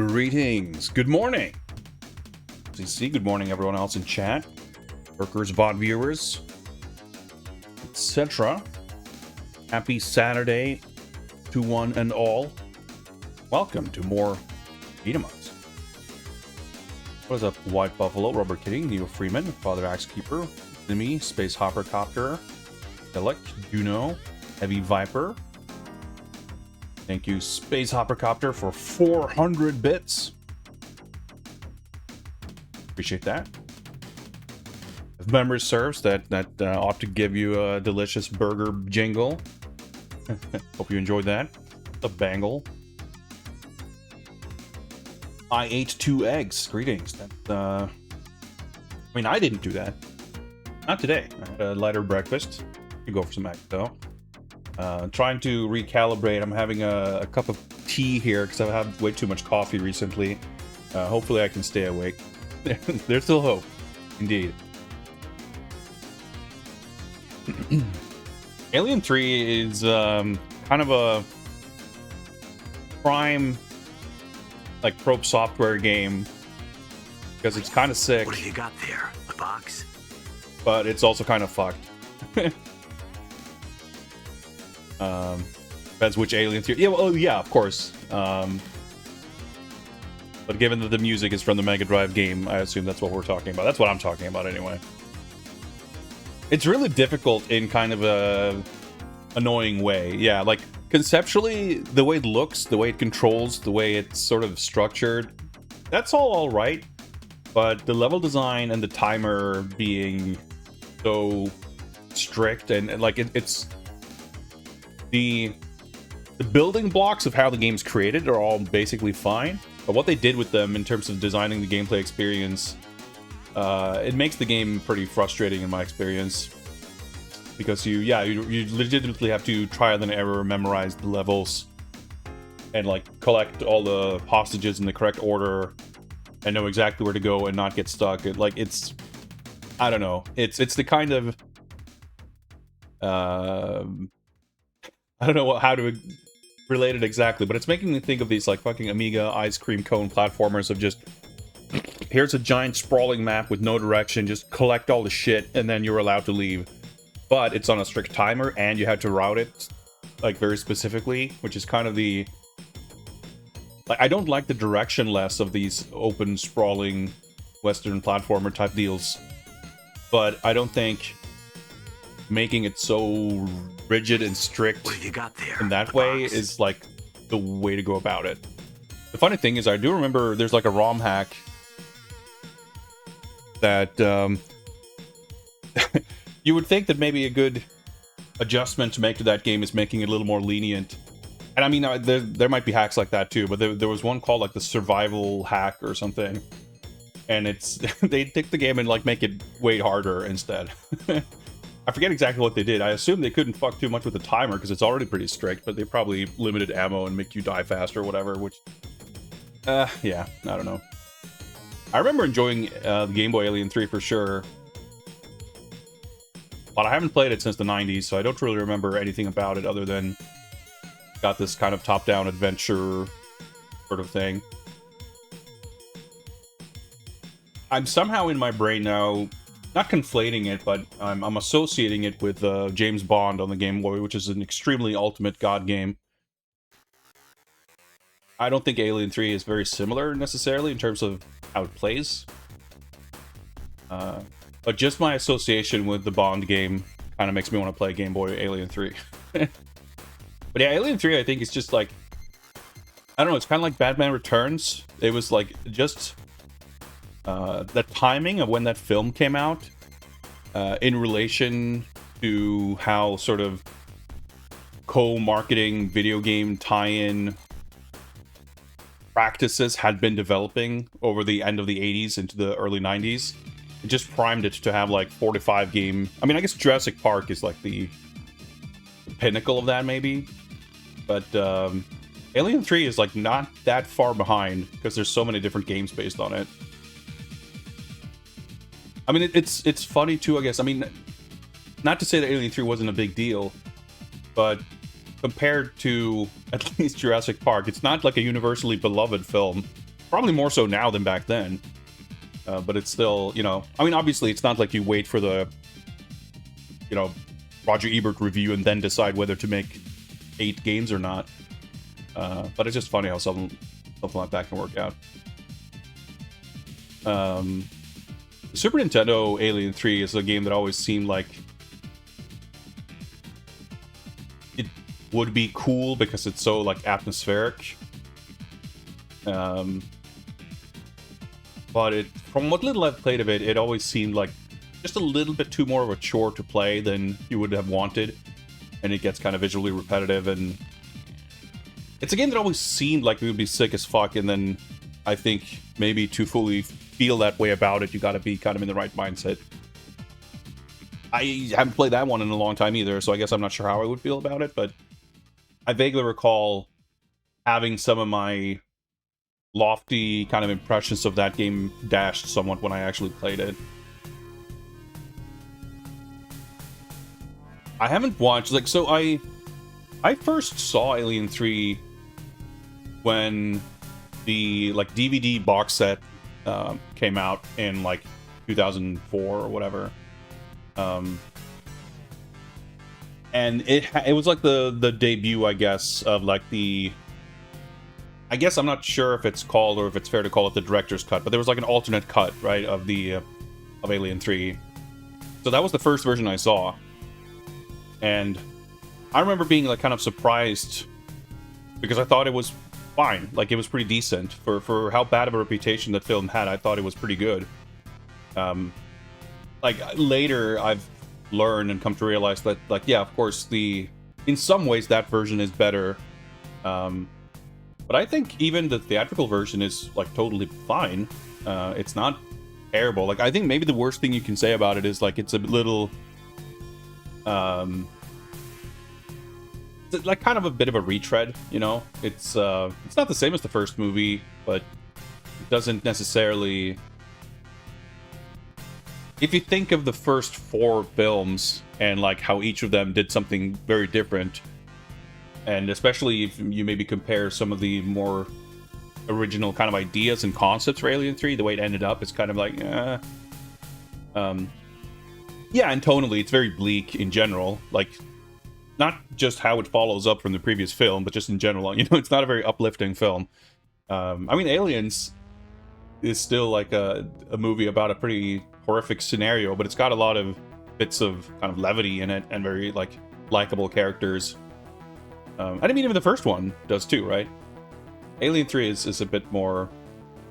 Greetings. Good morning. CC, good morning, everyone else in chat. Workers, VOD viewers, etc. Happy Saturday to one and all. Welcome to more beat-em-ups. What is up, White Buffalo, Rubber Kitty, Neo Freeman, Father Axe Keeper, Zimmy, Space Hopper Copter, Delic, Juno, Heavy Viper. Thank you, Space Hopper Copter, for 400 bits. Appreciate that. If members serves, that ought to give you a delicious burger jingle. Hope you enjoyed that. The bangle. I ate 2 eggs. Greetings. I mean, I didn't do that. Not today. I had a lighter breakfast. You go for some eggs, though. Trying to recalibrate. I'm having a cup of tea here because I've had way too much coffee recently. Hopefully I can stay awake. There's still hope. Indeed. Alien 3 is kind of a prime like probe software game because it's kind of sick. What have you got there? A box? But it's also kind of fucked. Depends which Alien 3. Yeah, well, yeah, of course. But given that the music is from the Mega Drive game, I assume that's what we're talking about. That's what I'm talking about anyway. It's really difficult in kind of a annoying way. Yeah, like conceptually, the way it looks, the way it controls, the way it's sort of structured, that's all right. But the level design and the timer being so strict and like it's the building blocks of how the game's created are all basically fine, but what they did with them in terms of designing the gameplay experience, it makes the game pretty frustrating in my experience. Because you legitimately have to trial and error memorize the levels and like collect all the hostages in the correct order and know exactly where to go and not get stuck. It's I don't know. It's the kind of I don't know how to relate it exactly, but it's making me think of these like fucking Amiga ice cream cone platformers of just here's a giant sprawling map with no direction, just collect all the shit and then you're allowed to leave. But it's on a strict timer, and you have to route it, like, very specifically, which is kind of the... Like, I don't like the directionless of these open, sprawling, Western platformer type deals. But I don't think making it so rigid and strict What have you got there? in that A way box? is, like, the way to go about it. The funny thing is, I do remember there's, like, a ROM hack that, you would think that maybe a good adjustment to make to that game is making it a little more lenient. And I mean, there might be hacks like that too, but there was one called like the survival hack or something. And it's they take the game and like make it way harder instead. I forget exactly what they did. I assume they couldn't fuck too much with the timer because it's already pretty strict, but they probably limited ammo and make you die faster or whatever, which... yeah, I don't know. I remember enjoying the Game Boy Alien 3 for sure. But I haven't played it since the 90s, so I don't really remember anything about it other than got this kind of top-down adventure sort of thing. I'm somehow in my brain now, not conflating it, but I'm associating it with James Bond on the Game Boy, which is an extremely ultimate god game. I don't think Alien 3 is very similar necessarily in terms of how it plays. But just my association with the Bond game kind of makes me want to play Game Boy Alien 3. But yeah, Alien 3 I think is just like... I don't know, it's kind of like Batman Returns. It was like just... the timing of when that film came out in relation to how sort of co-marketing video game tie-in practices had been developing over the end of the 80s into the early 90s. It just primed it to have like 4 to 5 game... I mean, I guess Jurassic Park is like the pinnacle of that, maybe. But Alien 3 is like not that far behind because there's so many different games based on it. I mean, it's funny too, I guess. I mean, not to say that Alien 3 wasn't a big deal, but compared to at least Jurassic Park, it's not like a universally beloved film. Probably more so now than back then. But it's still, you know, I mean, obviously it's not like you wait for the, you know, Roger Ebert review and then decide whether to make 8 games or not. But it's just funny how something like that can work out. The Super Nintendo Alien 3 is a game that always seemed like it would be cool because it's so like atmospheric. But from what little I've played of it, it always seemed like just a little bit too more of a chore to play than you would have wanted. And it gets kind of visually repetitive, and it's a game that always seemed like it would be sick as fuck, and then I think maybe to fully feel that way about it, you gotta be kind of in the right mindset. I haven't played that one in a long time either, so I guess I'm not sure how I would feel about it, but I vaguely recall having some of my lofty kind of impressions of that game dashed somewhat when I actually played it. I haven't watched, like, so I first saw Alien 3 when the, like, DVD box set came out in, like, 2004 or whatever. And it was, like, the debut, I guess, of, like, the... I guess I'm not sure if it's called, or if it's fair to call it the director's cut, but there was, like, an alternate cut, right, of the... of Alien 3. So that was the first version I saw. And I remember being, like, kind of surprised because I thought it was fine. Like, it was pretty decent. For how bad of a reputation that film had, I thought it was pretty good. Like, later, I've learned and come to realize that, like, yeah, of course, in some ways, that version is better. But I think even the theatrical version is, like, totally fine. It's not terrible. Like, I think maybe the worst thing you can say about it is, like, it's a little... it's like kind of a bit of a retread, you know? It's not the same as the first movie, but it doesn't necessarily... If you think of the first 4 films and, like, how each of them did something very different, and especially if you maybe compare some of the more original kind of ideas and concepts for Alien 3, the way it ended up is kind of like, yeah, and tonally, it's very bleak in general. Like, not just how it follows up from the previous film, but just in general. You know, it's not a very uplifting film. I mean, Aliens is still like a movie about a pretty horrific scenario, but it's got a lot of bits of kind of levity in it and very, like, likable characters. I mean, even the first one does too, right? Alien 3 is a bit more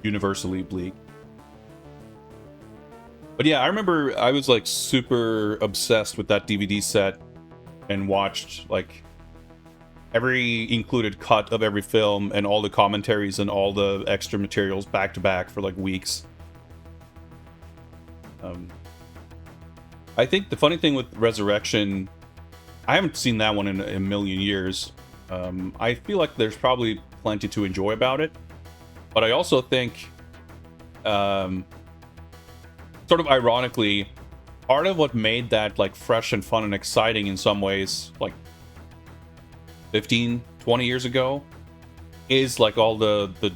universally bleak. But yeah, I remember I was, like, super obsessed with that DVD set and watched, like, every included cut of every film and all the commentaries and all the extra materials back to back for, like, weeks. I think the funny thing with Resurrection, I haven't seen that one in a million years. I feel like there's probably plenty to enjoy about it, but I also think, sort of ironically, part of what made that, like, fresh and fun and exciting in some ways, like 15, 20 years ago, is, like, all the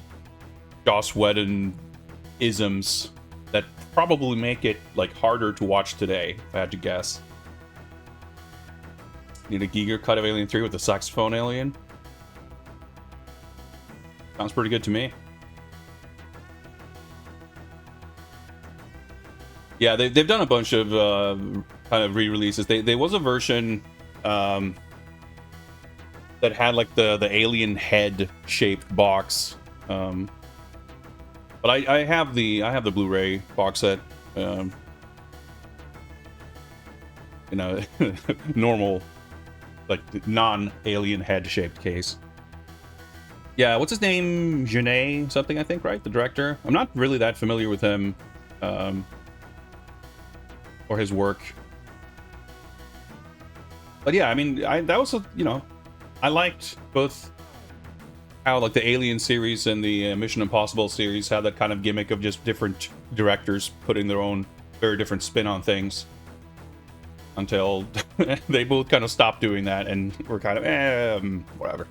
Joss Whedon isms that probably make it, like, harder to watch today, if I had to guess. Need a Giger cut of Alien 3 with the saxophone alien? Sounds pretty good to me. Yeah, they've done a bunch of kind of re-releases. There was a version that had, like, the alien head shaped box, but I have the Blu-ray box set, in a normal, like, non-alien head shaped case. Yeah, what's his name? Genet something, I think, right? The director. I'm not really that familiar with him. Or his work. But yeah, I mean, that was you know, I liked both how, like, the Alien series and the Mission Impossible series had that kind of gimmick of just different directors putting their own very different spin on things, until they both kind of stopped doing that and were kind of whatever.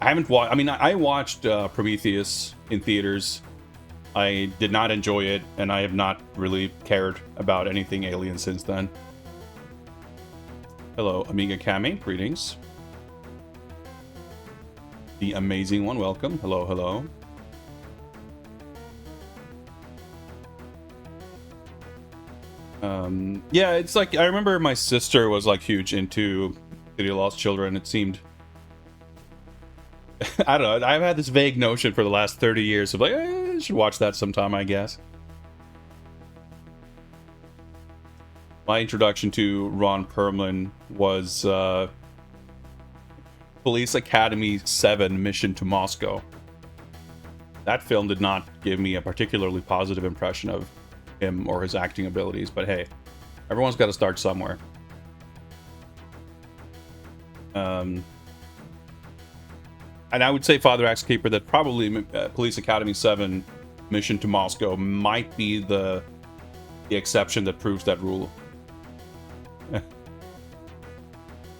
I haven't watched. I mean, I watched Prometheus in theaters. I did not enjoy it, and I have not really cared about anything Alien since then. Hello, Amiga Kami. Greetings. The amazing one, welcome. Hello, hello. Yeah, it's like, I remember my sister was like huge into City of Lost Children. It seemed, I don't know, I've had this vague notion for the last 30 years of like, I should watch that sometime, I guess. My introduction to Ron Perlman was Police Academy 7 Mission to Moscow. That film did not give me a particularly positive impression of him or his acting abilities, but hey, everyone's got to start somewhere. And I would say Father Axe Keeper that probably Police Academy 7 Mission to Moscow might be the exception that proves that rule.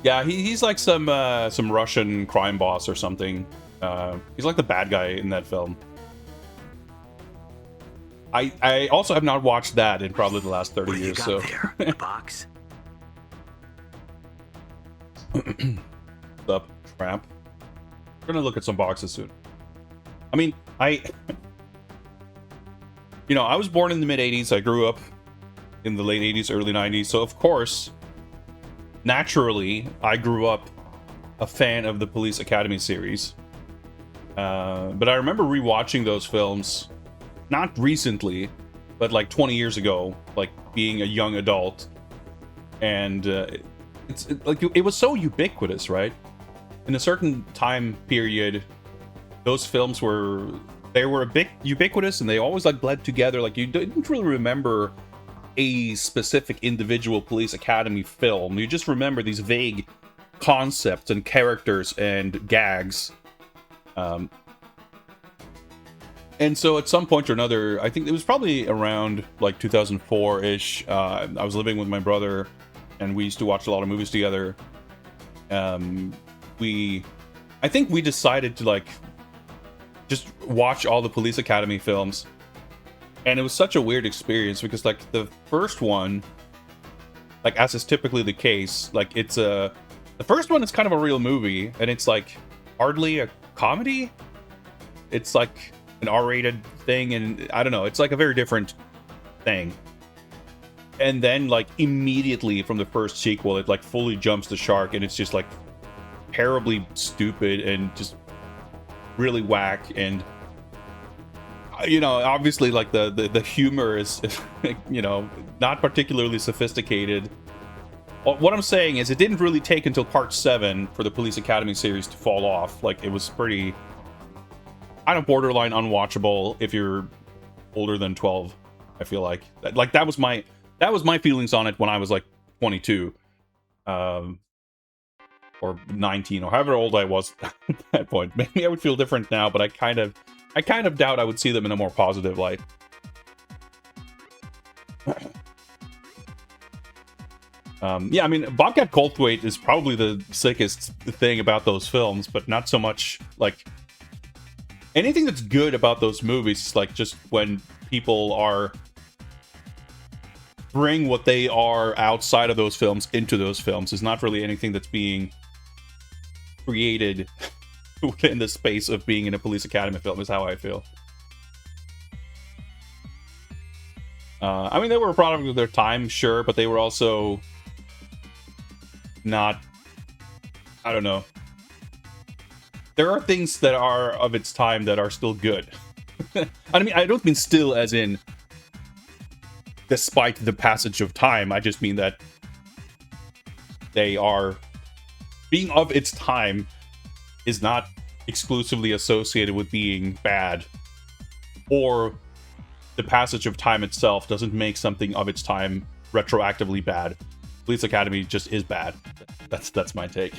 Yeah, he's like some Russian crime boss or something. He's like the bad guy in that film. I also have not watched that in probably the last 30 years. So there? A box? Up, tramp. We're gonna look at some boxes soon. I mean, you know, I was born in the mid 80s. I grew up in the late 80s, early 90s. So of course, naturally, I grew up a fan of the Police Academy series. But I remember rewatching those films, not recently, but like 20 years ago, like being a young adult. And it was so ubiquitous, right? In a certain time period, those films were a bit ubiquitous, and they always like bled together. Like you didn't really remember a specific individual Police Academy film. You just remember these vague concepts and characters and gags. And so at some point or another, I think it was probably around like 2004-ish, I was living with my brother, and we used to watch a lot of movies together. I think we decided to like just watch all the Police Academy films. And it was such a weird experience because like the first one, like as is typically the case, like the first one is kind of a real movie, and it's like hardly a comedy. It's like an R-rated thing, and I don't know, it's like a very different thing. And then like immediately from the first sequel, it like fully jumps the shark, and it's just like terribly stupid and just really whack. And you know, obviously like the humor is you know, not particularly sophisticated. What I'm saying is it didn't really take until part 7 for the Police Academy series to fall off. Like it was pretty, I don't know, borderline unwatchable if you're older than 12. I feel like that was my feelings on it when I was like 22 or 19 or however old I was at that point. Maybe I would feel different now, but I kind of doubt I would see them in a more positive light. Yeah, I mean, Bobcat Goldthwait is probably the sickest thing about those films, but not so much like anything that's good about those movies. Like just when people bring what they are outside of those films into those films is not really anything that's being created within the space of being in a Police Academy film, is how I feel. I mean, they were a product of their time, sure, but they were also not, I don't know. There are things that are of its time that are still good. I mean, I don't mean still as in despite the passage of time. I just mean that they are being of its time is not exclusively associated with being bad, or the passage of time itself doesn't make something of its time retroactively bad. Police Academy just is bad. That's my take.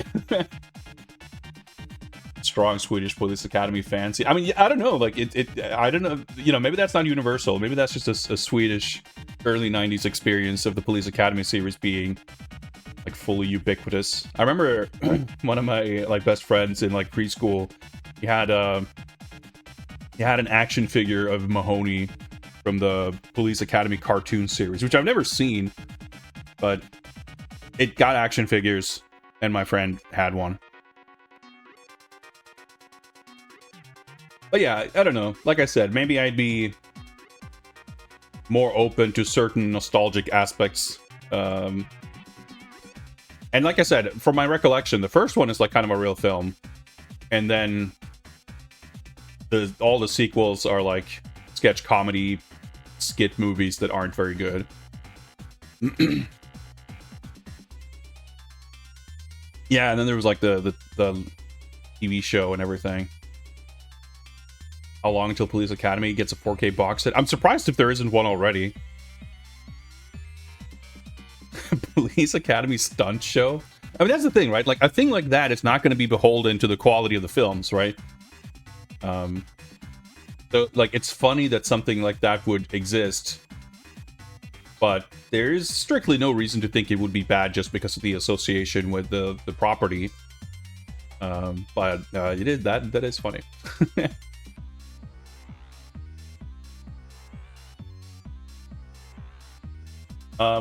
Strong Swedish Police Academy fans. I mean, I don't know. Like I don't know. You know, maybe that's not universal. Maybe that's just a Swedish early '90s experience of the Police Academy series being like fully ubiquitous. I remember one of my like best friends in like preschool, he had an action figure of Mahoney from the Police Academy cartoon series, which I've never seen, but it got action figures, and my friend had one. But yeah, I don't know. Like I said, maybe I'd be more open to certain nostalgic aspects. And like I said, from my recollection, the first one is like kind of a real film, and then all the sequels are like sketch comedy skit movies that aren't very good. Yeah, and then there was like the TV show and everything. How long until Police Academy gets a 4K box set? I'm surprised if there isn't one already. Police Academy stunt show? I mean, that's the thing, right? Like, a thing like that is not going to be beholden to the quality of the films, right? So, like, it's funny that something like that would exist, but there's strictly no reason to think it would be bad just because of the association with the property. But it is that is funny.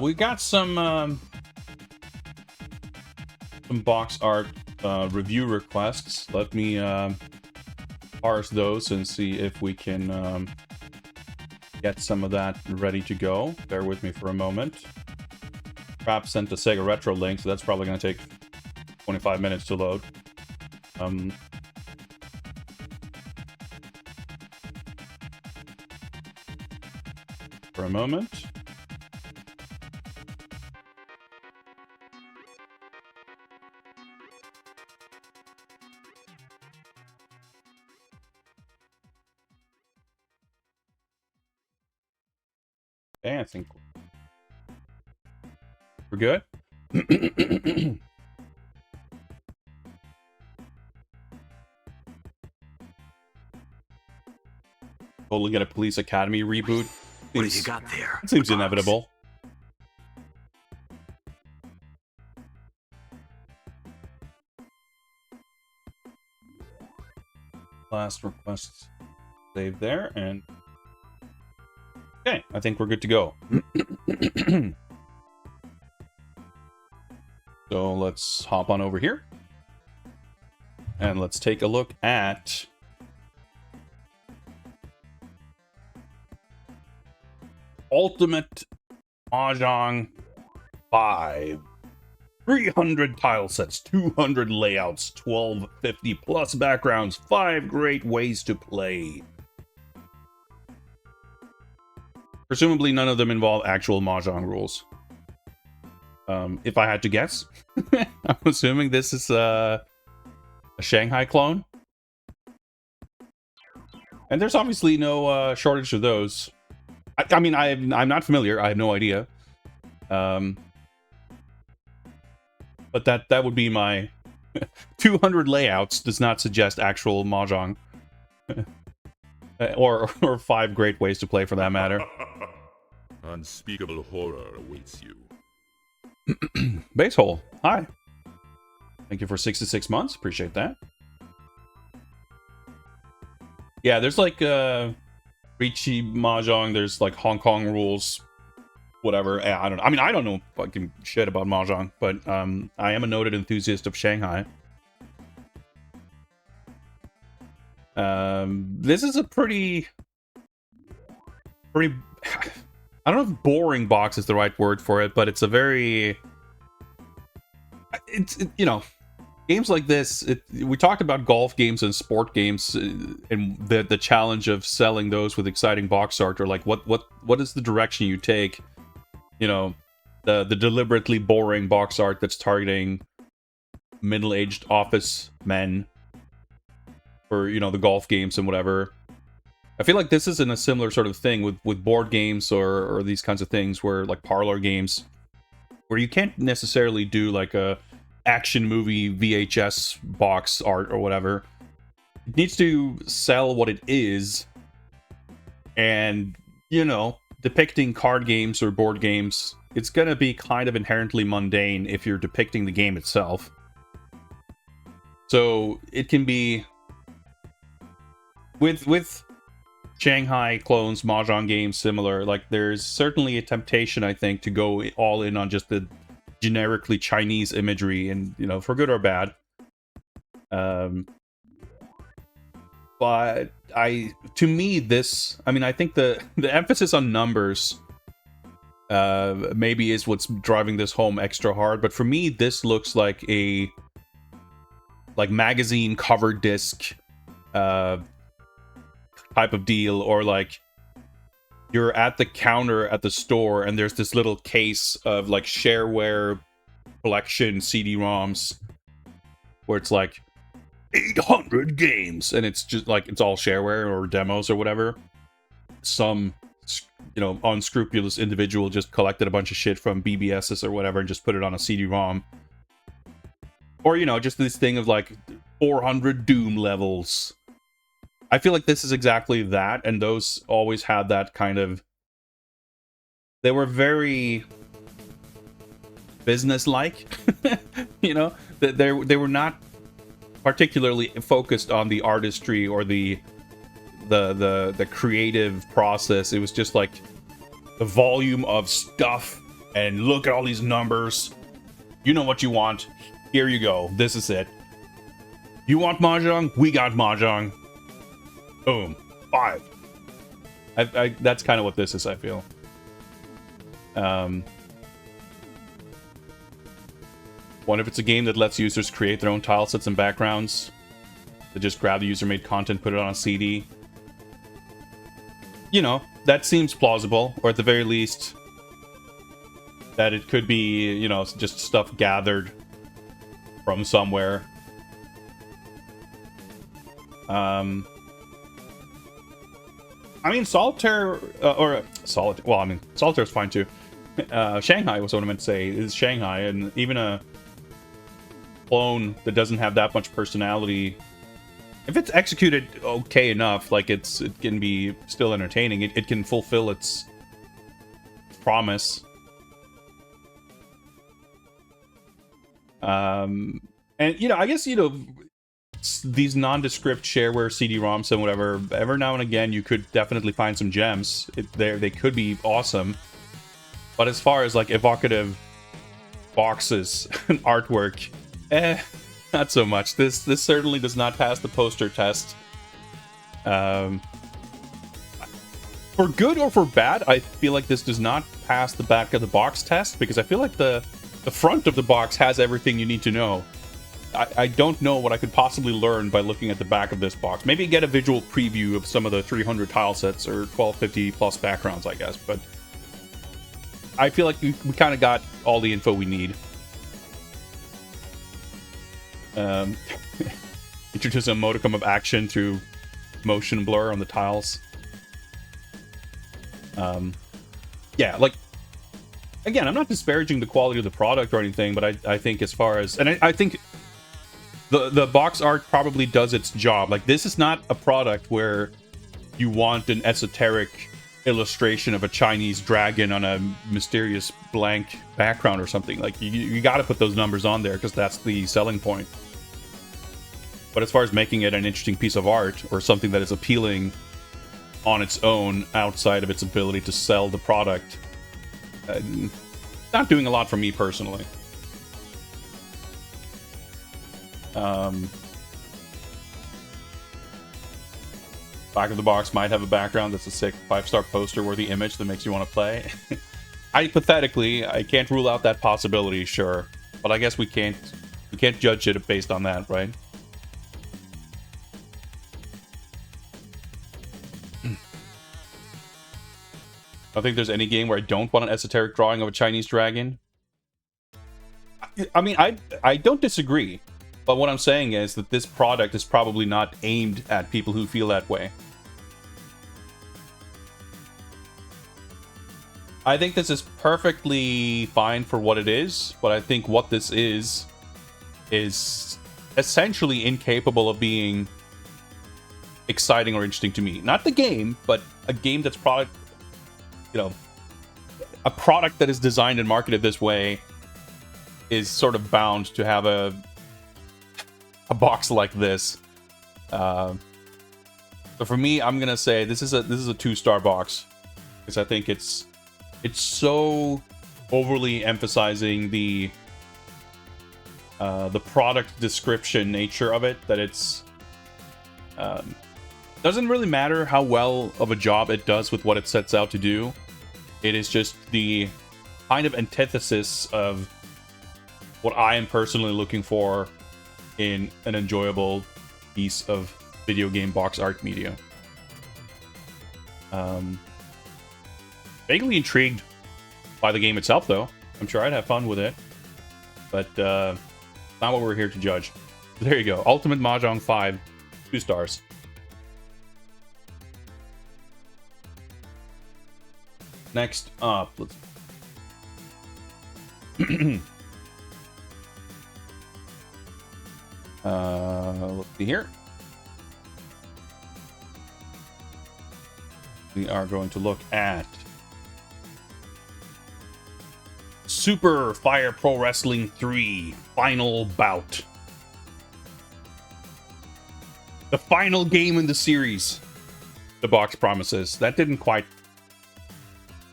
We got some box art review requests. Let me parse those and see if we can get some of that ready to go. Bear with me for a moment. Crap sent a Sega Retro link, so that's probably going to take 25 minutes to load. For a moment. Okay, I think we're good. Totally get a Police Academy reboot. What have you got there? Seems inevitable. Last request saved there, and okay, I think we're good to go. So let's hop on over here. And let's take a look at Ultimate Mahjong 5. 300 tile sets, 200 layouts, 1250 plus backgrounds, 5 great ways to play. Presumably none of them involve actual Mahjong rules. If I had to guess, I'm assuming this is a Shanghai clone. And there's obviously no shortage of those. I mean, I'm not familiar. I have no idea. But that would be my 200 layouts does not suggest actual Mahjong. or 5 great ways to play for that matter. Unspeakable horror awaits you. Base hole. Hi. Thank you for 66 months. Appreciate that. Yeah, there's like Ricci Mahjong. There's like Hong Kong rules. Whatever. I don't know. I mean, I don't know fucking shit about Mahjong, but I am a noted enthusiast of Shanghai. This is a pretty I don't know if boring box is the right word for it, but it's a very you know, games like this, we talked about golf games and sport games and the challenge of selling those with exciting box art, or like what is the direction you take, you know, the deliberately boring box art that's targeting middle-aged office men for, you know, the golf games and whatever. I feel like this is in a similar sort of thing with board games or these kinds of things, where like parlor games, where you can't necessarily do like a action movie VHS box art or whatever. It needs to sell what it is, and, you know, depicting card games or board games it's gonna be kind of inherently mundane if you're depicting the game itself. So it can be with Shanghai clones, Mahjong games similar. Like there's certainly a temptation, I think, to go all in on just the generically Chinese imagery, and for good or bad. But to me, I think the emphasis on numbers maybe is what's driving this home extra hard. But for me, this looks like a magazine cover disc type of deal, or like you're at the counter at the store and there's this little case of like shareware collection CD-ROMs where it's like 800 games, and it's just like it's all shareware or demos or whatever. Some unscrupulous individual just collected a bunch of shit from BBSs or whatever and just put it on a CD-ROM. Or just this thing of like 400 Doom levels. I feel like this is exactly that, and those always had that kind of... They were very business-like, They were not particularly focused on the artistry or the creative process. It was just like the volume of stuff, and look at all these numbers. You know what you want. Here you go. This is it. You want Mahjong? We got Mahjong. Boom. 5. That's kind of what this is, I feel. What if it's a game that lets users create their own tile sets and backgrounds? To just grab the user-made content, put it on a CD? That seems plausible. Or at the very least, that it could be, just stuff gathered from somewhere. Solitaire, Solitaire, well, Solitaire's fine too. Shanghai was what I meant to say, is Shanghai, and even a clone that doesn't have that much personality, if it's executed okay enough, like it can be still entertaining, it can fulfill its promise. And, I guess, these nondescript shareware CD-ROMs and whatever, every now and again, you could definitely find some gems. They could be awesome. But as far as, like, evocative boxes and artwork, not so much. This certainly does not pass the poster test. For good or for bad, I feel like this does not pass the back of the box test, because I feel like the front of the box has everything you need to know. I don't know what I could possibly learn by looking at the back of this box. Maybe get a visual preview of some of the 300 tile sets or 1250 plus backgrounds, I guess. But I feel like we kind of got all the info we need. Introduce a modicum of action through motion blur on the tiles. Yeah, like, again, I'm not disparaging the quality of the product or anything, but I think as far as... And I think the box art probably does its job. Like, this is not a product where you want an esoteric illustration of a Chinese dragon on a mysterious blank background or something. Like, you gotta put those numbers on there because that's the selling point. But as far as making it an interesting piece of art or something that is appealing on its own outside of its ability to sell the product, not doing a lot for me personally. Back of the box might have a background that's a sick 5-star poster worthy image that makes you want to play. Hypothetically, I can't rule out that possibility, sure, but I guess we can't judge it based on that, right? I don't think there's any game where I don't want an esoteric drawing of a Chinese dragon. I mean, I don't disagree. But what I'm saying is that this product is probably not aimed at people who feel that way. I think this is perfectly fine for what it is, but I think what this is essentially incapable of being exciting or interesting to me. Not the game, but a game that's product, a product that is designed and marketed this way is sort of bound to have a box like this. So for me, I'm gonna say this is a 2-star box because I think it's so overly emphasizing the product description nature of it that it's doesn't really matter how well of a job it does with what it sets out to do. It is just the kind of antithesis of what I am personally looking for in an enjoyable piece of video game box art media. Vaguely intrigued by the game itself, though. I'm sure I'd have fun with it. But not what we're here to judge. There you go. Ultimate Mahjong 5, 2 stars. Next up, let's let's see here. We are going to look at Super Fire Pro Wrestling 3 Final Bout. The final game in the series, the box promises. That didn't quite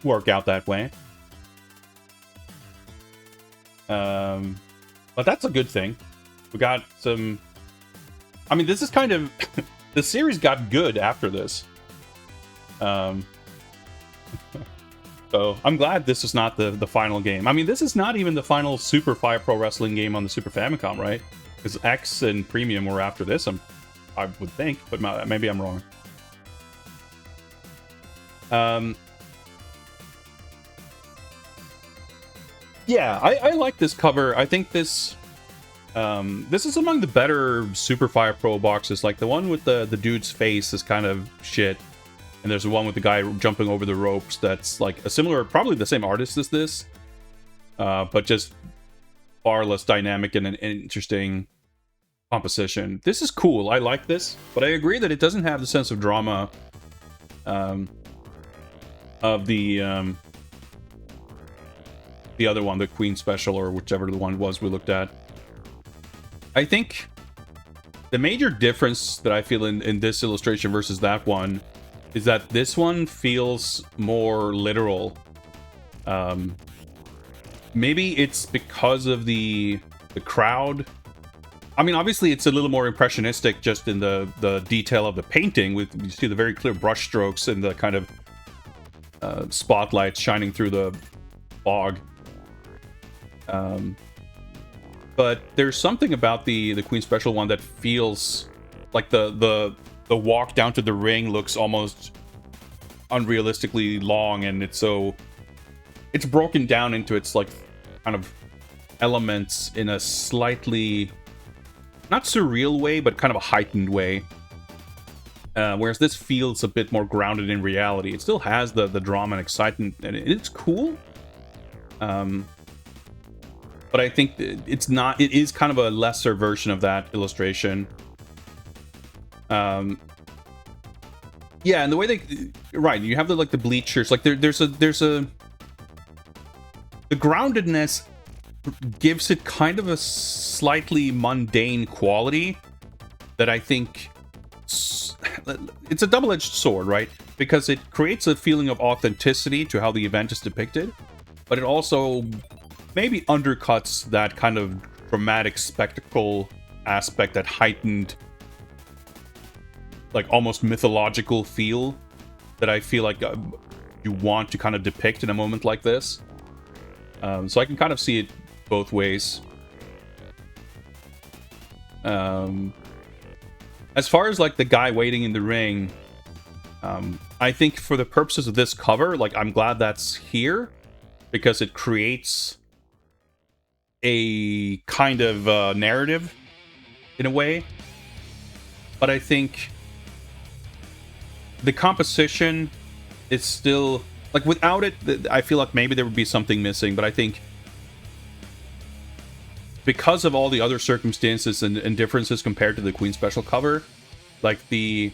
work out that way. But that's a good thing. We got some... I mean, this is kind of... the series got good after this. So I'm glad this is not the final game. I mean, this is not even the final Super Fire Pro Wrestling game on the Super Famicom, right? Because X and Premium were after this, I would think, but maybe I'm wrong. Yeah, I like this cover. I think this is among the better Super Fire Pro boxes. Like the one with the dude's face is kind of shit. And there's the one with the guy jumping over the ropes that's like a similar, probably the same artist as this, but just far less dynamic and an interesting composition. This is cool. I like this, but I agree that it doesn't have the sense of drama of the other one, the Queen Special, or whichever the one was we looked at. I think the major difference that I feel in this illustration versus that one is that this one feels more literal. Maybe it's because of the crowd. I mean, obviously it's a little more impressionistic just in the detail of the painting. You see the very clear brush strokes and the kind of spotlights shining through the fog. But there's something about the Queen Special one that feels like the walk down to the ring looks almost unrealistically long, and it's broken down into its like kind of elements in a slightly not surreal way, but kind of a heightened way. Whereas this feels a bit more grounded in reality. It still has the drama and excitement, and it's cool. But I think it's not. It is kind of a lesser version of that illustration. Yeah, and the way right, you have the bleachers, like there's a the groundedness gives it kind of a slightly mundane quality that I think it's a double-edged sword, right? Because it creates a feeling of authenticity to how the event is depicted, but it also maybe undercuts that kind of dramatic spectacle aspect, that heightened, like almost mythological feel that I feel like you want to kind of depict in a moment like this. So I can kind of see it both ways. As far as like the guy waiting in the ring, I think for the purposes of this cover, like I'm glad that's here because it creates a kind of narrative in a way. But I think the composition is still like, without it, I feel like maybe there would be something missing. But I think because of all the other circumstances and differences compared to the Queen Special cover, like in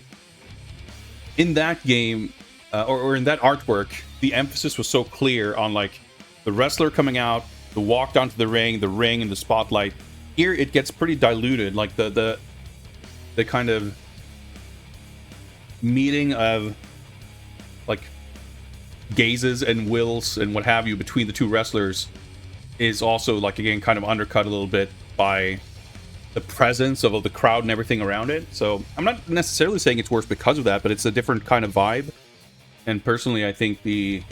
that game, or in that artwork, the emphasis was so clear on like the wrestler coming out, the walk down to the ring, and the spotlight. Here it gets pretty diluted, like the kind of meeting of like gazes and wills and what have you between the two wrestlers is also like again kind of undercut a little bit by the presence of the crowd and everything around it. So I'm not necessarily saying it's worse because of that, but it's a different kind of vibe. And personally, I think the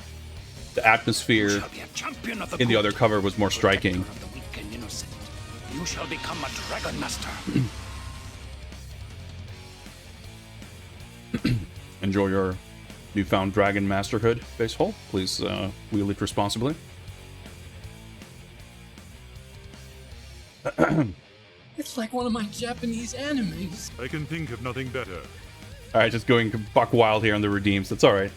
atmosphere in the other cover was more striking. You shall become a dragon master. Enjoy your newfound dragon masterhood, Basehole. Please wield it responsibly. It's like one of my Japanese animes. I can think of nothing better. Alright, just going buck wild here on the redeems. That's alright.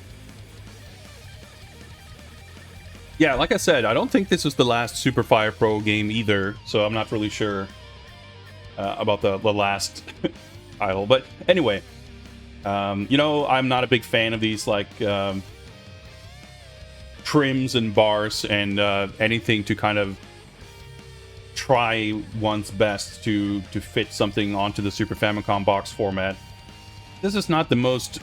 Yeah, like I said, I don't think this is the last Super Fire Pro game either, so I'm not really sure about the last title. But anyway, you know, I'm not a big fan of these, like, trims and bars and anything to kind of try one's best to fit something onto the Super Famicom box format. This is not the most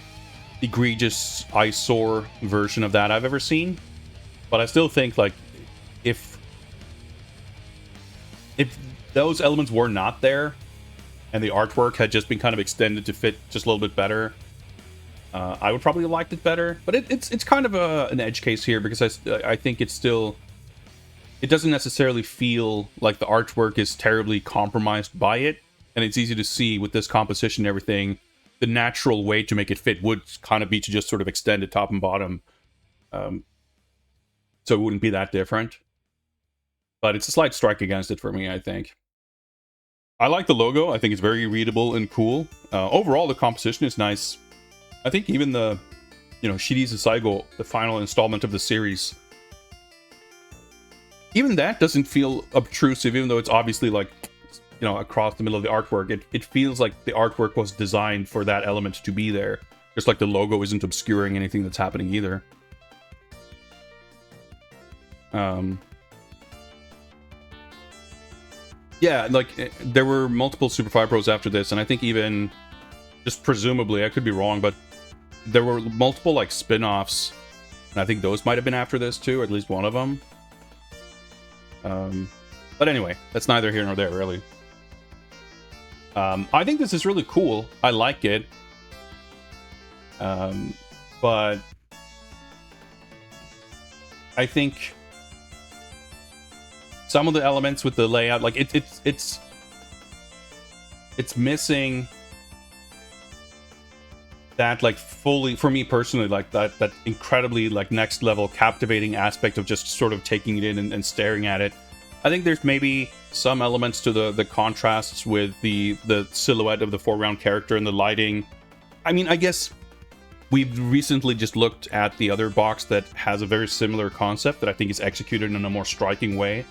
egregious eyesore version of that I've ever seen, but I still think, like, if those elements were not there and the artwork had just been kind of extended to fit just a little bit better, I would probably have liked it better. But it's kind of an edge case here, because I think it's still, it doesn't necessarily feel like the artwork is terribly compromised by it, and it's easy to see with this composition and everything, the natural way to make it fit would kind of be to just sort of extend it top and bottom. So it wouldn't be that different. But it's a slight strike against it for me, I think. I like the logo. I think it's very readable and cool. Overall, the composition is nice. I think even the, you know, Shirizu Saigo, the final installment of the series, even that doesn't feel obtrusive, even though it's obviously, like, you know, across the middle of the artwork. It feels like the artwork was designed for that element to be there. Just like the logo isn't obscuring anything that's happening either. Yeah, like, there were multiple Super Fire Pros after this, and I think even, just presumably, I could be wrong, but there were multiple, like, spin-offs, and I think those might have been after this too, or at least one of them. But anyway, that's neither here nor there, really. I think this is really cool. I like it. But I think some of the elements with the layout, like, it's missing that, like, fully, for me personally, like, that incredibly, like, next level captivating aspect of just sort of taking it in and staring at it. I think there's maybe some elements to the contrasts with the silhouette of the foreground character and the lighting. I mean, I guess we've recently just looked at the other box that has a very similar concept that I think is executed in a more striking way,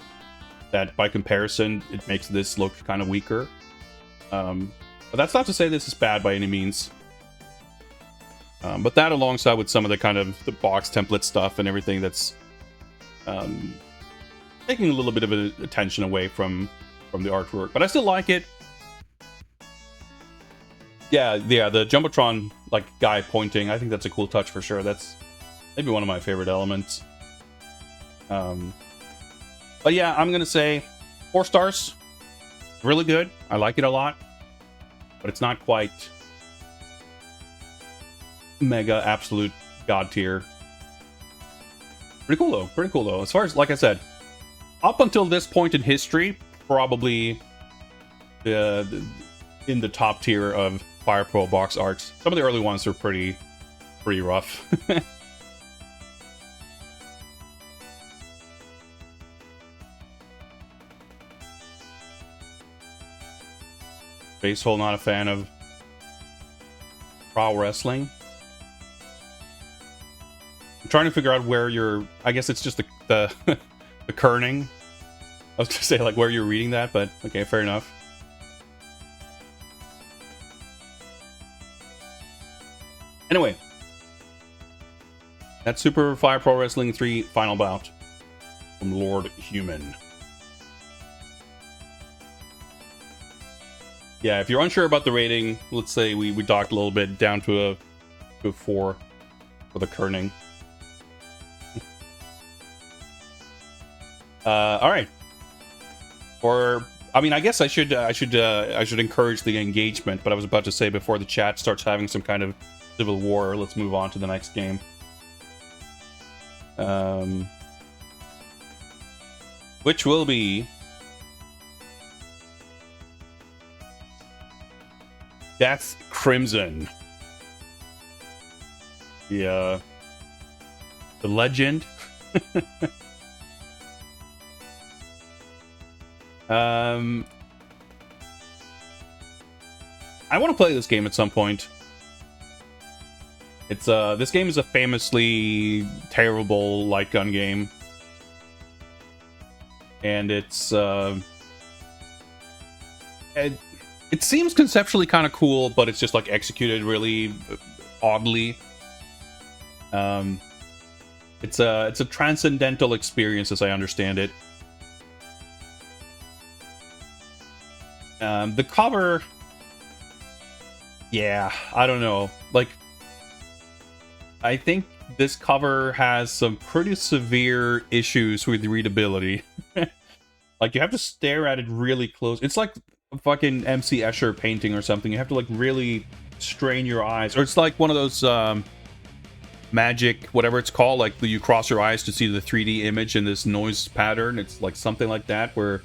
that by comparison it makes this look kind of weaker. But that's not to say this is bad by any means. But that, alongside with some of the kind of the box template stuff and everything, that's taking a little bit of attention away from the artwork. But I still like it. Yeah, the Jumbotron, like, guy pointing, I think that's a cool touch for sure. That's maybe one of my favorite elements. But yeah, I'm gonna say 4 stars. Really good. I like it a lot. But it's not quite mega absolute god tier. Pretty cool though. Pretty cool though. As far as, like I said, up until this point in history, probably in the top tier of Fire Pro box arts. Some of the early ones are pretty rough. Basehole not a fan of pro wrestling. I'm trying to figure out where you're. I guess it's just the the kerning. I was gonna say, like, where you're reading that, but okay, fair enough. Anyway, That's Super Fire Pro Wrestling 3 Final Bout from Lord Human. Yeah, if you're unsure about the rating, let's say we docked a little bit down to a 4 for the kerning. All right. Or I mean, I guess I should encourage the engagement, but I was about to say before the chat starts having some kind of civil war, let's move on to the next game. Which will be Death Crimson. The legend. I want to play this game at some point. It's this game is a famously terrible light gun game, and it seems conceptually kind of cool, but it's just like executed really oddly. It's a transcendental experience, as I understand it. The cover, yeah, I don't know. Like, I think this cover has some pretty severe issues with readability. Like, you have to stare at it really close. It's like a fucking MC Escher painting or something. You have to, like, really strain your eyes. Or it's like one of those, magic, whatever it's called, like, you cross your eyes to see the 3D image in this noise pattern. It's like something like that, where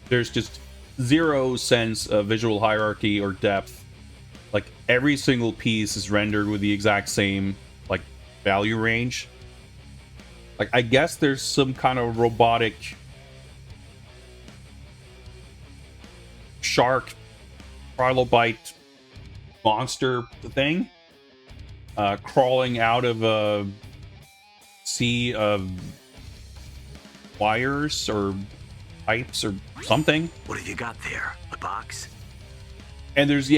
there's just zero sense of visual hierarchy or depth. Like, every single piece is rendered with the exact same, like, value range. Like, I guess there's some kind of robotic shark trilobite monster thing crawling out of a sea of wires or pipes or something. What have you got there? A box? And there's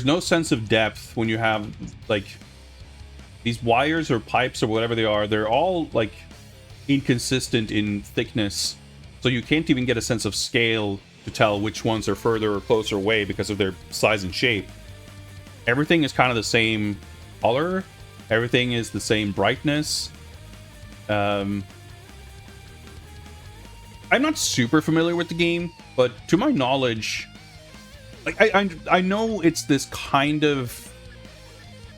no sense of depth when you have, like, these wires or pipes or whatever they are. They're all, like, inconsistent in thickness, so you can't even get a sense of scale to tell which ones are further or closer away because of their size and shape. Everything is kind of the same color. Everything is the same brightness. I'm not super familiar with the game, but to my knowledge, like, I know it's this kind of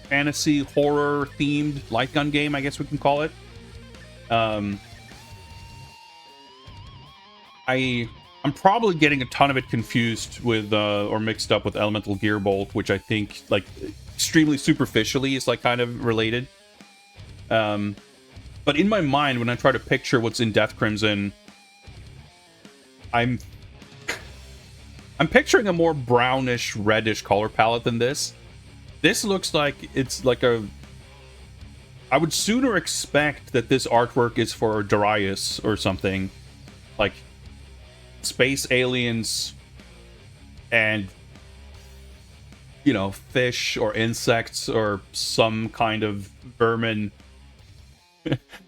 fantasy horror themed light gun game, I guess we can call it. I'm probably getting a ton of it confused with or mixed up with Elemental Gearbolt, which I think, like, extremely superficially is, like, kind of related. But in my mind, when I try to picture what's in Death Crimson, I'm picturing a more brownish, reddish color palette than this. This looks like it's like I would sooner expect that this artwork is for Darius or something. Like, space aliens and, you know, fish or insects or some kind of vermin.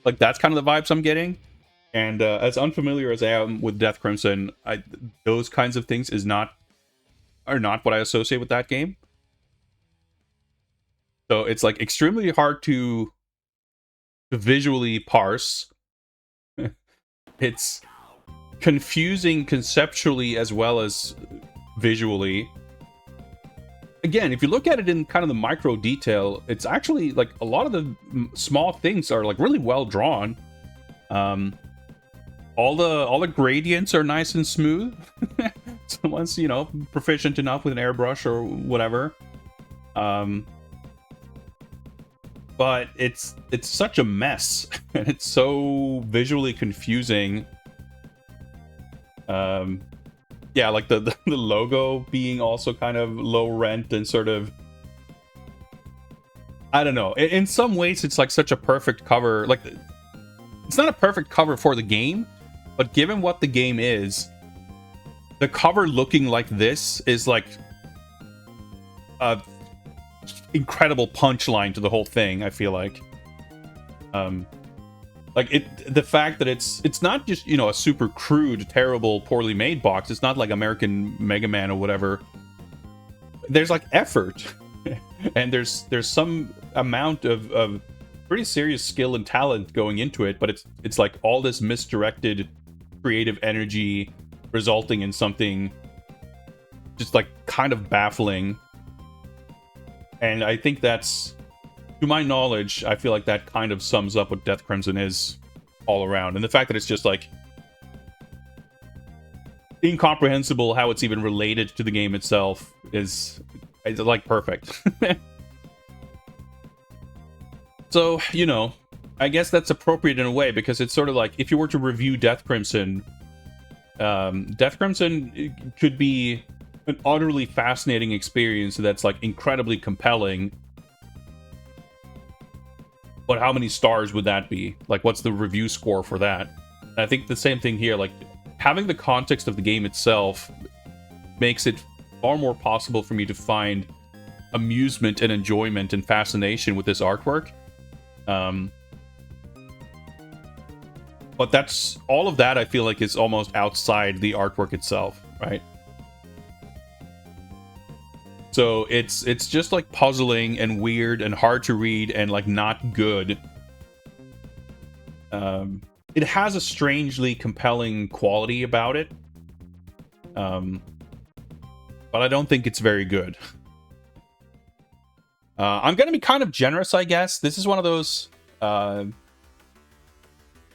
Like, that's kind of the vibes I'm getting. And as unfamiliar as I am with Death Crimson, those kinds of things are not what I associate with that game. So it's, like, extremely hard to visually parse. It's confusing conceptually as well as visually. Again, if you look at it in kind of the micro detail, it's actually, like, a lot of the small things are, like, really well drawn. All the gradients are nice and smooth. Someone's, you know, proficient enough with an airbrush or whatever. But it's such a mess, and it's so visually confusing. Yeah, like the logo being also kind of low rent and sort of, I don't know. In some ways, it's like such a perfect cover. Like, it's not a perfect cover for the game, but given what the game is, the cover looking like this is like a incredible punchline to the whole thing, I feel like. Like the fact that it's not just, you know, a super crude, terrible, poorly made box. It's not like American Mega Man or whatever. There's like effort, and there's some amount of pretty serious skill and talent going into it. But it's like all this misdirected creative energy resulting in something just like kind of baffling. And I think that's, to my knowledge, I feel like that kind of sums up what Death Crimson is all around. And the fact that it's just like incomprehensible how it's even related to the game itself is like perfect. So, you know, I guess that's appropriate in a way, because it's sort of like if you were to review Death Crimson, Death Crimson could be an utterly fascinating experience that's like incredibly compelling. But how many stars would that be? Like, what's the review score for that? And I think the same thing here. Like, having the context of the game itself makes it far more possible for me to find amusement and enjoyment and fascination with this artwork. But that's all of that, I feel like, is almost outside the artwork itself, right? So it's just like puzzling and weird and hard to read and like not good. It has a strangely compelling quality about it. But I don't think it's very good. I'm going to be kind of generous, I guess. This is one of those...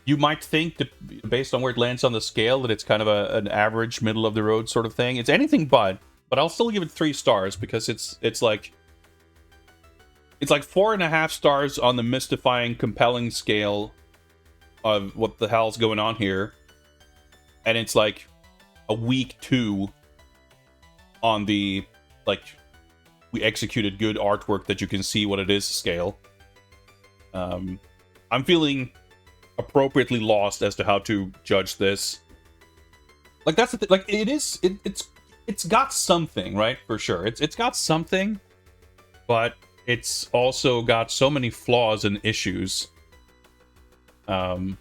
you might think, that based on where it lands on the scale, that it's kind of an average, middle-of-the-road sort of thing. It's anything but I'll still give it 3 stars, because it's like 4.5 stars on the mystifying, compelling scale of what the hell's going on here, and it's like a weak 2 on the like we executed good artwork that you can see what it is scale. I'm feeling appropriately lost as to how to judge this. Like, that's the thing. Like, it's got something, right? For sure. It's got something, but it's also got so many flaws and issues. And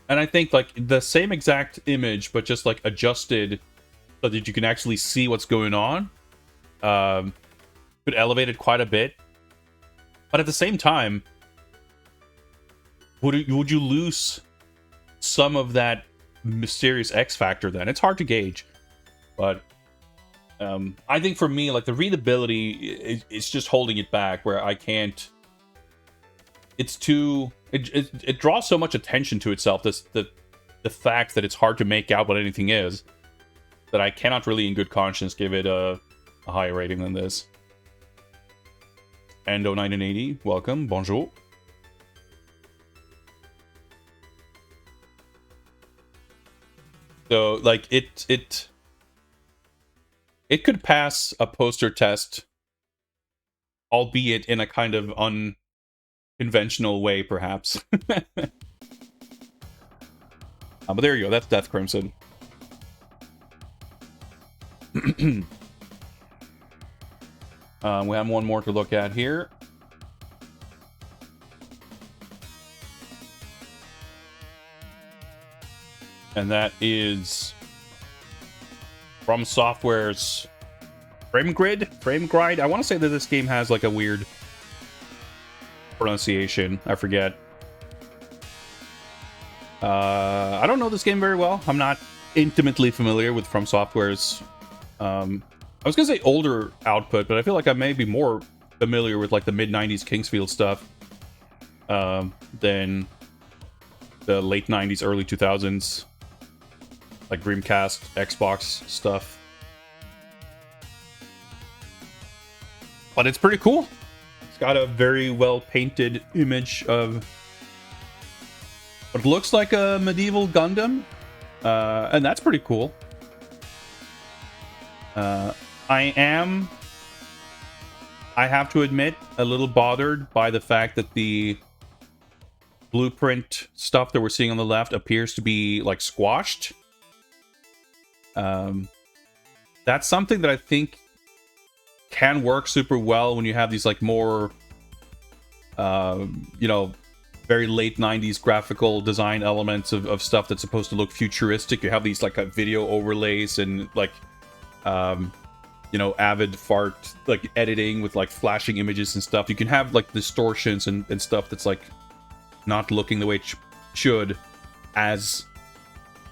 I think, like, the same exact image, but just, like, adjusted so that you can actually see what's going on, could elevate it quite a bit. But at the same time, would you lose some of that mysterious X factor then? It's hard to gauge, but I think for me, like, the readability is just holding it back, where I can't. It's too. It draws so much attention to itself. The fact that it's hard to make out what anything is, that I cannot really, in good conscience, give it a higher rating than this. Endo1980, welcome, bonjour. So, like, it could pass a poster test, albeit in a kind of unconventional way, perhaps. But there you go, that's Death Crimson. We have one more to look at here. And that is From Software's Frame Grid? I want to say that this game has like a weird pronunciation. I forget. I don't know this game very well. I'm not intimately familiar with From Software's... I was going to say older output, but I feel like I may be more familiar with like the mid-90s Kingsfield stuff than the late 90s, early 2000s. Like Dreamcast, Xbox stuff. But it's pretty cool. It's got a very well painted image of what looks like a medieval Gundam. And that's pretty cool. I have to admit, a little bothered by the fact that the blueprint stuff that we're seeing on the left appears to be like squashed. That's something that I think can work super well when you have these like more you know, very late 90s graphical design elements of stuff that's supposed to look futuristic. You have these like video overlays and like you know, avid fart like editing with like flashing images and stuff. You can have like distortions and stuff that's like not looking the way it should, as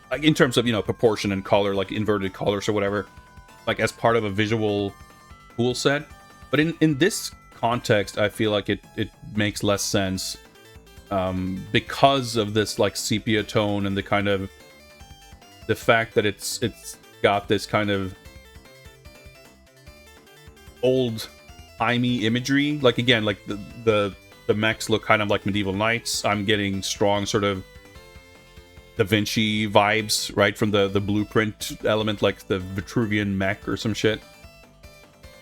like in terms of, you know, proportion and color, like inverted colors or whatever, like as part of a visual tool set. But in this context, I feel like it makes less sense because of this like sepia tone and the kind of the fact that it's got this kind of old timey imagery. Like again, like the mechs look kind of like medieval knights. I'm getting strong sort of Da Vinci vibes, right, from the blueprint element, like the Vitruvian mech or some shit.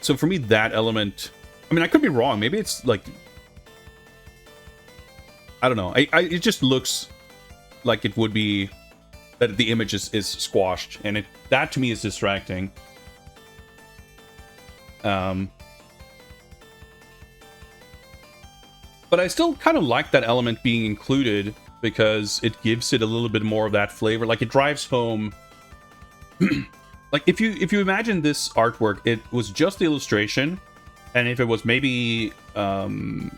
So for me, that element, I mean, I could be wrong. Maybe it's like, I don't know. It just looks like it would be that the image is squashed, and that to me is distracting. But I still kind of like that element being included because it gives it a little bit more of that flavor. Like it drives home. Like if you imagine this artwork, it was just the illustration, and if it was maybe color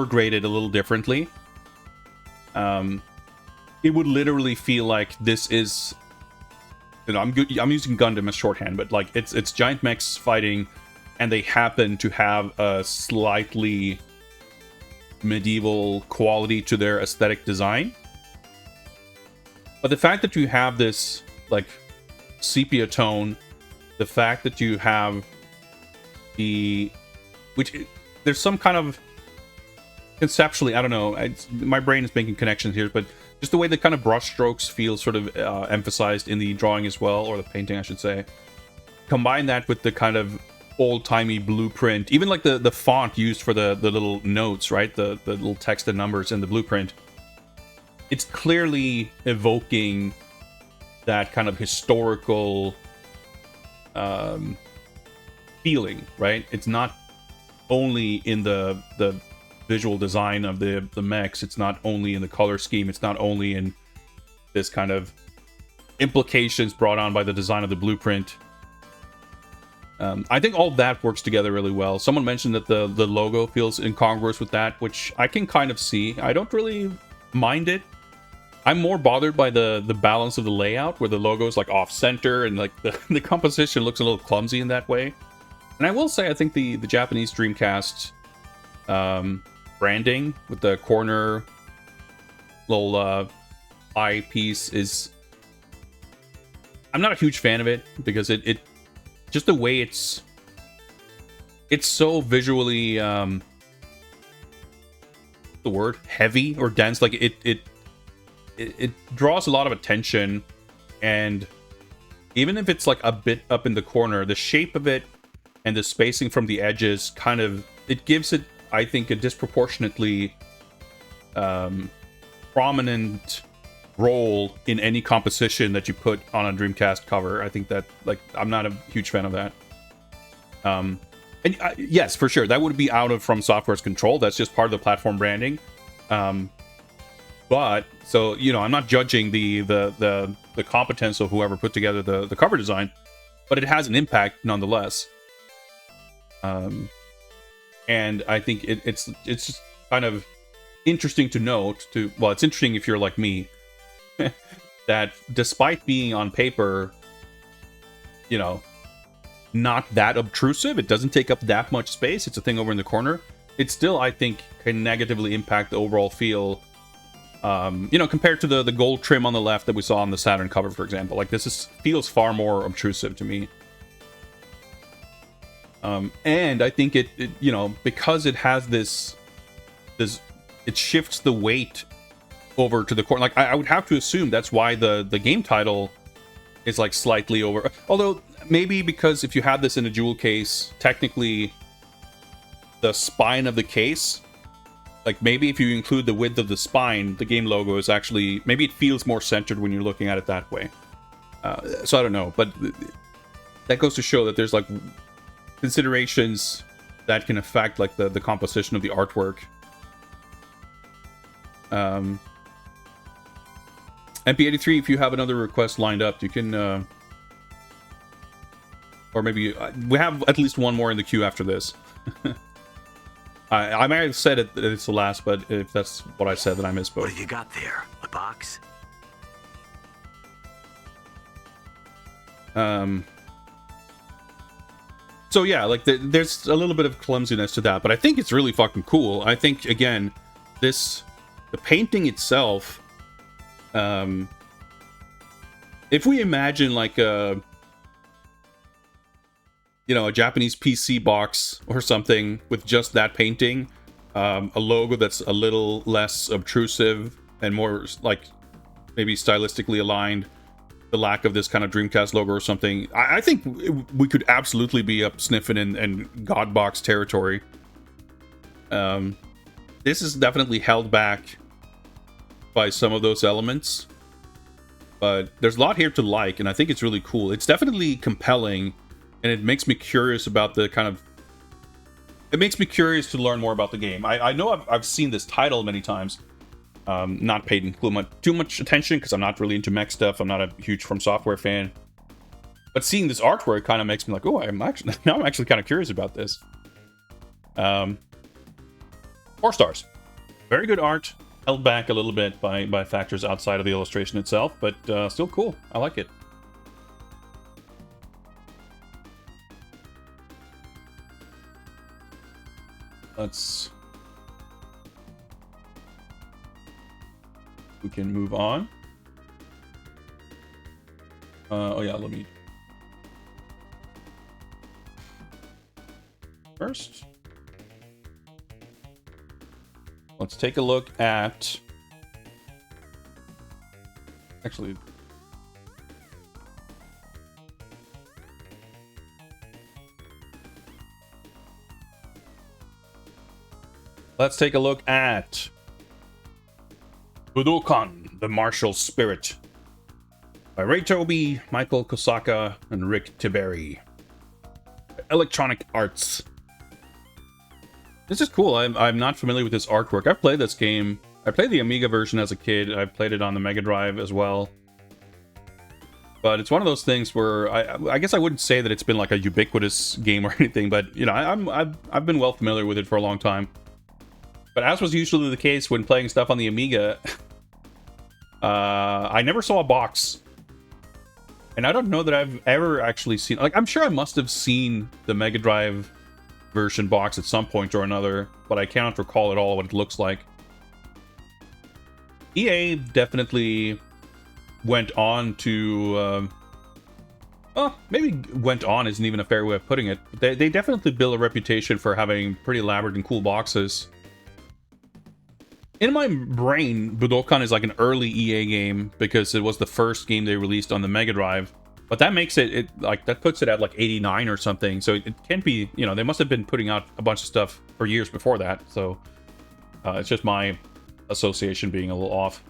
graded a little differently, it would literally feel like this is, you know, I'm using Gundam as shorthand, but like it's giant mechs fighting, and they happen to have a slightly medieval quality to their aesthetic design. But the fact that you have this like sepia tone, the fact that you have there's some kind of conceptually, I don't know, my brain is making connections here, but just the way the kind of brush strokes feel sort of emphasized in the drawing as well, or the painting, I should say. Combine that with the kind of old-timey blueprint, even like the font used for the little notes, right? The little text and numbers in the blueprint. It's clearly evoking that kind of historical feeling, right? It's not only in the visual design of the mechs, it's not only in the color scheme, it's not only in this kind of implications brought on by the design of the blueprint. I think all that works together really well. Someone mentioned that the logo feels incongruous with that, which I can kind of see. I don't really mind it. I'm more bothered by the balance of the layout, where the logo is like off center and like the composition looks a little clumsy in that way. And I will say, I think the Japanese Dreamcast branding with the corner little eye piece is, I'm not a huge fan of it, because it just the way it's so visually the word heavy or dense, like it draws a lot of attention, and even if it's like a bit up in the corner, the shape of it and the spacing from the edges kind of, it gives it, I think, a disproportionately prominent role in any composition that you put on a Dreamcast cover. I think that, like, I'm not a huge fan of that. And yes, for sure, that would be out of From Software's control. That's just part of the platform branding. But so, you know, I'm not judging the competence of whoever put together the cover design, but it has an impact nonetheless. And I think it's just kind of interesting to note. Well, it's interesting if you're like me, that despite being on paper, you know, not that obtrusive, it doesn't take up that much space, it's a thing over in the corner, it still, I think, can negatively impact the overall feel. You know, compared to the gold trim on the left that we saw on the Saturn cover, for example. Like, this feels far more obtrusive to me. And I think it you know, because it has this, it shifts the weight over to the corner. Like, I would have to assume that's why the game title is like slightly over. Although maybe because if you had this in a jewel case, technically the spine of the case, like maybe if you include the width of the spine, the game logo is actually, maybe it feels more centered when you're looking at it that way. So I don't know, but that goes to show that there's like considerations that can affect like the composition of the artwork. MP83, if you have another request lined up, you can, or maybe we have at least one more in the queue after this. I might have said it that it's the last, but if that's what I said, then I misspoke. What have you got there? A box? So yeah, like there's a little bit of clumsiness to that, but I think it's really fucking cool. I think again, the painting itself, if we imagine like a Japanese PC box or something with just that painting, a logo that's a little less obtrusive and more like maybe stylistically aligned, the lack of this kind of Dreamcast logo or something, I think we could absolutely be up sniffing in Godbox territory. This is definitely held back by some of those elements, but there's a lot here to like, and I think it's really cool. It's definitely compelling, and it makes me curious about the kind of... It makes me curious to learn more about the game. I know I've seen this title many times, not paid too much attention because I'm not really into mech stuff. I'm not a huge From Software fan. But seeing this artwork kind of makes me like, oh, I'm actually kind of curious about this. 4 stars. Very good art. Held back a little bit by factors outside of the illustration itself, but still cool. I like it. We can move on. Oh yeah, let me... First, let's take a look at... Actually... Let's take a look at Budokan, the Martial Spirit, by Ray Toby, Michael Kosaka, and Rick Tiberi. Electronic Arts. This is cool. I'm not familiar with this artwork. I've played this game. I played the Amiga version as a kid. I played it on the Mega Drive as well. But it's one of those things where I guess I wouldn't say that it's been like a ubiquitous game or anything, but I've been well familiar with it for a long time. But as was usually the case when playing stuff on the Amiga, I never saw a box. And I don't know that I've ever actually seen... Like, I'm sure I must have seen the Mega Drive version box at some point or another, but I cannot recall at all what it looks like. EA definitely went on to... well, maybe went on isn't even a fair way of putting it. But they definitely built a reputation for having pretty elaborate and cool boxes. In my brain, Budokan is like an early EA game because it was the first game they released on the Mega Drive. But that makes it like, that puts it at like 89 or something. So it can't be, they must have been putting out a bunch of stuff for years before that. So it's just my association being a little off.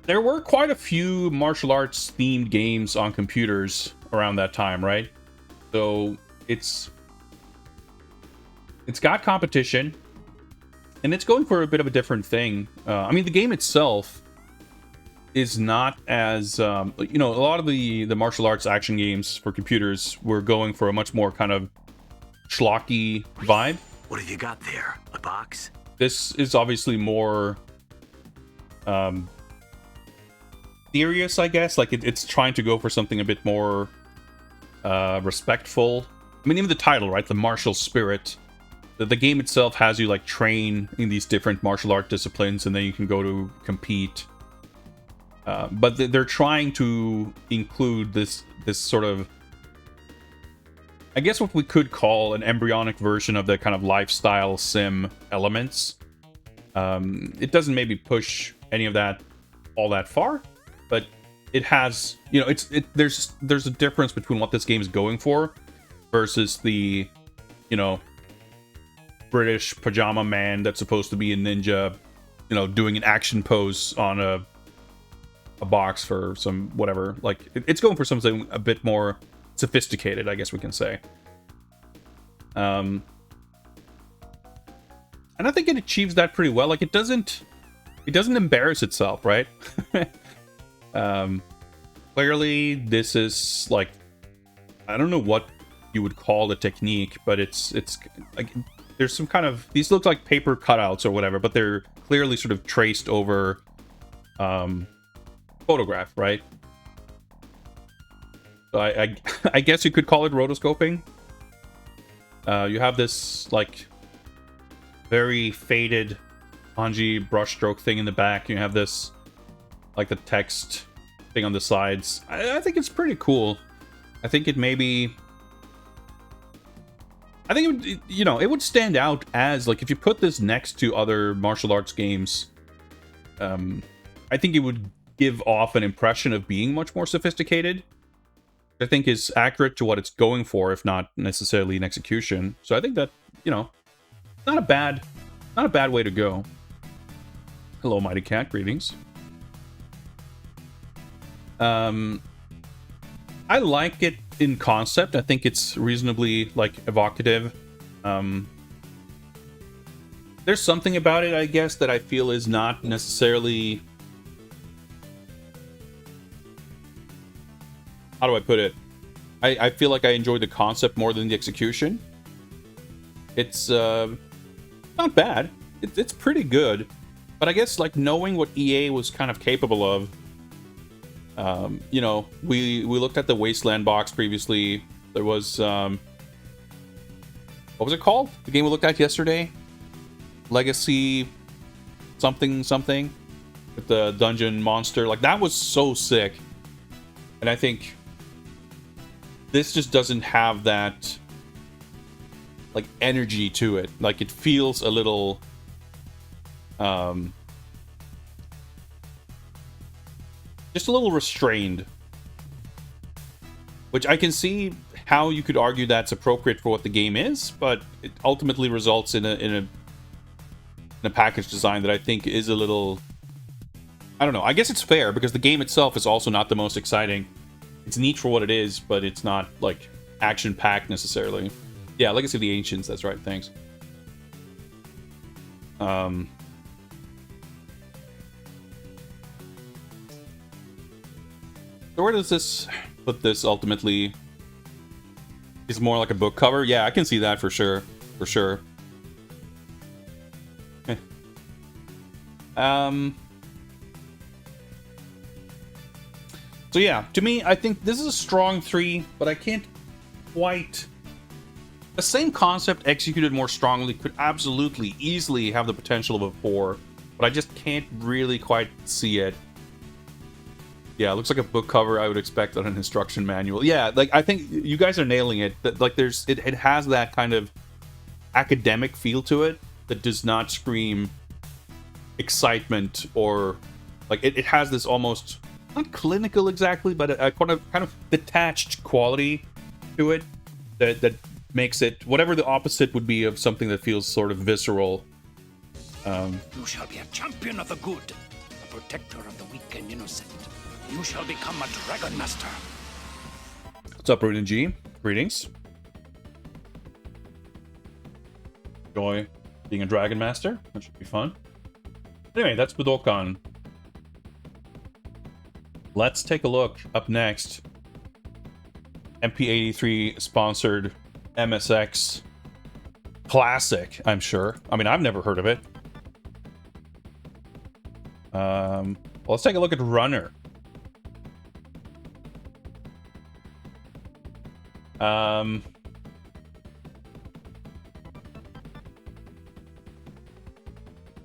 There were quite a few martial arts themed games on computers around that time, right? So it's got competition. And it's going for a bit of a different thing. I mean, the game itself is not as... a lot of the martial arts action games for computers were going for a much more kind of schlocky vibe. What have you got there? A box? This is obviously more... serious, I guess. Like, it's trying to go for something a bit more respectful. I mean, even the title, right? The Martial Spirit... The game itself has you like train in these different martial art disciplines, and then you can go to compete. But they're trying to include this sort of, I guess what we could call an embryonic version of the kind of lifestyle sim elements. It doesn't maybe push any of that all that far, but it has, there's a difference between what this game is going for versus the, British pajama man that's supposed to be a ninja, doing an action pose on a box for some whatever. Like, it's going for something a bit more sophisticated, I guess we can say. And I think it achieves that pretty well. Like, it doesn't embarrass itself, right? Clearly, this is like, I don't know what you would call the technique, but it's like, there's some kind of, these look like paper cutouts or whatever, but they're clearly sort of traced over photograph, right? So I guess you could call it rotoscoping. You have this like very faded kanji brushstroke thing in the back. You have this like the text thing on the sides. I think it's pretty cool. I think it maybe, I think it would, you know, it would stand out as like, if you put this next to other martial arts games, I think it would give off an impression of being much more sophisticated. I think is accurate to what it's going for, if not necessarily in execution. So I think that, you know, not a bad way to go. Hello, Mighty Cat, greetings. I like it in concept. I think it's reasonably like evocative. There's something about it, I guess, that I feel is not necessarily, how do I put it? I feel like I enjoy the concept more than the execution. It's not bad. It's pretty good. But I guess like knowing what EA was kind of capable of, you know, we looked at the Wasteland box previously. There was, what was it called? The game we looked at yesterday? Legacy something something with the dungeon monster. Like, that was so sick. And I think this just doesn't have that like energy to it. Like, it feels a little just a little restrained, which I can see how you could argue that's appropriate for what the game is, but it ultimately results in a package design that I think is a little, I don't know. I guess it's fair because the game itself is also not the most exciting. It's neat for what it is, but it's not like action packed necessarily. Yeah, Legacy of the Ancients, that's right, thanks. So where does this put this ultimately? Is more like a book cover? Yeah, I can see that for sure. For sure. So yeah, to me, I think this is a strong 3, but I can't quite... The same concept executed more strongly could absolutely, easily have the potential of a 4, but I just can't really quite see it. Yeah, it looks like a book cover I would expect on an instruction manual. Yeah, like, I think you guys are nailing it. Like, there's, it has that kind of academic feel to it that does not scream excitement, or like it has this almost not clinical exactly, but a kind of detached quality to it that makes it whatever the opposite would be of something that feels sort of visceral. You shall be a champion of the good, a protector of the weak and innocent. You shall become a Dragon Master. What's up, Rudin G? Greetings. Enjoy being a Dragon Master. That should be fun. Anyway, that's Budokan. Let's take a look up next. MP83 sponsored MSX classic, I'm sure. I mean, I've never heard of it. Well, let's take a look at Runner.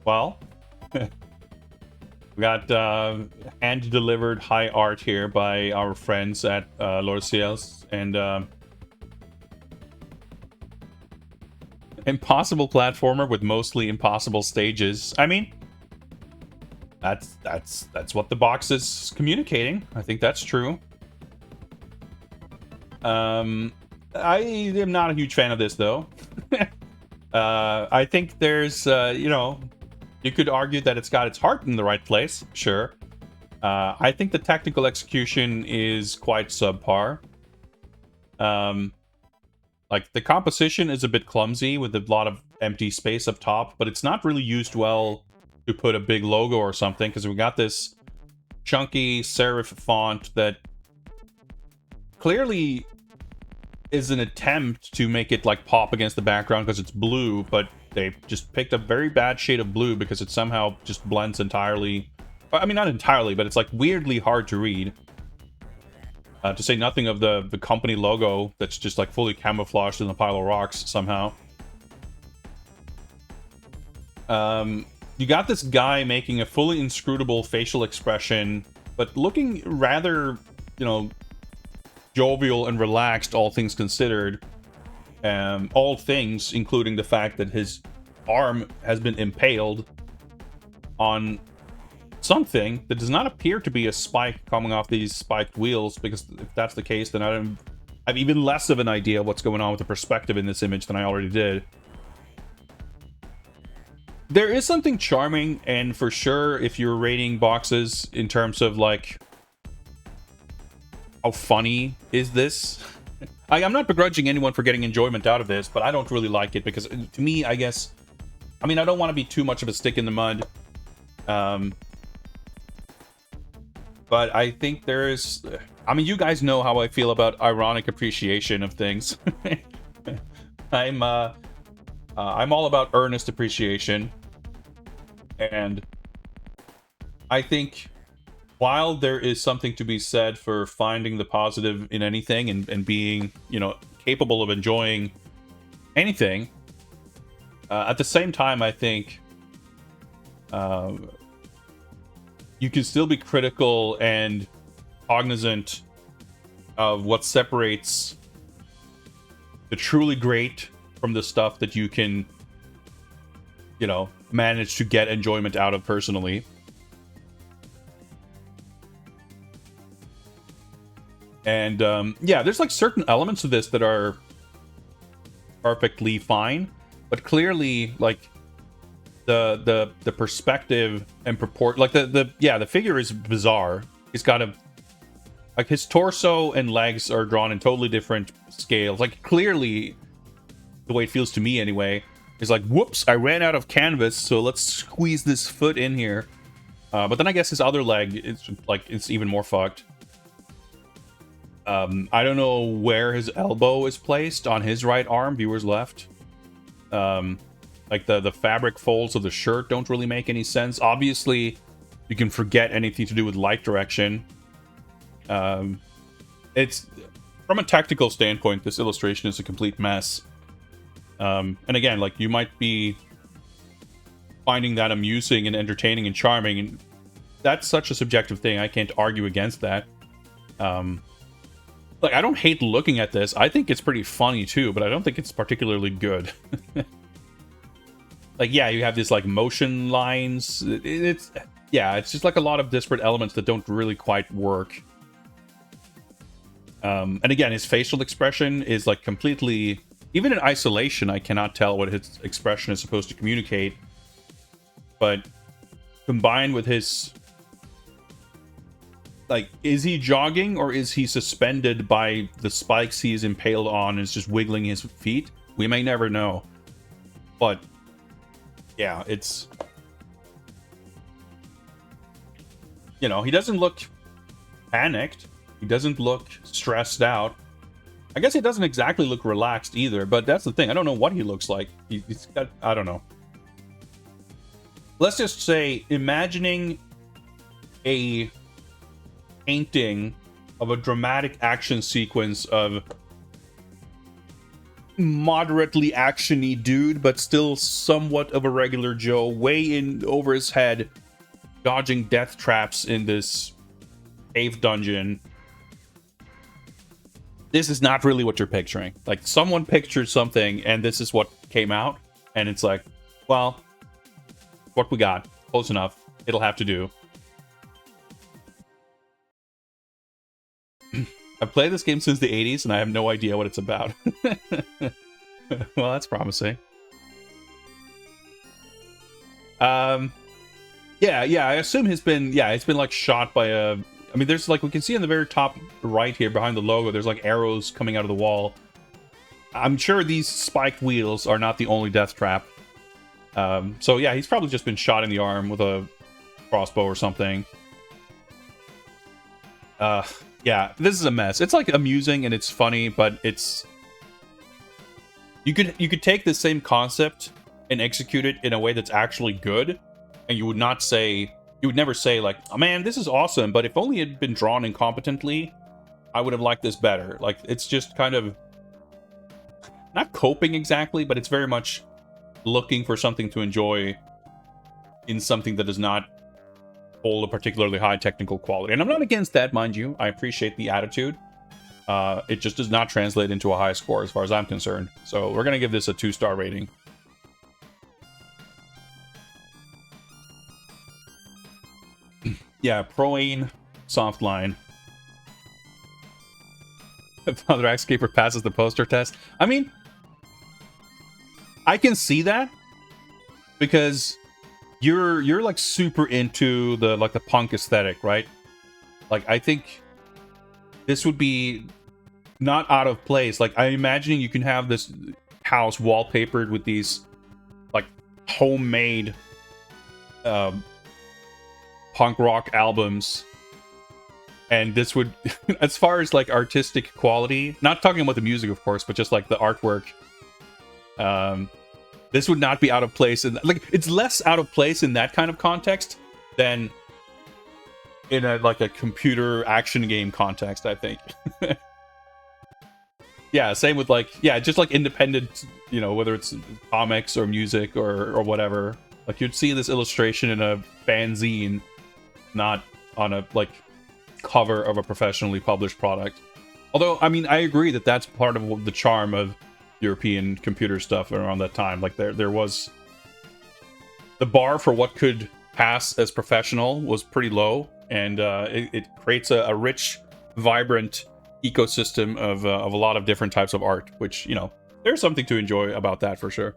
Well, we got hand-delivered high art here by our friends at Lorciels, and impossible platformer with mostly impossible stages. I mean, that's what the box is communicating. I think that's true. I am not a huge fan of this, though. I think there's, you know, you could argue that it's got its heart in the right place, sure. I think the technical execution is quite subpar. Like, Like, the composition is a bit clumsy with a lot of empty space up top, but it's not really used well to put a big logo or something, because we got this chunky serif font that clearly is an attempt to make it, like, pop against the background because it's blue, but they just picked a very bad shade of blue because it somehow just blends entirely. I mean, not entirely, but it's, like, weirdly hard to read. To say nothing of the company logo that's just, like, fully camouflaged in a pile of rocks somehow. You got this guy making a fully inscrutable facial expression, but looking rather, you know, jovial and relaxed, all things considered. All things, including the fact that his arm has been impaled on something that does not appear to be a spike coming off these spiked wheels, because if that's the case, then I have even less of an idea what's going on with the perspective in this image than I already did. There is something charming, and for sure, if you're rating boxes in terms of, like, how funny is this? I'm not begrudging anyone for getting enjoyment out of this, but I don't really like it, because to me, I guess, I mean, I don't want to be too much of a stick in the mud. But I think there's... I mean, you guys know how I feel about ironic appreciation of things. I'm all about earnest appreciation. And I think while there is something to be said for finding the positive in anything and being, you know, capable of enjoying anything, at the same time, I think... you can still be critical and cognizant of what separates the truly great from the stuff that you can, you know, manage to get enjoyment out of personally. And yeah, there's like certain elements of this that are perfectly fine, but clearly, like, the perspective and purport, like the figure is bizarre. He's got like, his torso and legs are drawn in totally different scales. Like, clearly, the way it feels to me anyway, is like, whoops, I ran out of canvas, so let's squeeze this foot in here. But then I guess his other leg, it's even more fucked. I don't know where his elbow is placed on his right arm, viewer's left. Like, the fabric folds of the shirt don't really make any sense. Obviously, you can forget anything to do with light direction. It's, from a tactical standpoint, this illustration is a complete mess. And again, like, you might be finding that amusing and entertaining and charming, and that's such a subjective thing. I can't argue against that. Like, I don't hate looking at this. I think it's pretty funny too, but I don't think it's particularly good. Like, yeah, you have these, like, motion lines. It's just like a lot of disparate elements that don't really quite work. And again, his facial expression is, like, completely... Even in isolation, I cannot tell what his expression is supposed to communicate. But combined with his... Like, is he jogging, or is he suspended by the spikes he's impaled on and is just wiggling his feet? We may never know. But... yeah, it's... You know, he doesn't look panicked. He doesn't look stressed out. I guess he doesn't exactly look relaxed either, but that's the thing. I don't know what he looks like. He's got... I don't know. Let's just say, imagining a painting of a dramatic action sequence of moderately actiony dude, but still somewhat of a regular Joe, way in over his head, dodging death traps in this cave dungeon. This is not really what you're picturing. Like, someone pictured something, and this is what came out, and it's like, well, what we got, close enough. It'll have to do. I've played this game since the 80s, and I have no idea what it's about. Well, that's promising. Yeah, I assume it's been like shot by a... I mean, there's like, we can see in the very top right here behind the logo, there's like arrows coming out of the wall. I'm sure these spiked wheels are not the only death trap. So yeah, he's probably just been shot in the arm with a crossbow or something. Yeah, this is a mess. It's like amusing and it's funny, but it's... You could take the same concept and execute it in a way that's actually good, and you would never say like, oh, man, this is awesome, but if only it had been drawn incompetently, I would have liked this better. Like, it's just kind of not coping exactly, but it's very much looking for something to enjoy in something that does not hold a particularly high technical quality. And I'm not against that, mind you. I appreciate the attitude. It just does not translate into a high score as far as I'm concerned. So we're going to give this a 2-star rating. Yeah, Proane, soft line. Father Axekeeper passes the poster test. I mean, I can see that because you're like super into the punk aesthetic, right? Like, I think this would be not out of place. Like, I'm imagining you can have this house wallpapered with these like homemade punk rock albums, and this would as far as like artistic quality, not talking about the music of course, but just like the artwork, this would not be out of place. And like, it's less out of place in that kind of context than in a computer action game context, I think. Yeah, same with like, yeah, just like independent, you know, whether it's comics or music or whatever. Like, you'd see this illustration in a fanzine, not on a like cover of a professionally published product. Although, I mean, I agree that that's part of the charm of European computer stuff around that time. Like, there was the bar for what could pass as professional was pretty low, and it creates a rich, vibrant ecosystem of a lot of different types of art, which, you know, there's something to enjoy about that for sure.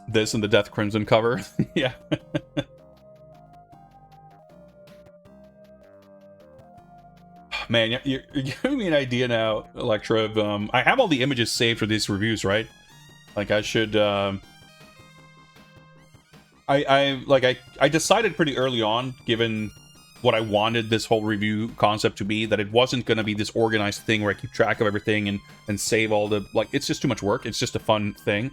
This and the Death Crimson cover. Yeah. Man, you're giving me an idea now, Electra. I have all the images saved for these reviews, right? Like, I should... I decided pretty early on, given what I wanted this whole review concept to be, that it wasn't going to be this organized thing where I keep track of everything and save all the... Like, it's just too much work. It's just a fun thing.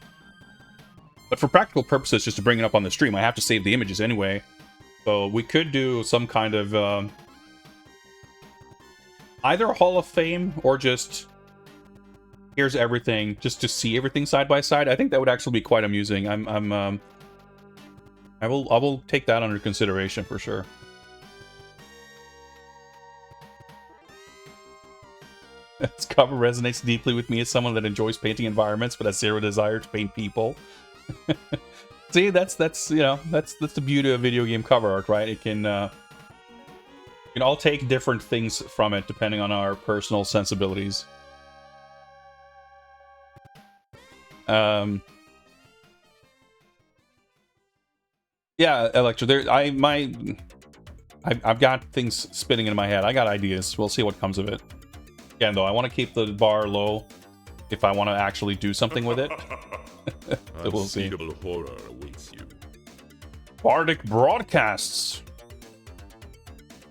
But for practical purposes, just to bring it up on the stream, I have to save the images anyway. So we could do some kind of... either a Hall of Fame or just... Here's everything, just to see everything side by side. I think that would actually be quite amusing. I will take that under consideration for sure. This cover resonates deeply with me as someone that enjoys painting environments but has zero desire to paint people. See, that's you know, that's the beauty of video game cover art, right? It can all take different things from it depending on our personal sensibilities. Yeah, Electra, I've got things spinning in my head. I got ideas. We'll see what comes of it. Again, though, I want to keep the bar low if I want to actually do something with it. So we'll see. Unspeakable horror awaits you. Bardic Broadcasts.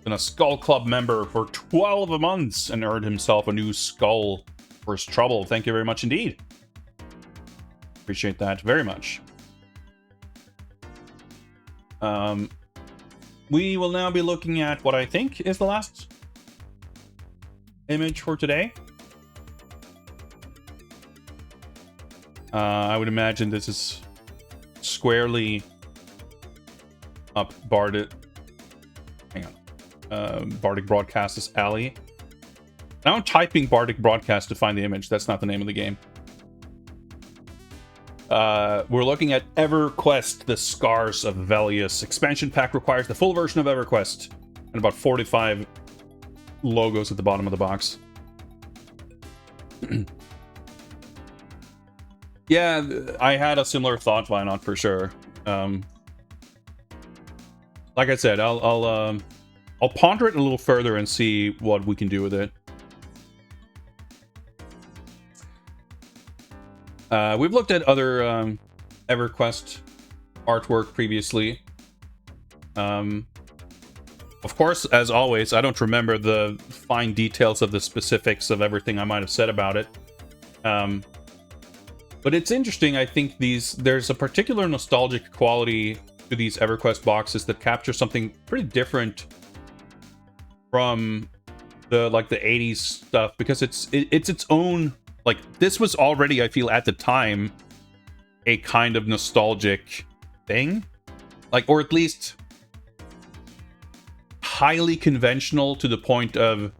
Been a Skull Club member for 12 months and earned himself a new skull for his trouble. Thank you very much indeed. Appreciate that very much. We will now be looking at what I think is the last image for today. I would imagine this is squarely up Bardic. Hang on. Bardic Broadcast's alley. Now I'm typing Bardic Broadcast to find the image. That's not the name of the game. We're looking at EverQuest, the Scars of Velius. Expansion pack requires the full version of EverQuest. And about 45 logos at the bottom of the box. Yeah, I had a similar thought, Vinod, for sure. Like I said, I'll ponder it a little further and see what we can do with it. We've looked at other EverQuest artwork previously. Of course, as always, I don't remember the fine details of the specifics of everything I might have said about it. But it's interesting. I think there's a particular nostalgic quality to these EverQuest boxes that capture something pretty different from the 80s stuff, because it's its own, like, this was already, I feel, at the time a kind of nostalgic thing, like, or at least highly conventional to the point of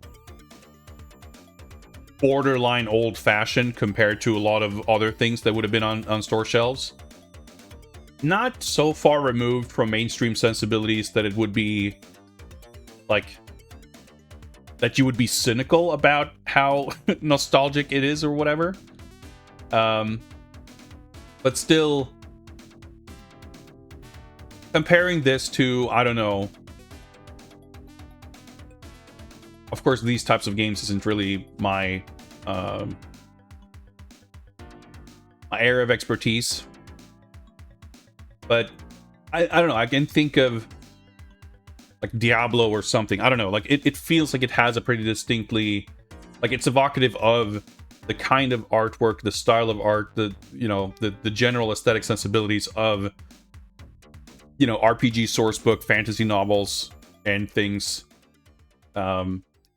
borderline old-fashioned compared to a lot of other things that would have been on store shelves. Not so far removed from mainstream sensibilities that it would be like that you would be cynical about how nostalgic it is or whatever. But still, comparing this to, I don't know, of course these types of games isn't really my my area of expertise, but I don't know, I can think of like Diablo or something. I don't know, like it feels like it has a pretty distinctly, like, it's evocative of the kind of artwork, the style of art, the general aesthetic sensibilities of, RPG sourcebook, fantasy novels, and things.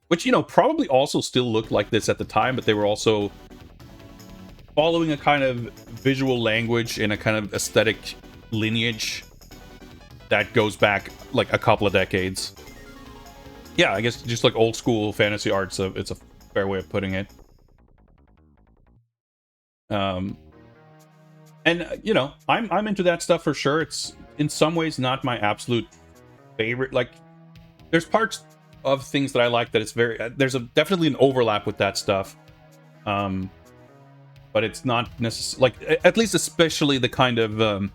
Which, probably also still looked like this at the time, but they were also following a kind of visual language and a kind of aesthetic lineage that goes back like a couple of decades. Yeah, I guess just like old school fantasy art, so it's a fair way of putting it. And I'm into that stuff for sure. It's in some ways not my absolute favorite. Like, there's parts of things that I like that it's there's definitely an overlap with that stuff. But it's not necessarily, like, at least especially the kind of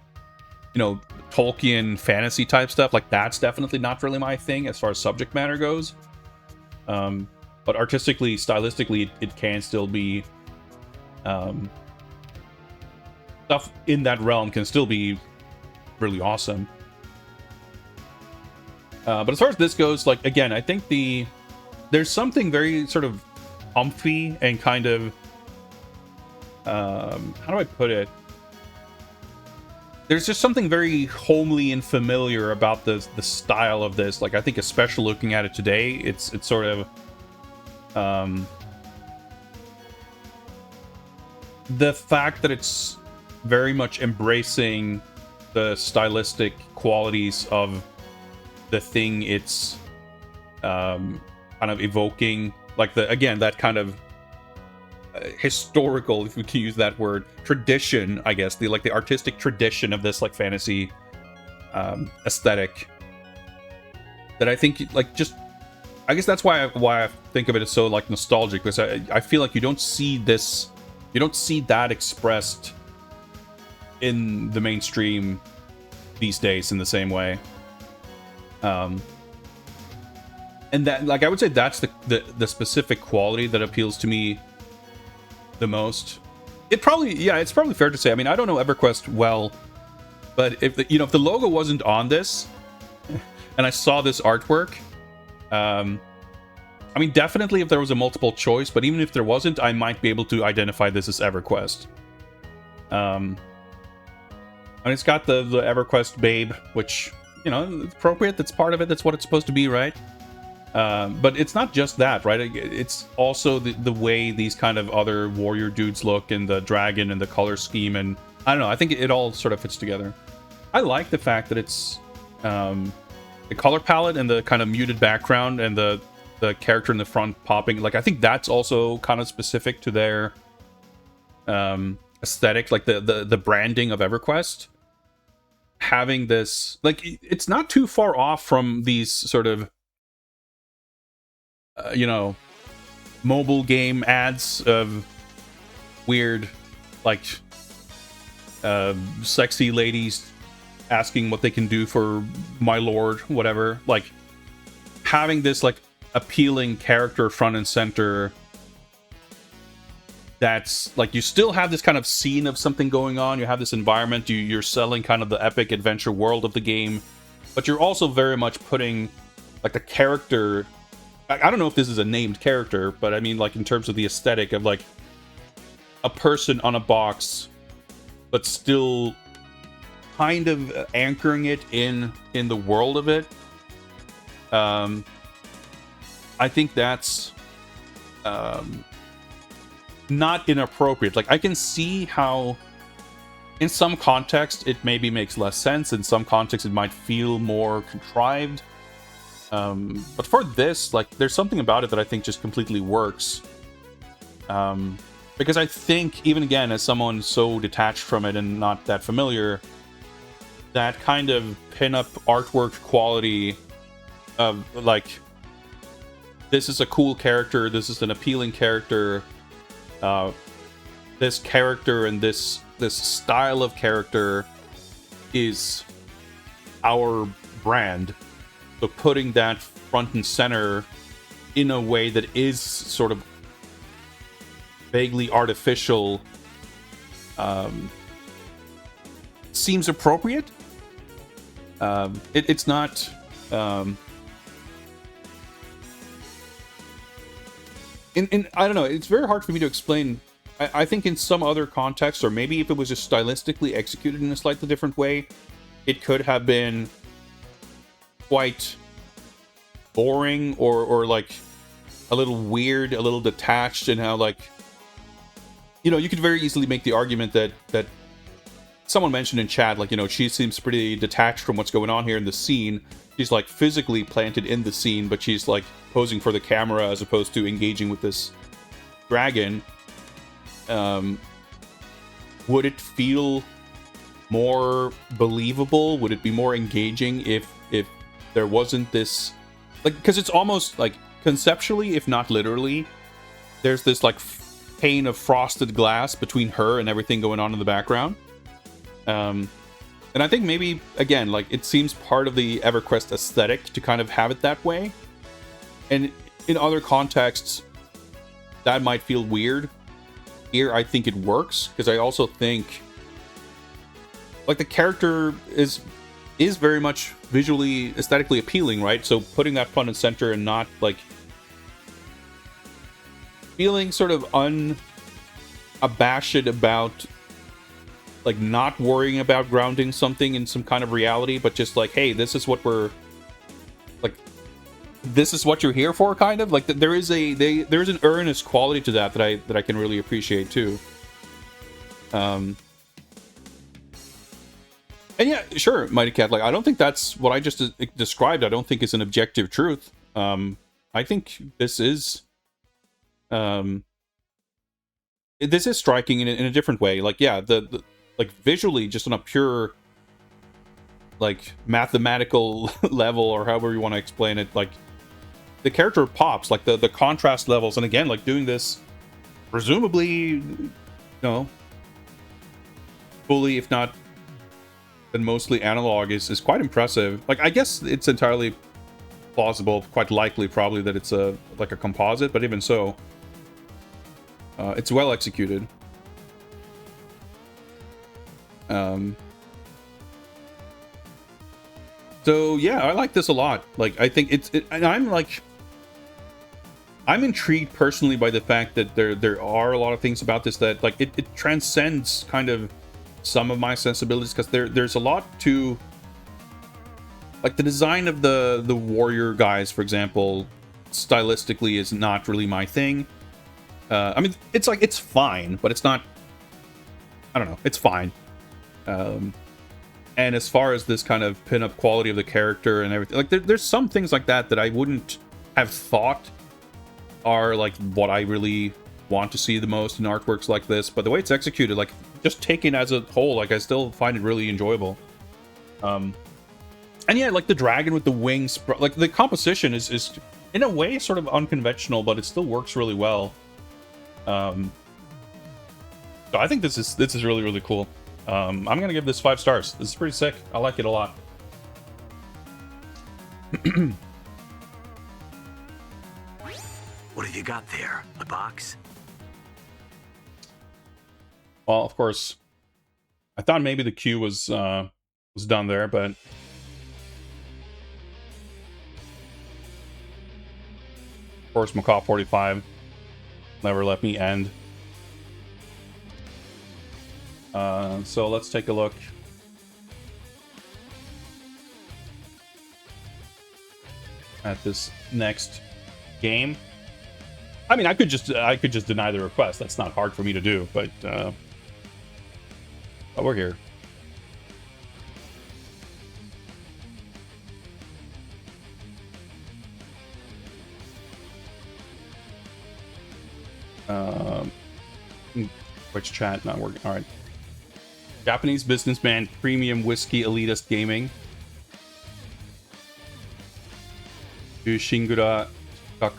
Tolkien fantasy type stuff, like, that's definitely not really my thing as far as subject matter goes. But artistically, stylistically, it can still be stuff in that realm can still be really awesome. But as far as this goes, like, again, I think there's something very sort of comfy and kind of how do I put it? There's just something very homely and familiar about the style of this. Like, I think especially looking at it today, it's sort of the fact that it's very much embracing the stylistic qualities of the thing it's kind of evoking, like that kind of historical, if we can use that word, tradition, I guess, the artistic tradition of this, like, fantasy aesthetic, that I think, like, just, I guess that's why I think of it as so, like, nostalgic, because I feel like you don't see that expressed in the mainstream these days in the same way. And that, like, I would say that's the specific quality that appeals to me the most. It's probably fair to say, I mean, I don't know EverQuest well, but if the logo wasn't on this and I saw this artwork, I mean, definitely if there was a multiple choice, but even if there wasn't, I might be able to identify this as EverQuest. And it's got the EverQuest babe, which, it's appropriate. That's part of it. That's what it's supposed to be, right? But it's not just that, right? It's also the way these kind of other warrior dudes look, and the dragon and the color scheme, and I don't know. I think it all sort of fits together. I like the fact that it's the color palette and the kind of muted background and the character in the front popping. Like, I think that's also kind of specific to their aesthetic, like the branding of EverQuest. Having this, like, it's not too far off from these sort of mobile game ads of weird, like, sexy ladies asking what they can do for my lord, whatever. Like, having this, like, appealing character front and center that's like, you still have this kind of scene of something going on. You have this environment. You're selling kind of the epic adventure world of the game, but you're also very much putting like the character. I don't know if this is a named character, but I mean, like, in terms of the aesthetic of like a person on a box, but still kind of anchoring it in the world of it. I think that's not inappropriate. Like, I can see how in some context it maybe makes less sense. In some context it might feel more contrived. But for this, like, there's something about it that I think just completely works. Because I think, even again, as someone so detached from it and not that familiar, that kind of pin-up artwork quality of, like, this is a cool character, this is an appealing character, this character and this style of character is our brand. So putting that front and center in a way that is sort of vaguely artificial seems appropriate. It's not... I don't know, it's very hard for me to explain. I think in some other context, or maybe if it was just stylistically executed in a slightly different way, it could have been quite boring or like a little weird, a little detached, and how, like, you know, you could very easily make the argument that someone mentioned in chat, like, you know, she seems pretty detached from what's going on here in the scene. She's like physically planted in the scene, but she's like posing for the camera as opposed to engaging with this dragon. Would it feel more believable? Would it be more engaging if there wasn't this, like, because it's almost like conceptually, if not literally, there's this like pane of frosted glass between her and everything going on in the background. And I think maybe, again, like, it seems part of the EverQuest aesthetic to kind of have it that way. And in other contexts, that might feel weird. Here, I think it works, because I also think, like, the character is very much visually, aesthetically appealing, right? So putting that front and center and not, like, feeling sort of unabashed about, like, not worrying about grounding something in some kind of reality, but just like, hey, this is what we're, like, this is what you're here for, kind of. Like, there is an earnest quality to that I can really appreciate too. And yeah, sure, Mighty Cat, like, I don't think that's what I just described. I don't think is an objective truth. I think this is striking in a different way. Like, yeah, the like, visually, just on a pure, like, mathematical level, or however you want to explain it, like, the character pops, like, the contrast levels, and again, like, doing this presumably, you know, fully, if not then mostly analog, is quite impressive. Like, I guess it's entirely plausible, quite likely probably, that it's like a composite, but even so, it's well executed. So yeah, I like this a lot. Like, I think and I'm intrigued personally by the fact that there are a lot of things about this that, like, it transcends kind of some of my sensibilities, because there's a lot to, like, the design of the warrior guys, for example, stylistically is not really my thing. I mean, it's like, it's fine, but it's not, I don't know, it's fine. And as far as this kind of pin-up quality of the character and everything, like, there's some things like that I wouldn't have thought are, like, what I really want to see the most in artworks like this. But the way it's executed, like, just taken as a whole, like, I still find it really enjoyable. And yeah, like, the dragon with the wings, like, the composition is in a way sort of unconventional, but it still works really well. So I think this is really, really cool. I'm gonna give this 5 stars. This is pretty sick. I like it a lot. What have you got there? A box? Well, of course, I thought maybe the queue was done there, but of course, Macaw 45 never let me end. So let's take a look. At this next game. I mean, I could just deny the request. That's not hard for me to do, but we're here. Which chat not working? All right. Japanese businessman, premium whiskey, elitist gaming. Shingura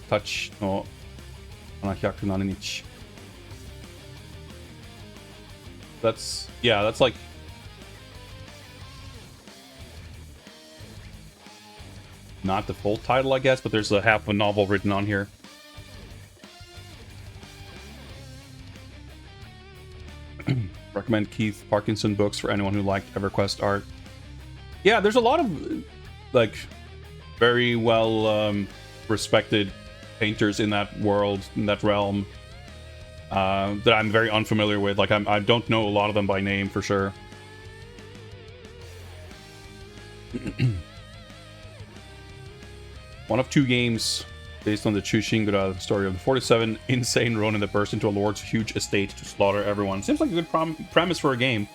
Touch no 707日. That's like not the full title, I guess, but there's a half of a novel written on here. Recommend Keith Parkinson books for anyone who liked EverQuest art. Yeah, there's a lot of like very well respected painters in that world, in that realm, that I'm very unfamiliar with. Like I don't know a lot of them by name for sure. One of two games based on the Chushingura story of the 47 insane Ronin that burst into a lord's huge estate to slaughter everyone. Seems like a good premise for a game.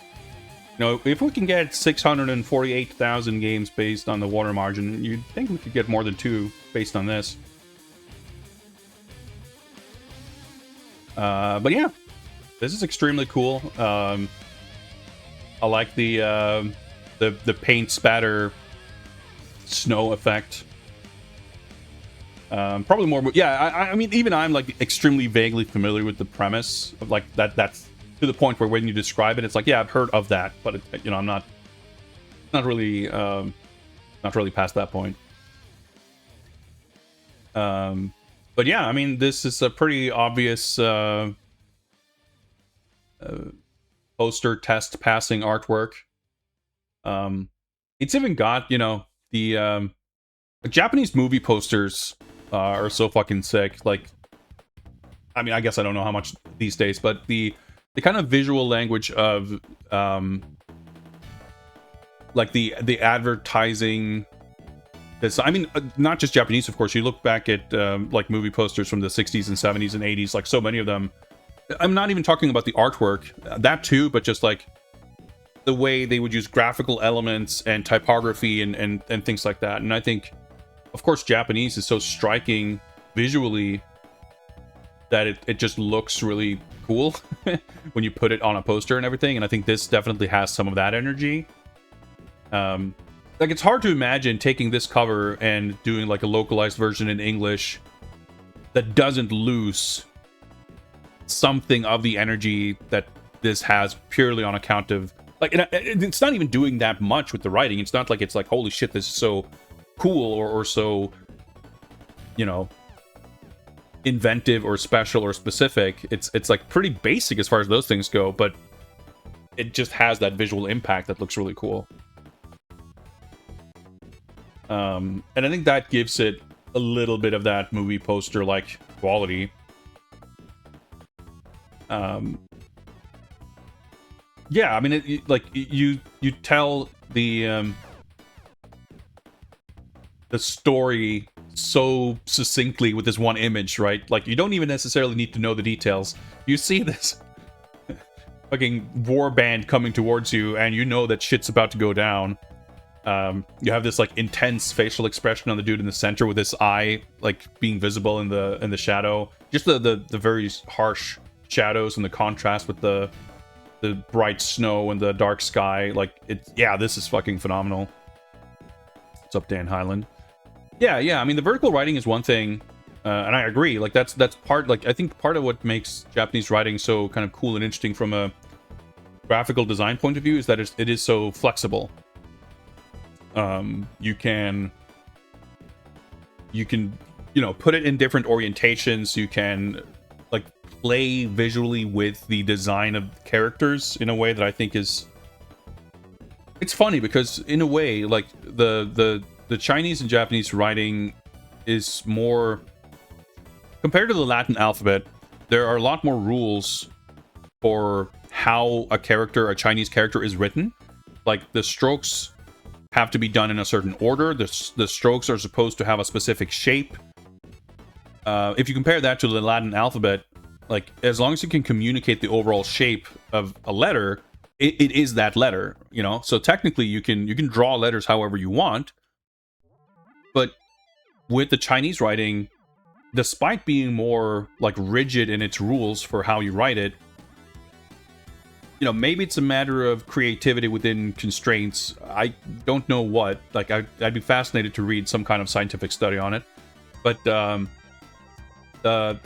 You know, if we can get 648,000 games based on the water margin, you'd think we could get more than two based on this. But yeah, this is extremely cool. I like the paint spatter snow effect. Probably more. Yeah, I mean, even I'm like extremely vaguely familiar with the premise of like that. That's to the point where when you describe it, it's like, yeah, I've heard of that, but you know, I'm not really past that point. But yeah, I mean, this is a pretty obvious poster test passing artwork. It's even got, you know, the Japanese movie posters are so fucking sick. Like, I mean, I guess I don't know how much these days, but the kind of visual language of like the advertising. This, I mean, not just Japanese, of course. You look back at like movie posters from the 60s and 70s and 80s, like so many of them. I'm not even talking about the artwork, that too, but just like the way they would use graphical elements and typography and things like that. And I think, of course, Japanese is so striking visually that it just looks really cool when you put it on a poster and everything. And I think this definitely has some of that energy. Like, it's hard to imagine taking this cover and doing like a localized version in English that doesn't lose something of the energy that this has purely on account of like, it's not even doing that much with the writing. It's not like it's like, holy shit, this is so cool or so, you know, inventive or special or specific. It's like pretty basic as far as those things go, but it just has that visual impact that looks really cool. And I think that gives it a little bit of that movie poster like quality. Yeah, I mean, like you tell the story so succinctly with this one image, right? Like, you don't even necessarily need to know the details. You see this fucking war band coming towards you, and you know that shit's about to go down. You have this like intense facial expression on the dude in the center with this eye like being visible in the shadow. Just the very harsh shadows and the contrast with the bright snow and the dark sky. Like, yeah, this is fucking phenomenal. What's up, Dan Highland? Yeah. I mean, the vertical writing is one thing, and I agree. Like, that's part. Like, I think part of what makes Japanese writing so kind of cool and interesting from a graphical design point of view is that it is so flexible. You can, you know, put it in different orientations. You can like play visually with the design of characters in a way that I think is... It's funny because in a way, like the Chinese and Japanese writing is more... Compared to the Latin alphabet, there are a lot more rules for how a Chinese character is written. Like, the strokes have to be done in a certain order. The strokes are supposed to have a specific shape. If you compare that to the Latin alphabet, like, as long as you can communicate the overall shape of a letter, it is that letter, you know? So technically, you can draw letters however you want. But with the Chinese writing, despite being more, like, rigid in its rules for how you write it, you know, maybe it's a matter of creativity within constraints. I don't know what. Like, I'd be fascinated to read some kind of scientific study on it. But the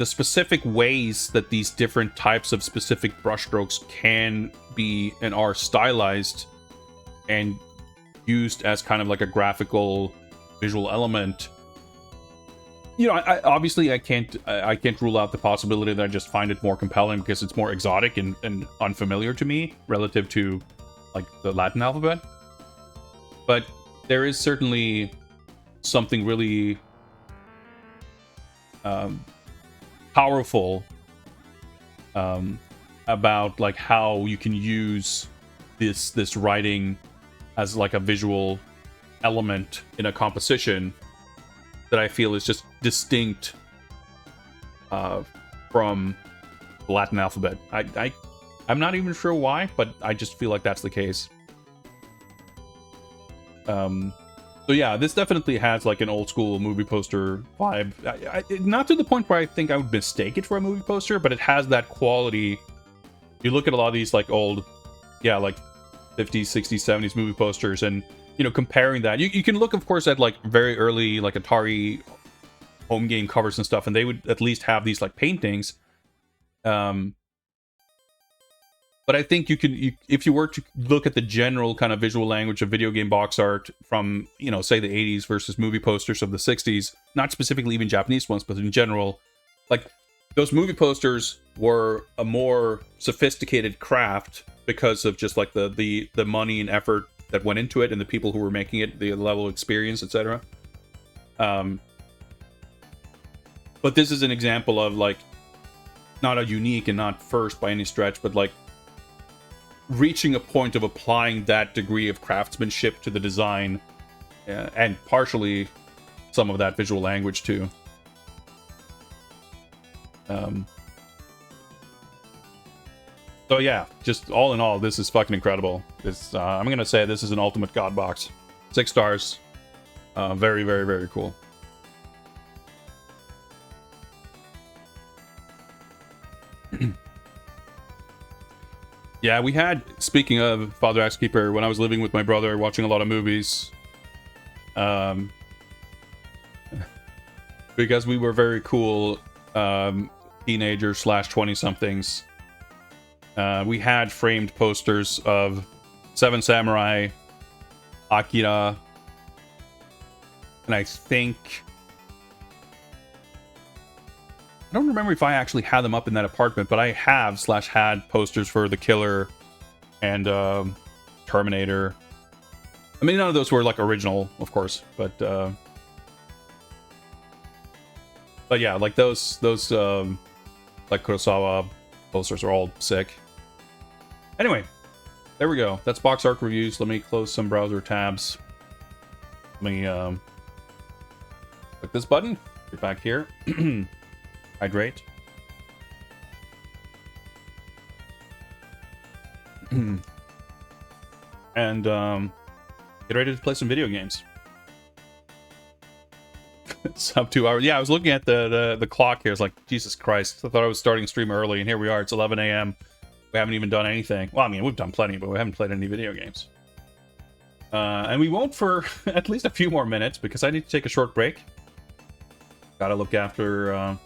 specific ways that these different types of specific brushstrokes can be and are stylized and used as kind of like a graphical visual element. You know, I can't rule out the possibility that I just find it more compelling because it's more exotic and unfamiliar to me relative to, like, the Latin alphabet. But there is certainly something really powerful about, like, how you can use this writing as, like, a visual element in a composition that I feel is just distinct from the Latin alphabet. I'm not even sure why, but I just feel like that's the case. So yeah, this definitely has, like, an old school movie poster vibe. Not to the point where I think I would mistake it for a movie poster, but it has that quality. You look at a lot of these, like, old, yeah, like 50s, 60s, 70s movie posters, and, you know, comparing that, you can look, of course, at, like, very early, like, Atari home game covers and stuff, and they would at least have these, like, paintings. But I think if you were to look at the general kind of visual language of video game box art from, you know, say the 80s versus movie posters of the 60s, not specifically even Japanese ones, but in general, like, those movie posters were a more sophisticated craft because of just, like, the money and effort that went into it and the people who were making it, the level of experience, etc. But this is an example of, like, not a unique and not first by any stretch, but, like, reaching a point of applying that degree of craftsmanship to the design, and partially some of that visual language too. So yeah, just all in all, this is fucking incredible. This I'm gonna say this is an ultimate god box. 6 stars. Very, very, very cool. Yeah, we had, speaking of Father Axe Keeper, when I was living with my brother, watching a lot of movies, because we were very cool teenagers / 20-somethings, we had framed posters of Seven Samurai, Akira, and I think... I don't remember if I actually had them up in that apartment, but I have / had posters for The Killer and Terminator. I mean, none of those were, like, original, of course, but yeah, like those like Kurosawa posters are all sick. Anyway, there we go. That's box art reviews. Let me close some browser tabs. Let me click this button. Get back here. Hydrate. And get ready to play some video games. It's up 2 hours. Yeah, I was looking at the clock here. It's like, Jesus Christ. I thought I was starting stream early, and here we are. It's 11 a.m. We haven't even done anything. Well, I mean, we've done plenty, but we haven't played any video games. And we won't for at least a few more minutes, because I need to take a short break. Gotta look after...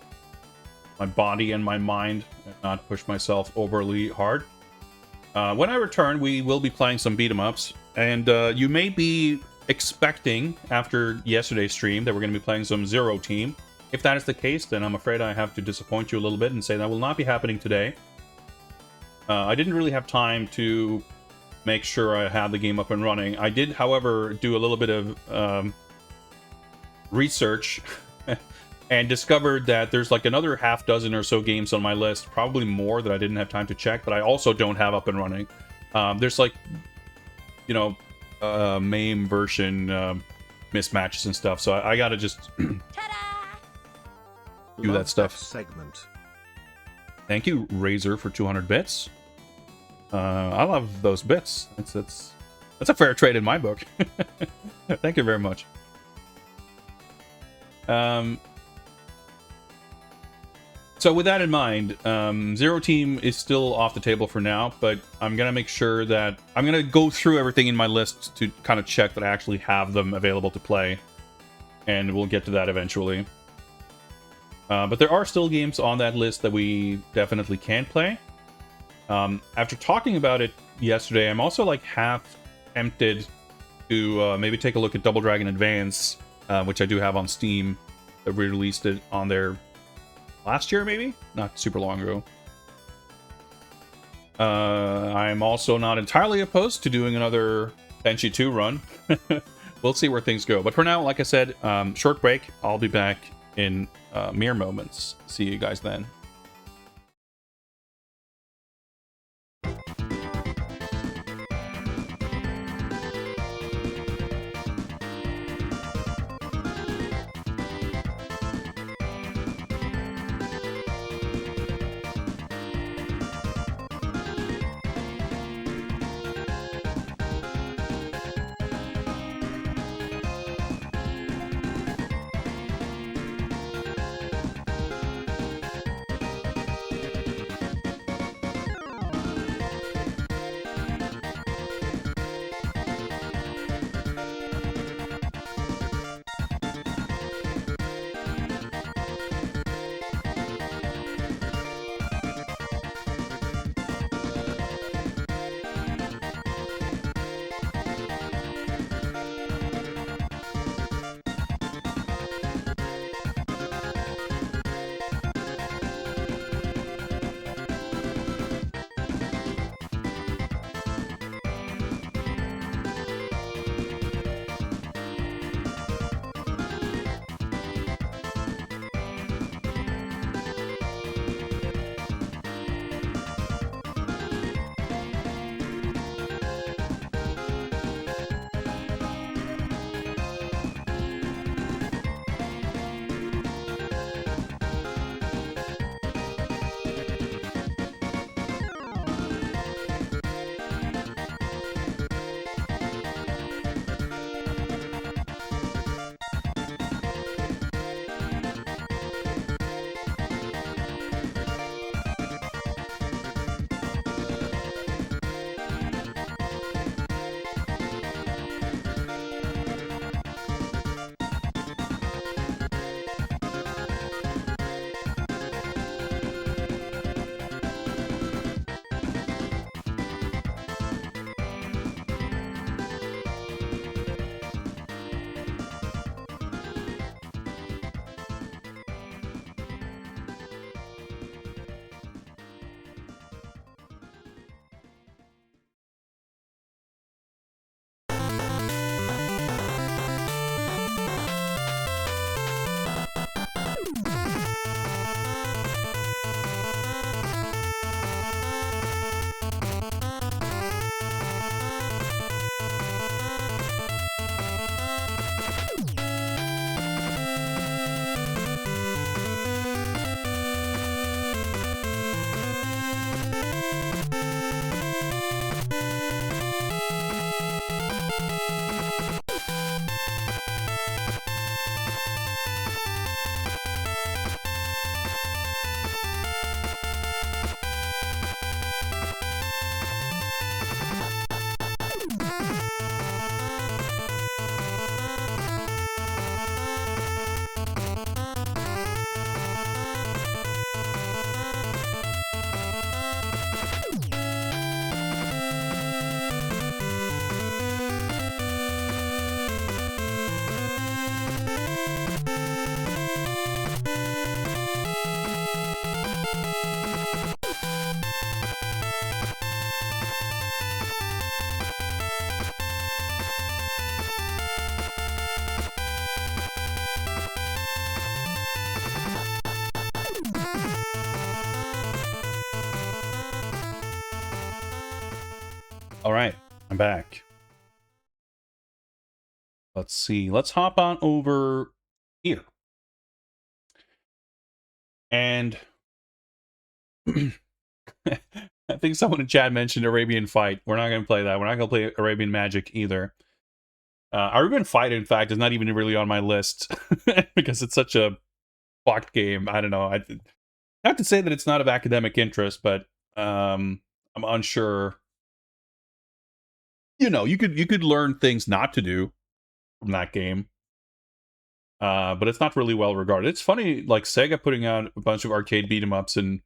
my body and my mind, and not push myself overly hard. When I return, we will be playing some beat-em-ups, and you may be expecting, after yesterday's stream, that we're going to be playing some Zero Team. If that is the case, then I'm afraid I have to disappoint you a little bit and say that will not be happening today. I didn't really have time to make sure I had the game up and running. I did, however, do a little bit of research and discovered that there's like another half dozen or so games on my list, probably more that I didn't have time to check, but I also don't have up and running. There's like, you know, MAME version mismatches and stuff, so I gotta just do that stuff. Segment. Thank you, Razor, for 200 bits. I love those bits. That's a fair trade in my book. Thank you very much. So with that in mind, Zero Team is still off the table for now, but I'm going to make sure that I'm going to go through everything in my list to kind of check that I actually have them available to play, and we'll get to that eventually. But there are still games on that list that we definitely can play. After talking about it yesterday, I'm also like half tempted to maybe take a look at Double Dragon Advance, which I do have on Steam. They released it on there last year, maybe? Not super long ago. I'm also not entirely opposed to doing another Tenchi 2 run. We'll see where things go. But for now, like I said, short break. I'll be back in mere moments. See you guys then. All right, I'm back. Let's see. Let's hop on over here. And I think someone in chat mentioned Arabian Fight. We're not going to play that. We're not going to play Arabian Magic either. Arabian Fight, in fact, is not even really on my list because it's such a fucked game. I don't know. I have to say that it's not of academic interest, but I'm unsure. You know, you could learn things not to do from that game. But it's not really well regarded. It's funny, like Sega putting out a bunch of arcade beat 'em ups, and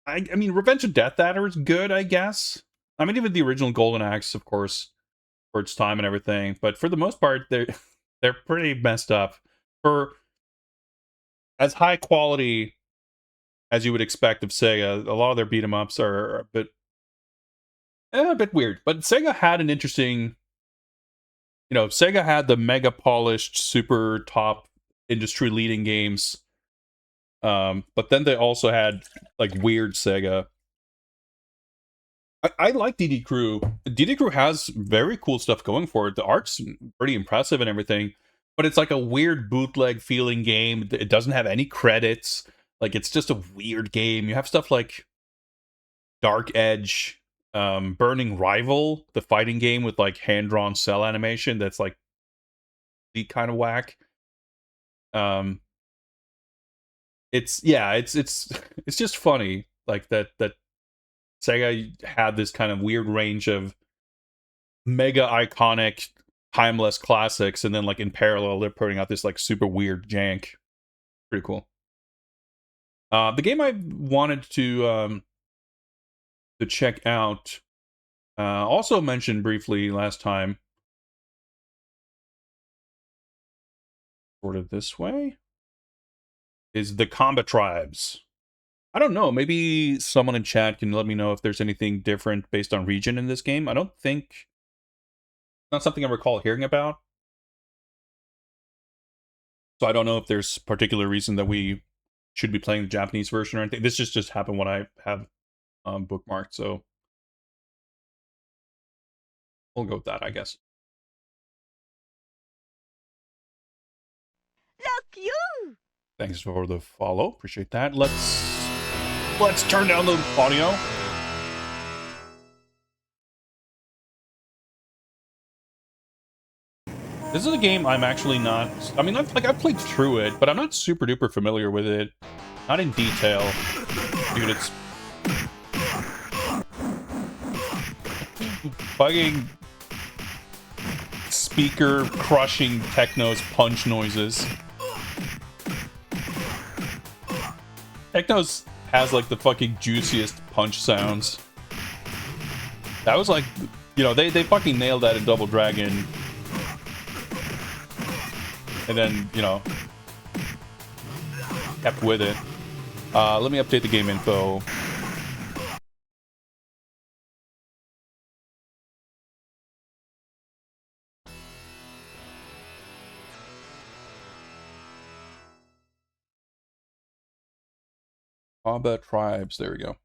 I mean, Revenge of Death Adder is good, I guess. I mean, even the original Golden Axe, of course, for its time and everything. But for the most part, they're pretty messed up. For as high quality as you would expect of Sega, a lot of their beat 'em ups are a bit weird. But Sega had an interesting, you know, Sega had the mega polished, super top industry leading games. But then they also had like weird Sega. I like DD Crew. DD Crew has very cool stuff going for it. The art's pretty impressive and everything, but it's like a weird bootleg feeling game. It doesn't have any credits. Like, it's just a weird game. You have stuff like Dark Edge, Burning Rival, the fighting game with like hand-drawn cell animation that's like the kind of whack. It's it's just funny, like that Sega had this kind of weird range of mega iconic, timeless classics, and then like in parallel, they're putting out this like super weird jank. Pretty cool. The game I wanted to check out, also mentioned briefly last time, sort of this way, is the Combatribes. I don't know. Maybe someone in chat can let me know if there's anything different based on region in this game. I don't think... Not something I recall hearing about. So I don't know if there's particular reason that we should be playing the Japanese version or anything. This just happened when I have bookmarked, so... We'll go with that, I guess. Look, you! Thanks for the follow. Appreciate that. Let's turn down the audio. This is a game I'm actually not... I mean, I've played through it, but I'm not super duper familiar with it. Not in detail. Dude, it's... bugging... speaker-crushing Techno's punch noises. Techno's has like the fucking juiciest punch sounds. That was like, you know, they fucking nailed that in Double Dragon. And then, you know, kept with it. Let me update the game info. Combatribes, there we go.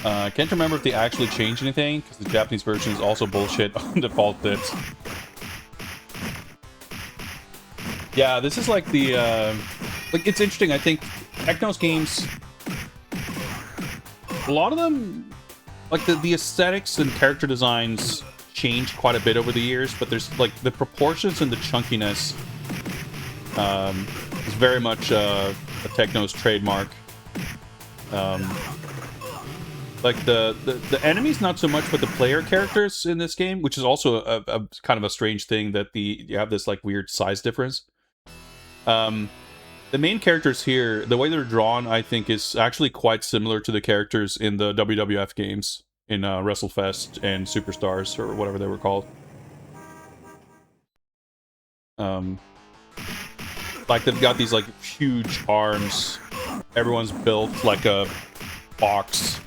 I can't remember if they actually changed anything, because the Japanese version is also bullshit on default bits. Yeah, this is like the, like, it's interesting, I think Techno's games, a lot of them, like, the aesthetics and character designs changed quite a bit over the years, but there's, like, the proportions and the chunkiness is very much a Techno's trademark. Like, the enemies, not so much, but the player characters in this game, which is also a kind of a strange thing that you have this, like, weird size difference. The main characters here, the way they're drawn, I think, is actually quite similar to the characters in the WWF games, in WrestleFest and Superstars, or whatever they were called. Like, they've got these, like, huge arms. Everyone's built like a box.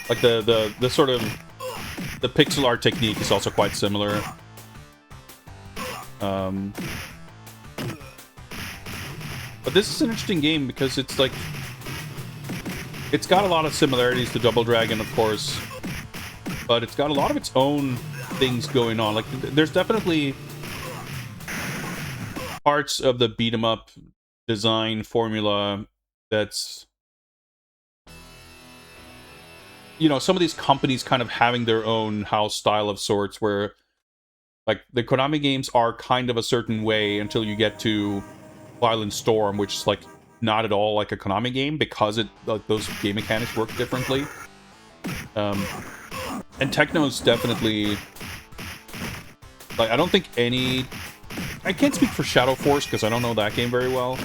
Like, the sort of... the pixel art technique is also quite similar. But this is an interesting game because it's like... It's got a lot of similarities to Double Dragon, of course. But it's got a lot of its own things going on. Like, there's definitely parts of the beat-em-up design formula that's... You know, some of these companies kind of having their own house style of sorts where... Like, the Konami games are kind of a certain way until you get to Violent Storm, which is, like, not at all like a Konami game because like, those game mechanics work differently. And Techno's definitely... Like, I don't think any... I can't speak for Shadow Force because I don't know that game very well.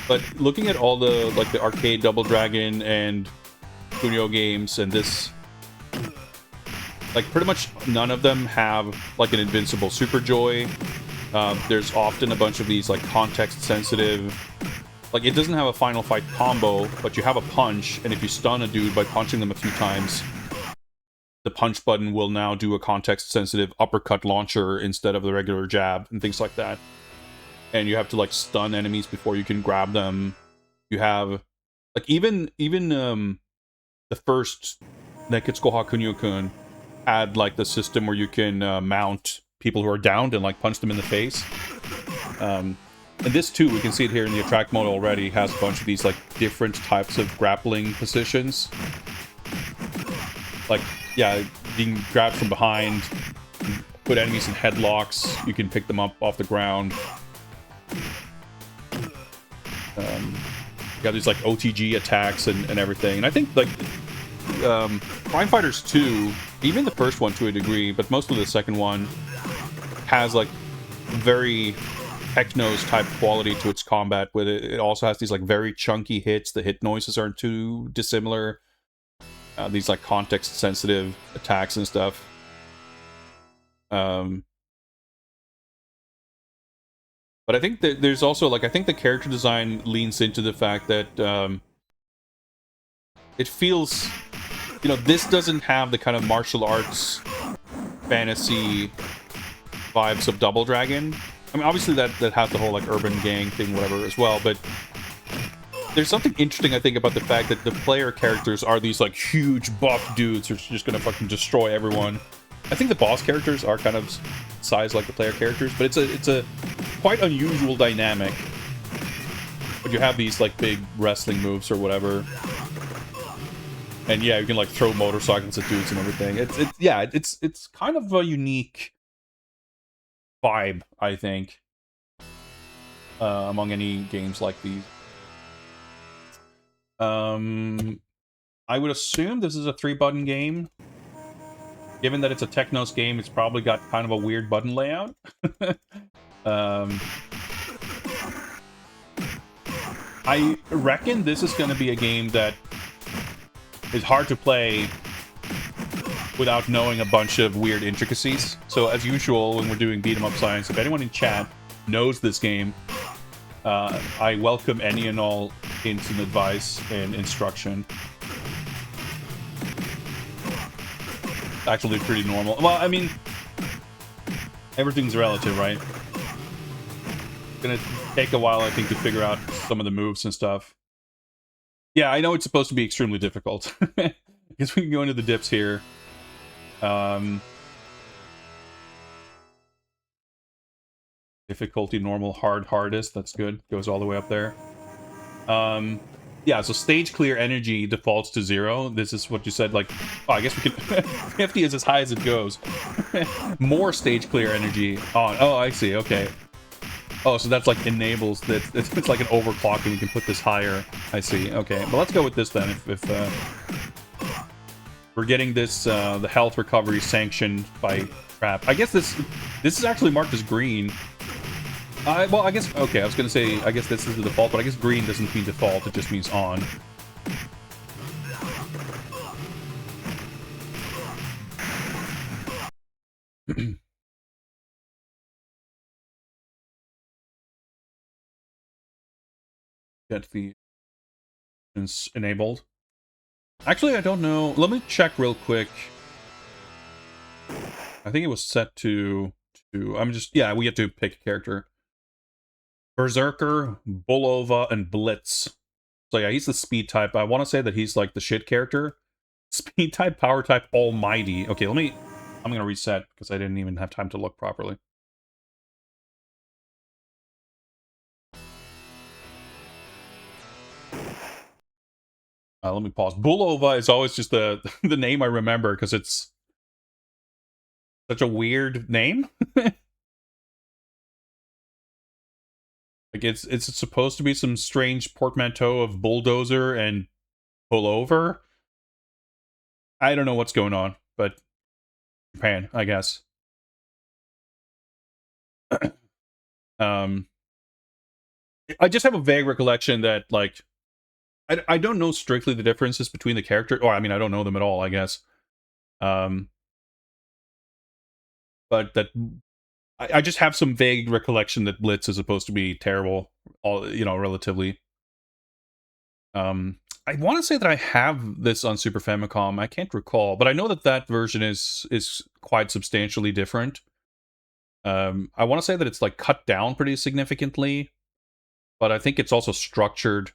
But looking at all the, like, the arcade Double Dragon and Kunio games and this... Like, pretty much none of them have, like, an invincible Super Joy. There's often a bunch of these, like, context-sensitive... Like, it doesn't have a final fight combo, but you have a punch, and if you stun a dude by punching them a few times, the punch button will now do a context-sensitive uppercut launcher instead of the regular jab, and things like that. And you have to, like, stun enemies before you can grab them. You have... Like, even the first Neketsuko Kunio-kun had, like, the system where you can mount people who are downed and, like, punch them in the face. And this, too, we can see it here in the attract mode already, has a bunch of these, like, different types of grappling positions. Like, yeah, being grabbed from behind, put enemies in headlocks, you can pick them up off the ground. You got these, like, OTG attacks and everything. And I think, like, Crime Fighters 2, even the first one to a degree, but mostly the second one, has, like, very Techno's type quality to its combat with it. It also has these, like, very chunky hits. The hit noises aren't too dissimilar. These, like, context-sensitive attacks and stuff. But I think that there's also, like, I think the character design leans into the fact that it feels... You know, this doesn't have the kind of martial arts fantasy vibes of Double Dragon. I mean, obviously that has the whole, like, urban gang thing, whatever, as well, but there's something interesting, I think, about the fact that the player characters are these, like, huge buff dudes who are just gonna fucking destroy everyone. I think the boss characters are kind of sized like the player characters, but it's a quite unusual dynamic. But you have these, like, big wrestling moves or whatever. And yeah, you can, like, throw motorcycles at dudes and everything. It's kind of a unique vibe, I think, among any games like these. I would assume this is a 3-button game. Given that it's a Technos game, it's probably got kind of a weird button layout. I reckon this is going to be a game that is hard to play without knowing a bunch of weird intricacies. So as usual, when we're doing beat-em-up science, if anyone in chat knows this game, I welcome any and all hints and advice and instruction. Actually pretty normal. Well, I mean, everything's relative, right? It's gonna take a while, I think, to figure out some of the moves and stuff. Yeah, I know it's supposed to be extremely difficult. I guess we can go into the dips here. Difficulty, normal, hard, hardest. That's good. Goes all the way up there. Yeah, so stage clear energy defaults to 0. This is what you said, like... Oh, I guess we can... 50 is as high as it goes. More stage clear energy on. Oh, I see. Okay. Oh, so that's, like, enables that... It's like an overclock and you can put this higher. I see. Okay. Well, let's go with this then. If we're getting this, the health recovery sanctioned by Trap. I guess this is actually marked as green. Well, I guess... Okay, I was gonna say, I guess this is the default, but I guess green doesn't mean default, it just means on. Get the... enabled. Actually, I don't know. Let me check real quick. I think it was set to... I'm just... Yeah, we have to pick a character. Berserker, Bulova, and Blitz. So yeah, he's the speed type. I want to say that he's like the shit character. Speed type, power type, almighty. Okay, I'm gonna reset because I didn't even have time to look properly. Let me pause. Bulova is always just the the name I remember because it's such a weird name. Like it's supposed to be some strange portmanteau of bulldozer and pullover. I don't know what's going on, but Japan, I guess. I just have a vague recollection that like I don't know strictly the differences between the character, or I mean I don't know them at all, I guess. But that I just have some vague recollection that Blitz is supposed to be terrible, all relatively. I want to say that I have this on Super Famicom. I can't recall, but I know that that version is quite substantially different. I want to say that it's like cut down pretty significantly, but I think it's also structured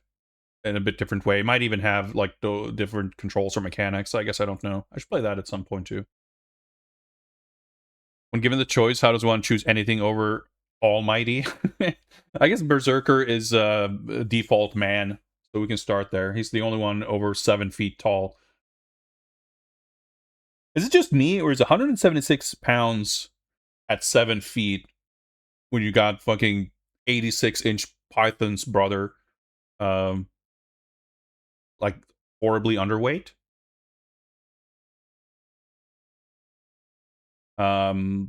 in a bit different way. It might even have like different controls or mechanics. I guess I don't know. I should play that at some point too. When given the choice, how does one choose anything over Almighty? I guess Berserker is default man, so we can start there. He's the only one over 7 feet tall. Is it just me, or is 176 pounds at 7 feet when you got fucking 86-inch Python's brother, like horribly underweight?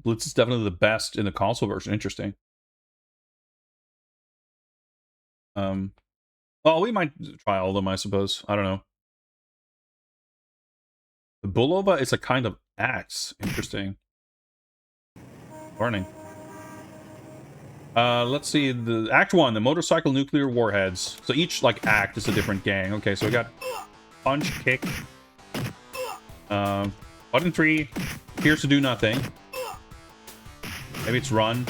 Blitz is definitely the best in the console version. Interesting. Well, we might try all of them, I suppose. I don't know. The Bulova is a kind of axe. Interesting. Learning. Let's see. The Act 1, the motorcycle nuclear warheads. So each, like, act is a different gang. Okay, so we got punch, kick. Button 3 appears to do nothing. Maybe it's run.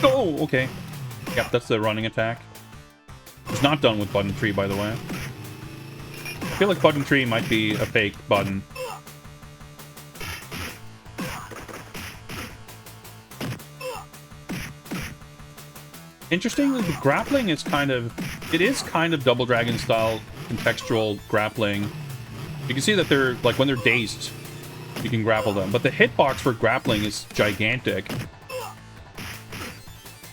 Oh, okay. Yep, that's the running attack. It's not done with button 3, by the way. I feel like button 3 might be a fake button. Interestingly, the grappling is kind of Double Dragon style contextual grappling. You can see that they're, like, when they're dazed, you can grapple them. But the hitbox for grappling is gigantic.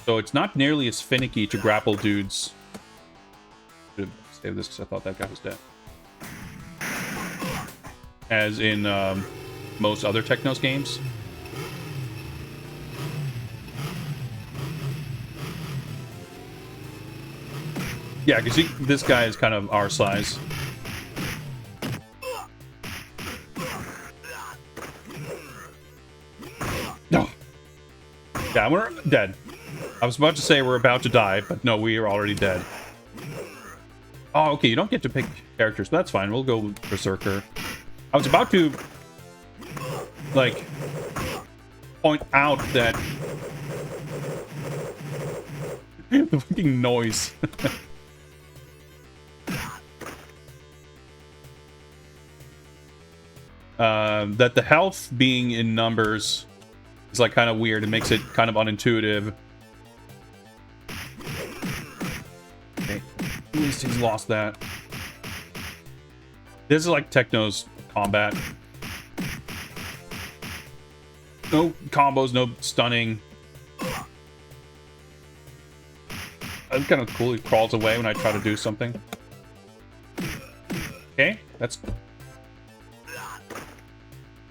So it's not nearly as finicky to grapple dudes. Should save this because I thought that guy was dead. As in most other Technos games. Yeah, because this guy is kind of our size. No. Yeah, we're dead. I was about to say we're about to die, but no, we are already dead. Oh, okay, you don't get to pick characters, but that's fine. We'll go Berserker. I was about to, like, point out that the fucking noise. That the health being in numbers is, like, kind of weird. It makes it kind of unintuitive. Okay, at least he's lost that. This is like Techno's combat. No combos, no stunning. That's kind of cool. He crawls away when I try to do something. Okay, that's...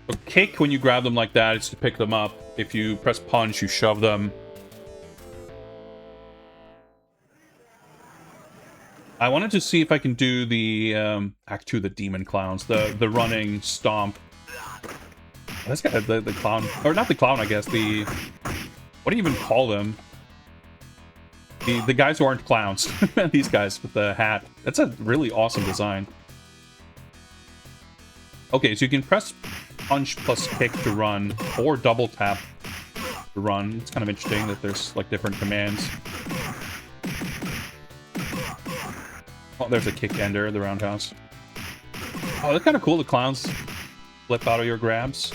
So kick, when you grab them like that, it's to pick them up. If you press punch, you shove them. I wanted to see if I can do the Act 2, the Demon Clowns, the running stomp. This guy, the clown, or not the clown, I guess. The, what do you even call them? The guys who aren't clowns. These guys with the hat. That's a really awesome design. Okay, so you can press punch plus kick to run, or double tap run. It's kind of interesting that there's like different commands. Oh, there's a kick ender, the roundhouse. Oh, that's kind of cool. The clowns flip out of your grabs.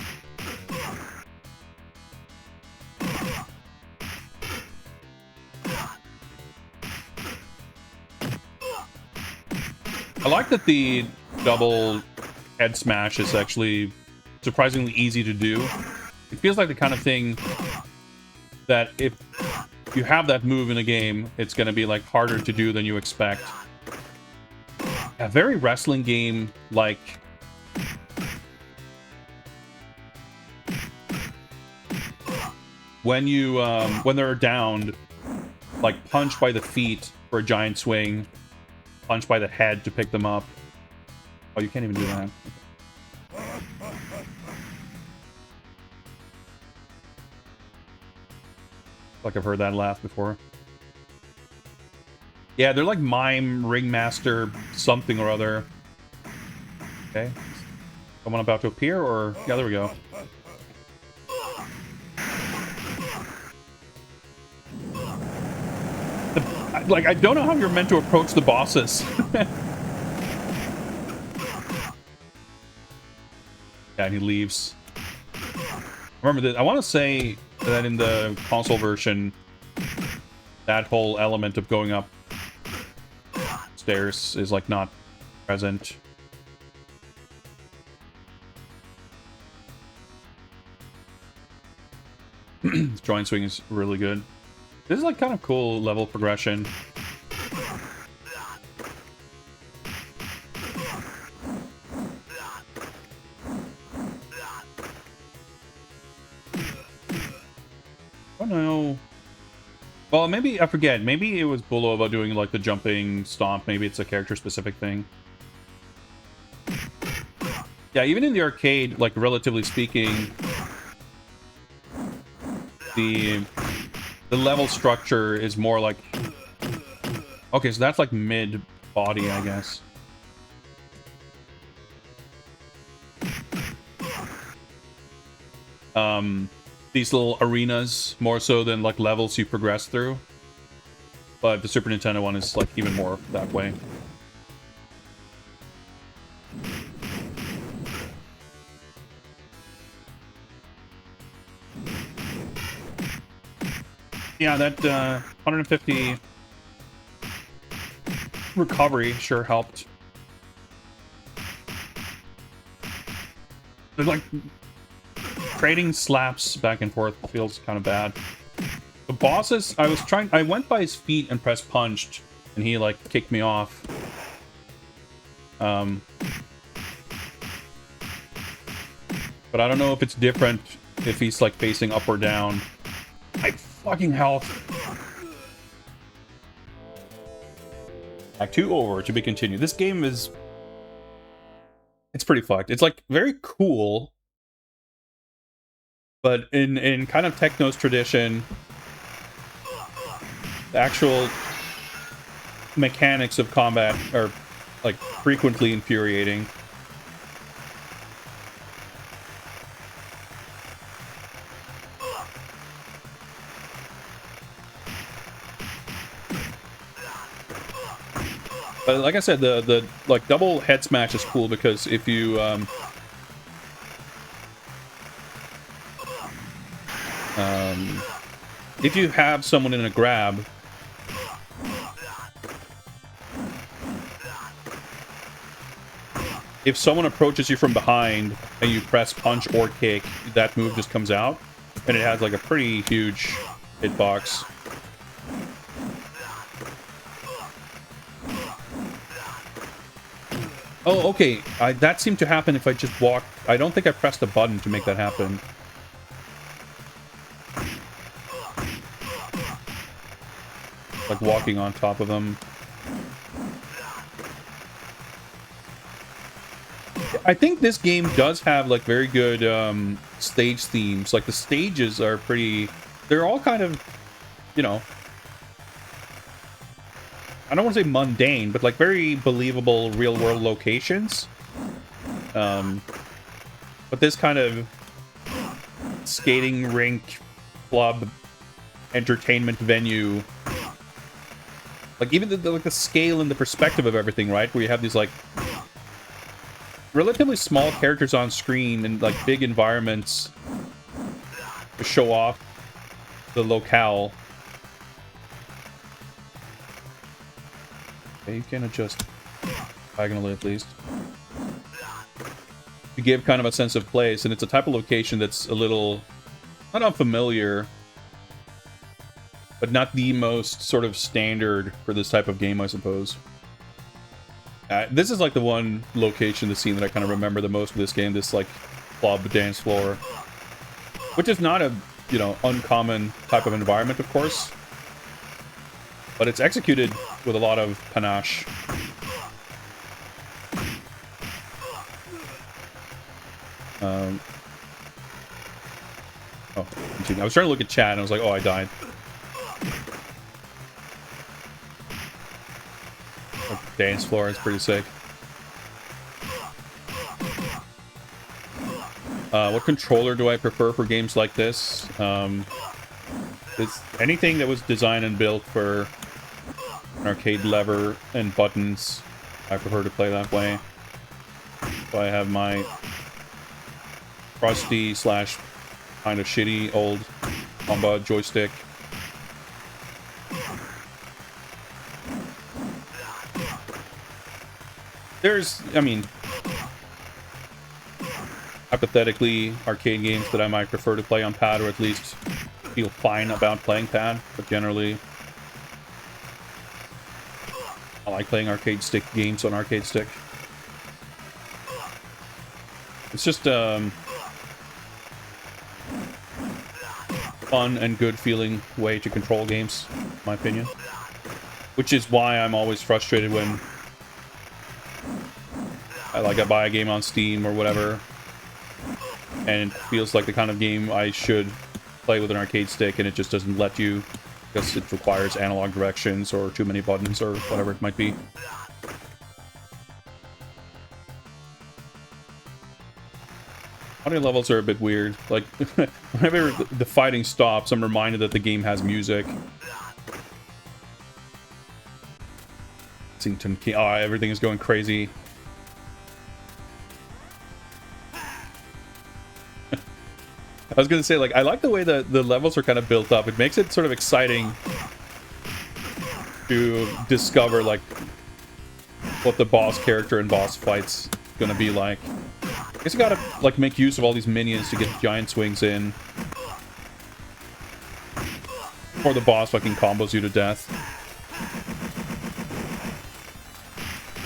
I like that the double head smash is actually surprisingly easy to do. It feels like the kind of thing that if you have that move in a game, it's going to be like harder to do than you expect. A very wrestling game like when you when they're downed, like punch by the feet for a giant swing, punch by the head to pick them up. Oh, you can't even do that. Like I've heard that laugh before. Yeah, they're like mime, ringmaster, something or other. Okay. Someone about to appear, or... Yeah, there we go. Like, I don't know how you're meant to approach the bosses. Yeah, and he leaves. Remember that I want to say that in the console version, that whole element of going up stairs is like not present. Joint swing is really good. This is like kind of cool level progression. Oh no. Well, maybe, I forget. Maybe it was Bullo about doing like the jumping stomp. Maybe it's a character specific thing. Yeah, even in the arcade, like relatively speaking, the level structure is more like... Okay, so that's like mid body, I guess. These little arenas more so than like levels you progress through, but the Super Nintendo one is like even more that way. Yeah, that 150 recovery sure helped. There's like trading slaps back and forth feels kind of bad. The bosses, I went by his feet and pressed punched, and he like kicked me off. But I don't know if it's different if he's like facing up or down. My fucking health. Act 2 over, to be continued. This game is... It's pretty fucked. It's like very cool, but in kind of Techno's tradition, the actual mechanics of combat are like frequently infuriating. But like I said, the like double head smash is cool because if you have someone in a grab, if someone approaches you from behind and you press punch or kick, that move just comes out, and it has like a pretty huge hitbox. Oh, okay. That seemed to happen if I just walked. I don't think I pressed a button to make that happen. Like walking on top of them. I think this game does have like very good stage themes. Like the stages are pretty... They're all kind of, you know... I don't want to say mundane, but like very believable real-world locations. But this kind of skating rink club entertainment venue. Like even like the scale and the perspective of everything, right? Where you have these like relatively small characters on screen and like big environments to show off the locale. Okay, you can adjust diagonally at least to give kind of a sense of place, and it's a type of location that's a little not unfamiliar, but not the most sort of standard for this type of game, I suppose. This is like the one location, the scene that I kind of remember the most of this game, this like club dance floor, which is not a, you know, uncommon type of environment, of course, but it's executed with a lot of panache. Oh, continue. I was trying to look at chat and I was like, oh, I died. Dance floor is pretty sick. What controller do I prefer for games like this? It's anything that was designed and built for an arcade lever and buttons. I prefer to play that way. So I have my rusty slash kind of shitty old combo joystick. There's, I mean, hypothetically, arcade games that I might prefer to play on pad, or at least feel fine about playing pad, but generally, I like playing arcade stick games on arcade stick. It's just fun and good feeling way to control games, in my opinion. Which is why I'm always frustrated when I buy a game on Steam or whatever, and it feels like the kind of game I should play with an arcade stick, and it just doesn't let you because it requires analog directions or too many buttons or whatever it might be. Audio levels are a bit weird. Like, whenever the fighting stops, I'm reminded that the game has music. Oh, everything is going crazy. I was gonna say, like, I like the way that the levels are kind of built up. It makes it sort of exciting to discover, like, what the boss character and boss fight's gonna be like. I guess you gotta, like, make use of all these minions to get giant swings in before the boss fucking combos you to death.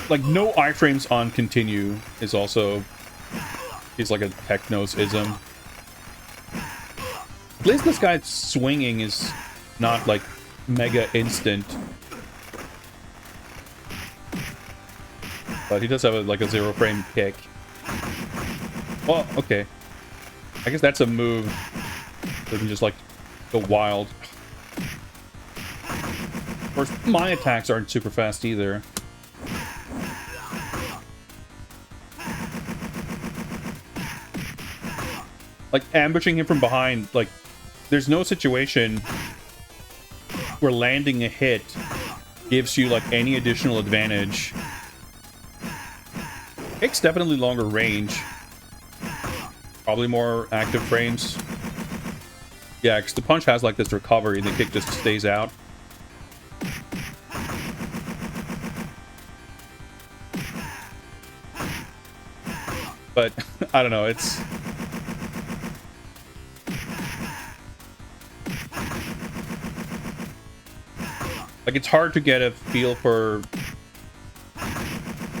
Like, no iframes on continue is also... He's like a Technos-ism. At least this guy's swinging is not, like, mega instant. But he does have, like, a zero-frame kick. Well, okay. I guess that's a move that can just, like, go wild. Of course, my attacks aren't super fast either. Like, ambushing him from behind, like, there's no situation where landing a hit gives you, like, any additional advantage. Takes definitely longer range. Probably more active frames. Yeah, because the punch has, like, this recovery, and the kick just stays out. But, I don't know, it's... Like, it's hard to get a feel for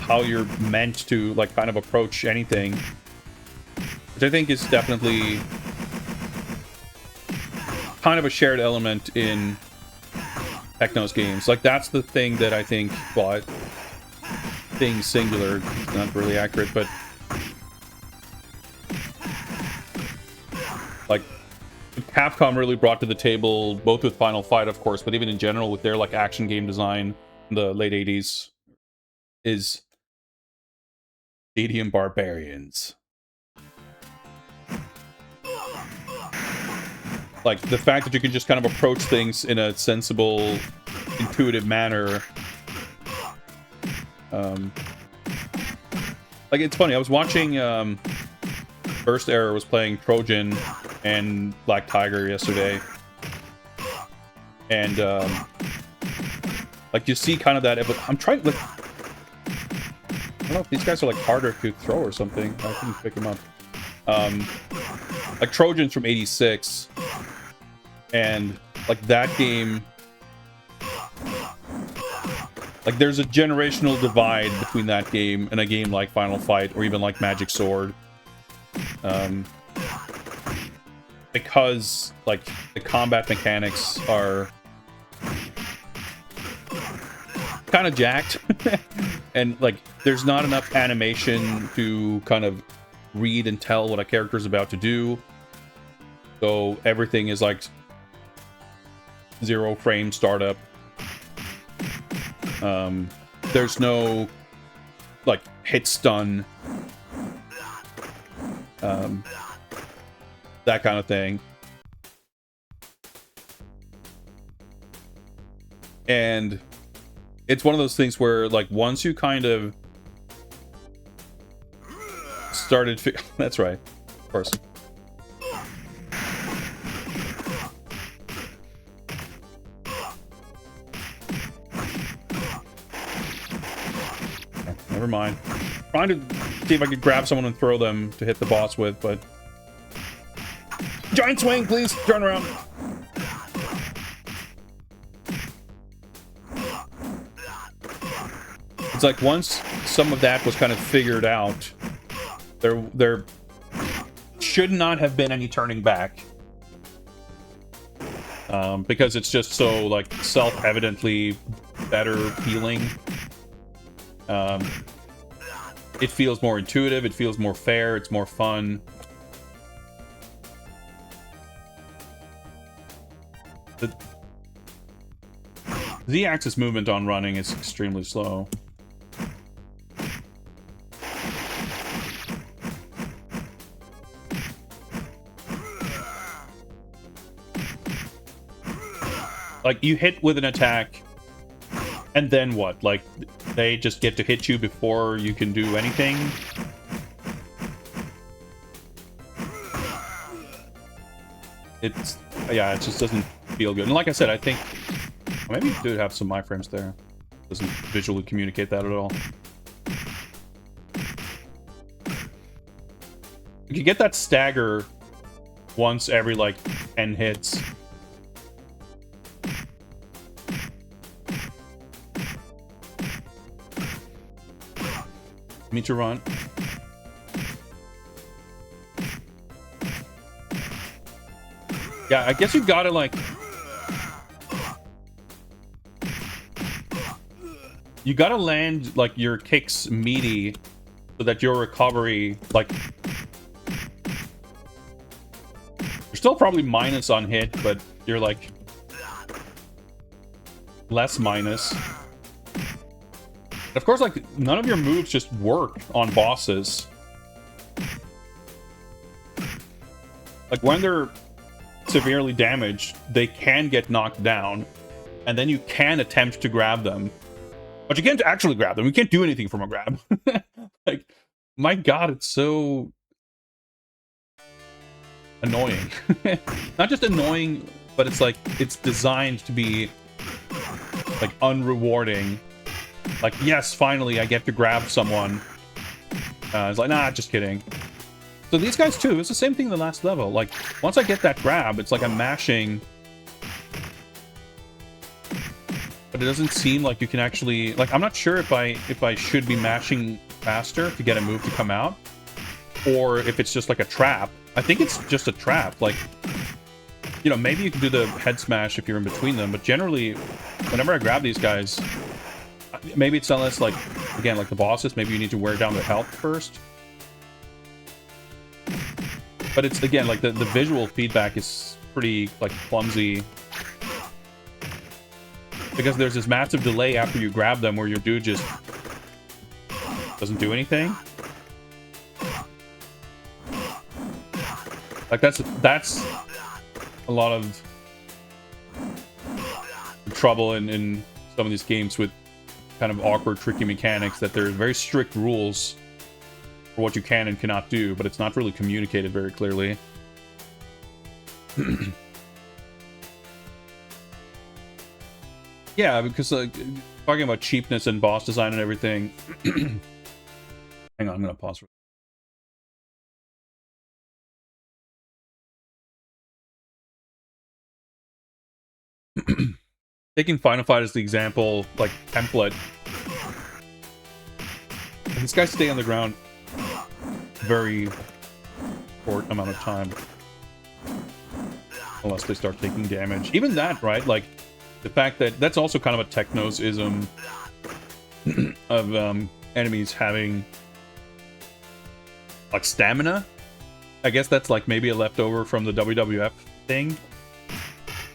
how you're meant to, like, kind of approach anything. Which I think is definitely kind of a shared element in Technos games. Like, that's the thing that I think, well, thing singular, not really accurate, but like, Capcom really brought to the table, both with Final Fight, of course, but even in general with their, like, action game design in the late 80s, is Stadium Barbarians. Like, the fact that you can just kind of approach things in a sensible, intuitive manner. Like, it's funny, I was watching, First Error was playing Trojan and Black Tiger yesterday. And, like, you see kind of that, but I'm trying, like, I don't know if these guys are, like, harder to throw or something. I couldn't pick them up. Like, Trojan's from 86. And, like, that game... Like, there's a generational divide between that game and a game like Final Fight, or even like Magic Sword. Because, like, the combat mechanics are kind of jacked. And, like, there's not enough animation to kind of read and tell what a character's about to do. So everything is, like, 0 frame startup. There's no, like, hit stun. That kind of thing. And it's one of those things where, like, once you kind of started... That's right. Of course. Never mind. Trying to see if I could grab someone and throw them to hit the boss with, but... Giant swing, please! Turn around! It's like once some of that was kind of figured out, there should not have been any turning back. Because it's just so, like, self-evidently better feeling. It feels more intuitive, it feels more fair, it's more fun. The Z-axis movement on running is extremely slow. Like, you hit with an attack, and then what? Like, they just get to hit you before you can do anything? It's... yeah, it just doesn't feel good. And like I said, I think... maybe it did have some iframes there. Doesn't visually communicate that at all. You get that stagger once every, like, 10 hits. Me to run. Yeah, I guess you gotta, like... you gotta land, like, your kicks meaty so that your recovery, like... you're still probably minus on hit, but you're, like... less minus. Of course, like, none of your moves just work on bosses. Like, when they're severely damaged, they can get knocked down, and then you can attempt to grab them. But you can't actually grab them. You can't do anything from a grab. Like, my god, it's so... annoying. Not just annoying, but it's like, it's designed to be, like, unrewarding. Like, yes, finally, I get to grab someone. It's like, nah, just kidding. So these guys, too, it's the same thing in the last level. Like, once I get that grab, it's like I'm mashing. But it doesn't seem like you can actually... like, I'm not sure if I should be mashing faster to get a move to come out. Or if it's just like a trap. I think it's just a trap. Like, you know, maybe you can do the head smash if you're in between them. But generally, whenever I grab these guys... maybe it's unless, like, again, like the bosses, maybe you need to wear down their health first. But it's, again, like, the visual feedback is pretty, like, clumsy. Because there's this massive delay after you grab them where your dude just doesn't do anything. Like, that's a lot of trouble in some of these games with kind of awkward, tricky mechanics, that there's very strict rules for what you can and cannot do, but it's not really communicated very clearly. Yeah, because talking about cheapness and boss design and everything. Hang on, I'm gonna pause for. Taking Final Fight as the example, like template. These guys stay on the ground very short amount of time, unless they start taking damage. Even that, right? Like the fact that that's also kind of a Technos-ism of enemies having like stamina. I guess that's like maybe a leftover from the WWF thing.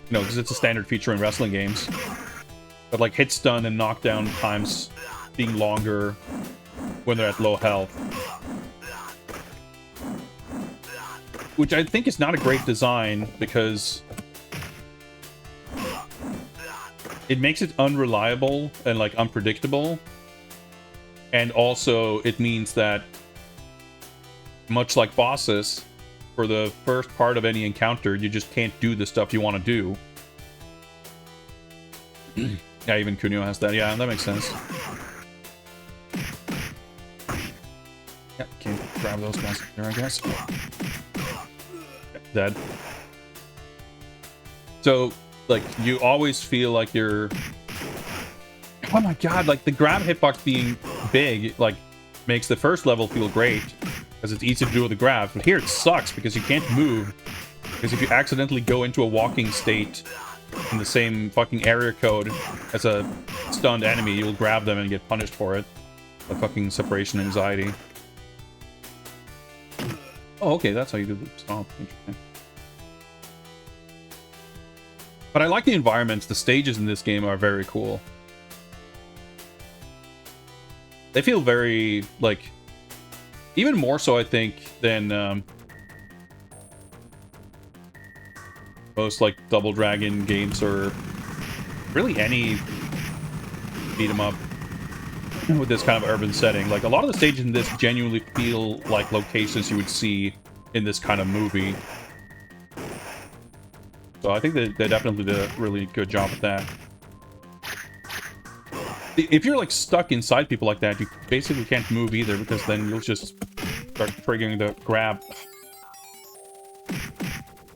You know, because it's a standard feature in wrestling games. But like hit stun and knockdown times being longer when they're at low health. Which I think is not a great design, because it makes it unreliable and like unpredictable. And also it means that, much like bosses, for the first part of any encounter, you just can't do the stuff you want to do. Yeah, even Kunio has that. Yeah, that makes sense. Yep, can't grab those guys there, I guess. Yep, dead. So, like, you always feel like you're... Oh my god, like, the grab hitbox being big, like, makes the first level feel great, because it's easy to do with the grabs. But here it sucks, because you can't move. Because if you accidentally go into a walking state in the same fucking area code as a stunned enemy, you'll grab them and get punished for it. The fucking separation anxiety. Oh, okay, that's how you do the stomp. Interesting. But I like the environments. The stages in this game are very cool. They feel very, like... Even more so, I think, than most, like, Double Dragon games, or really any beat-em-up with this kind of urban setting. Like, a lot of the stages in this genuinely feel like locations you would see in this kind of movie. So I think they definitely did a really good job with that. If you're, like, stuck inside people like that, you basically can't move either, because then you'll just start triggering the grab.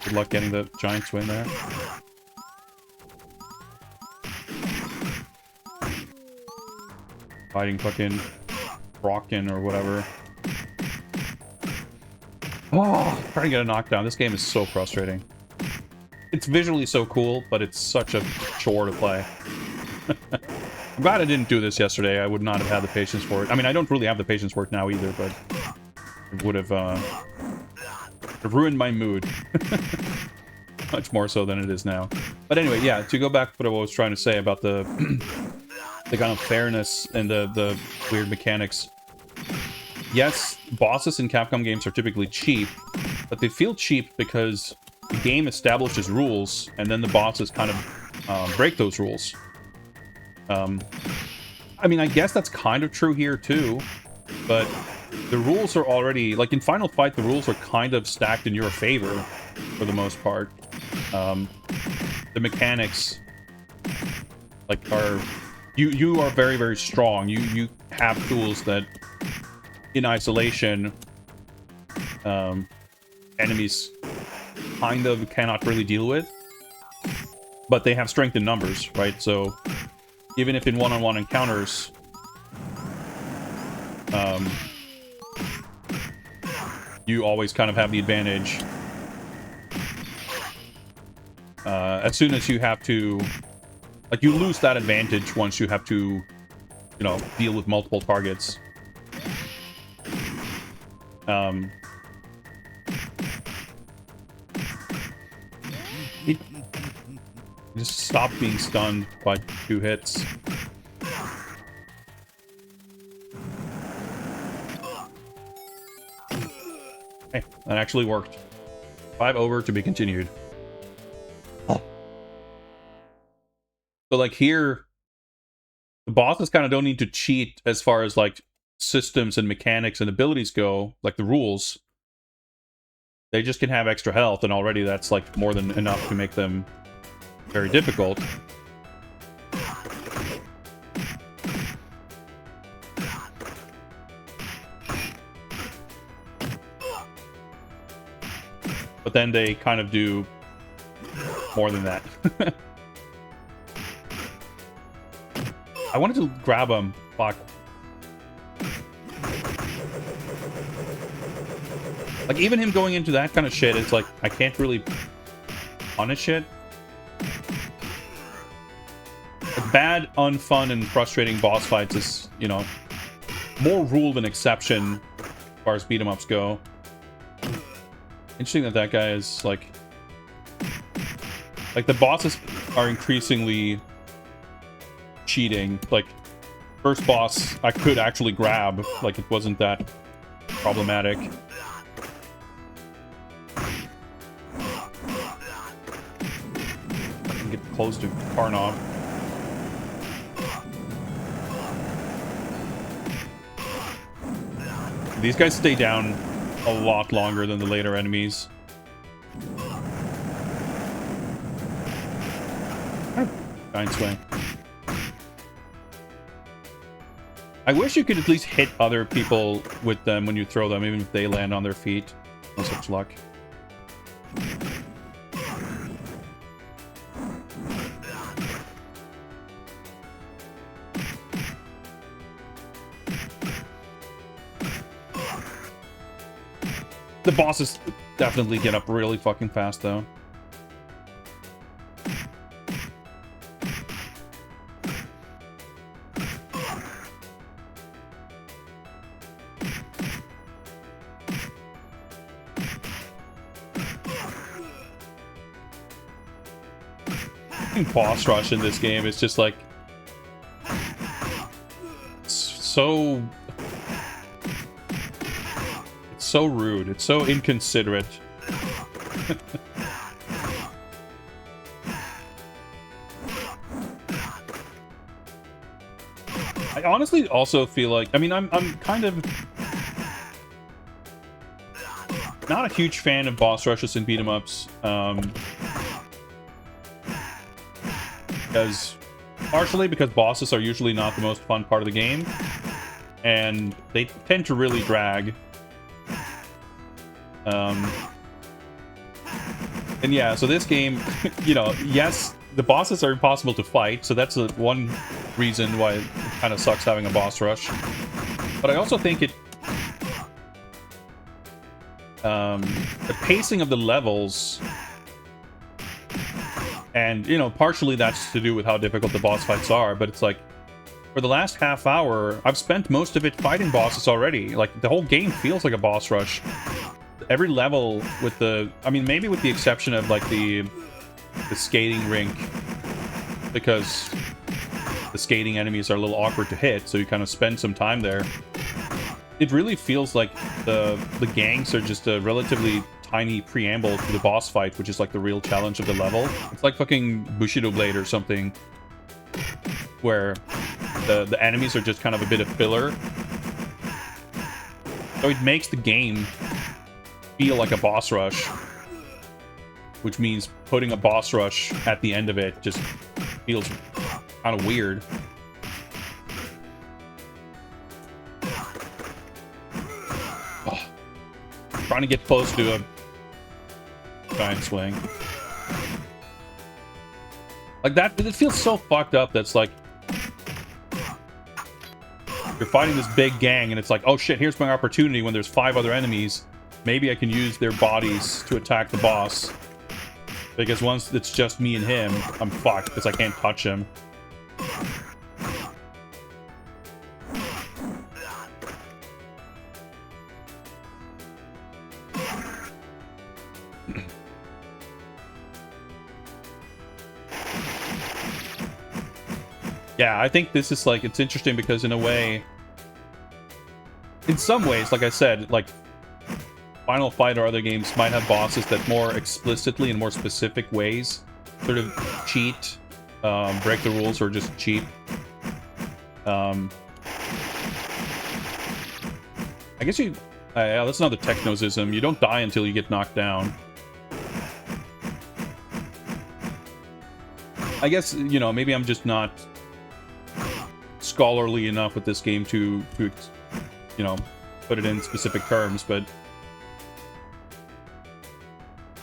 Good luck getting the giant swing there. Fighting fucking Rockin' or whatever. Oh, trying to get a knockdown. This game is so frustrating. It's visually so cool, but it's such a chore to play. I'm glad I didn't do this yesterday. I would not have had the patience for it. I mean, I don't really have the patience for it now either, but it would have ruined my mood. Much more so than it is now. But anyway, yeah, to go back to what I was trying to say about the the kind of fairness and the weird mechanics. Yes, bosses in Capcom games are typically cheap, but they feel cheap because the game establishes rules, and then the bosses kind of break those rules. I mean, I guess that's kind of true here too, but the rules are already, like in Final Fight, the rules are kind of stacked in your favor for the most part. The mechanics, like, are you are very, very strong. You have tools that in isolation enemies kind of cannot really deal with, but they have strength in numbers, right? So even if in one-on-one encounters, you always kind of have the advantage. As soon as you have to, like, you lose that advantage once you have to, you know, deal with multiple targets. Just stop being stunned by 2 hits. Hey, that actually worked. 5 over to be continued. But like here, the bosses kind of don't need to cheat as far as like systems and mechanics and abilities go, like the rules. They just can have extra health, and already that's like more than enough to make them very difficult. But then they kind of do more than that. I wanted to grab him. Fuck. Like, even him going into that kind of shit, it's like, I can't really punish it. Like, bad, unfun, and frustrating boss fights is, you know, more rule than exception as far as beat-em-ups go. Interesting that that guy is, like, the bosses are increasingly cheating. Like, first boss, I could actually grab. Like, it wasn't that problematic. I can get close to Karnov. These guys stay down a lot longer than the later enemies. Giant swing. I wish you could at least hit other people with them when you throw them, even if they land on their feet. No such luck. The bosses definitely get up really fucking fast, though. Boss rush in this game is just like so rude. It's so inconsiderate. I honestly also feel like, I mean, I'm kind of not a huge fan of boss rushes and beat 'em ups. Partially because bosses are usually not the most fun part of the game, and they tend to really drag. And yeah, so this game, you know, yes, the bosses are impossible to fight, so that's the one reason why it kind of sucks having a boss rush. But I also think the pacing of the levels, and, you know, partially that's to do with how difficult the boss fights are, but it's like, for the last half hour, I've spent most of it fighting bosses already. Like, the whole game feels like a boss rush. Every level with the... I mean, maybe with the exception of, like, the skating rink, because the skating enemies are a little awkward to hit, so you kind of spend some time there. It really feels like the gangs are just a relatively tiny preamble to the boss fight, which is like the real challenge of the level. It's like fucking Bushido Blade or something, where the enemies are just kind of a bit of filler. So it makes the game feel like a boss rush, which means putting a boss rush at the end of it just feels kind of weird. Oh, trying to get close to a giant swing. Like that, it feels so fucked up. That's like, you're fighting this big gang and it's like, oh shit, here's my opportunity when there's 5 other enemies. Maybe I can use their bodies to attack the boss. Because once it's just me and him, I'm fucked because I can't touch him. Yeah, I think this is like, it's interesting because in a way, in some ways, like I said, like Final Fight or other games might have bosses that more explicitly and more specific ways sort of cheat break the rules or just cheat. I guess you... yeah, that's another technosism. You don't die until you get knocked down. I guess, you know, maybe I'm just not scholarly enough with this game to you know, put it in specific terms, but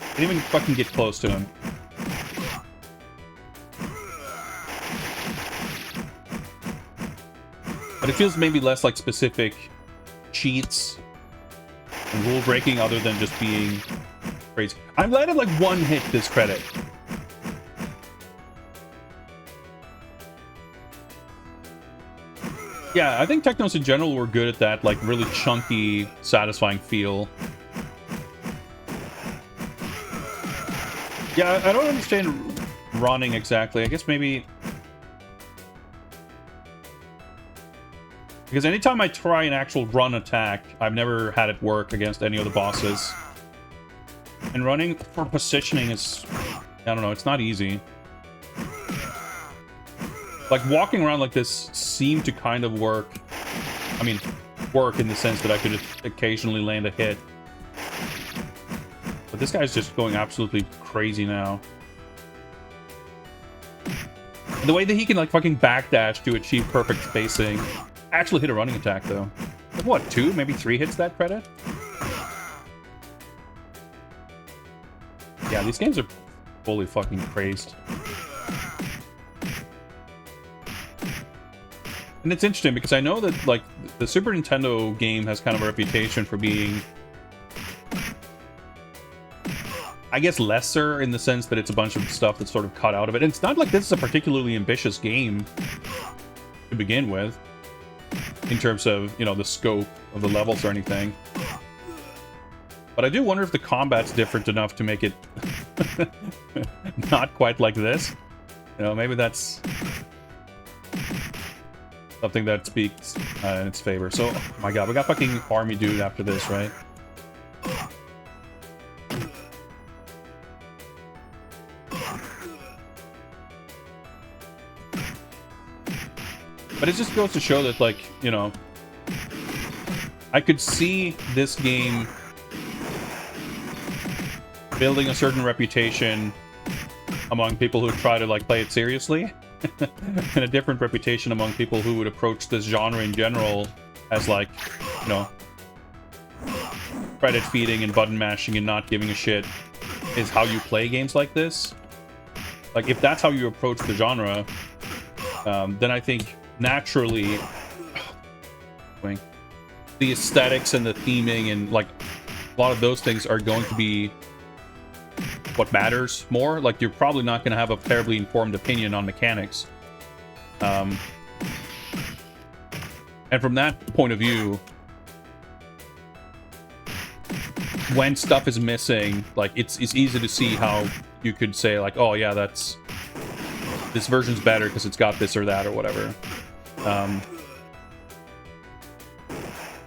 I didn't even fucking get close to him. But it feels maybe less like specific cheats and rule breaking other than just being crazy. I've landed like one hit this credit. Yeah, I think Technos in general were good at that, like, really chunky, satisfying feel. Yeah, I don't understand running exactly. I guess maybe... Because anytime I try an actual run attack, I've never had it work against any of the bosses. And running for positioning is... I don't know, it's not easy. Like, walking around like this seemed to kind of work. I mean, work in the sense that I could occasionally land a hit. But this guy's just going absolutely crazy now. And the way that he can, like, fucking backdash to achieve perfect spacing. Actually hit a running attack, though. Like, what, 2, maybe 3 hits that credit? Yeah, these games are fully fucking crazed. And it's interesting because I know that, like, the Super Nintendo game has kind of a reputation for being, I guess, lesser in the sense that it's a bunch of stuff that's sort of cut out of it. And it's not like this is a particularly ambitious game to begin with, in terms of, you know, the scope of the levels or anything. But I do wonder if the combat's different enough to make it not quite like this. You know, maybe that's something that speaks in its favor. So, oh my god, we got fucking army dude after this, right? But it just goes to show that, like, you know, I could see this game building a certain reputation among people who try to, like, play it seriously. And a different reputation among people who would approach this genre in general as, like, you know, credit feeding and button mashing and not giving a shit is how you play games like this. Like, if that's how you approach the genre, then I think naturally the aesthetics and the theming and, like, a lot of those things are going to be what matters more. Like, you're probably not going to have a terribly informed opinion on mechanics. And from that point of view, when stuff is missing, like, it's easy to see how you could say, like, oh yeah, this version's better because it's got this or that or whatever.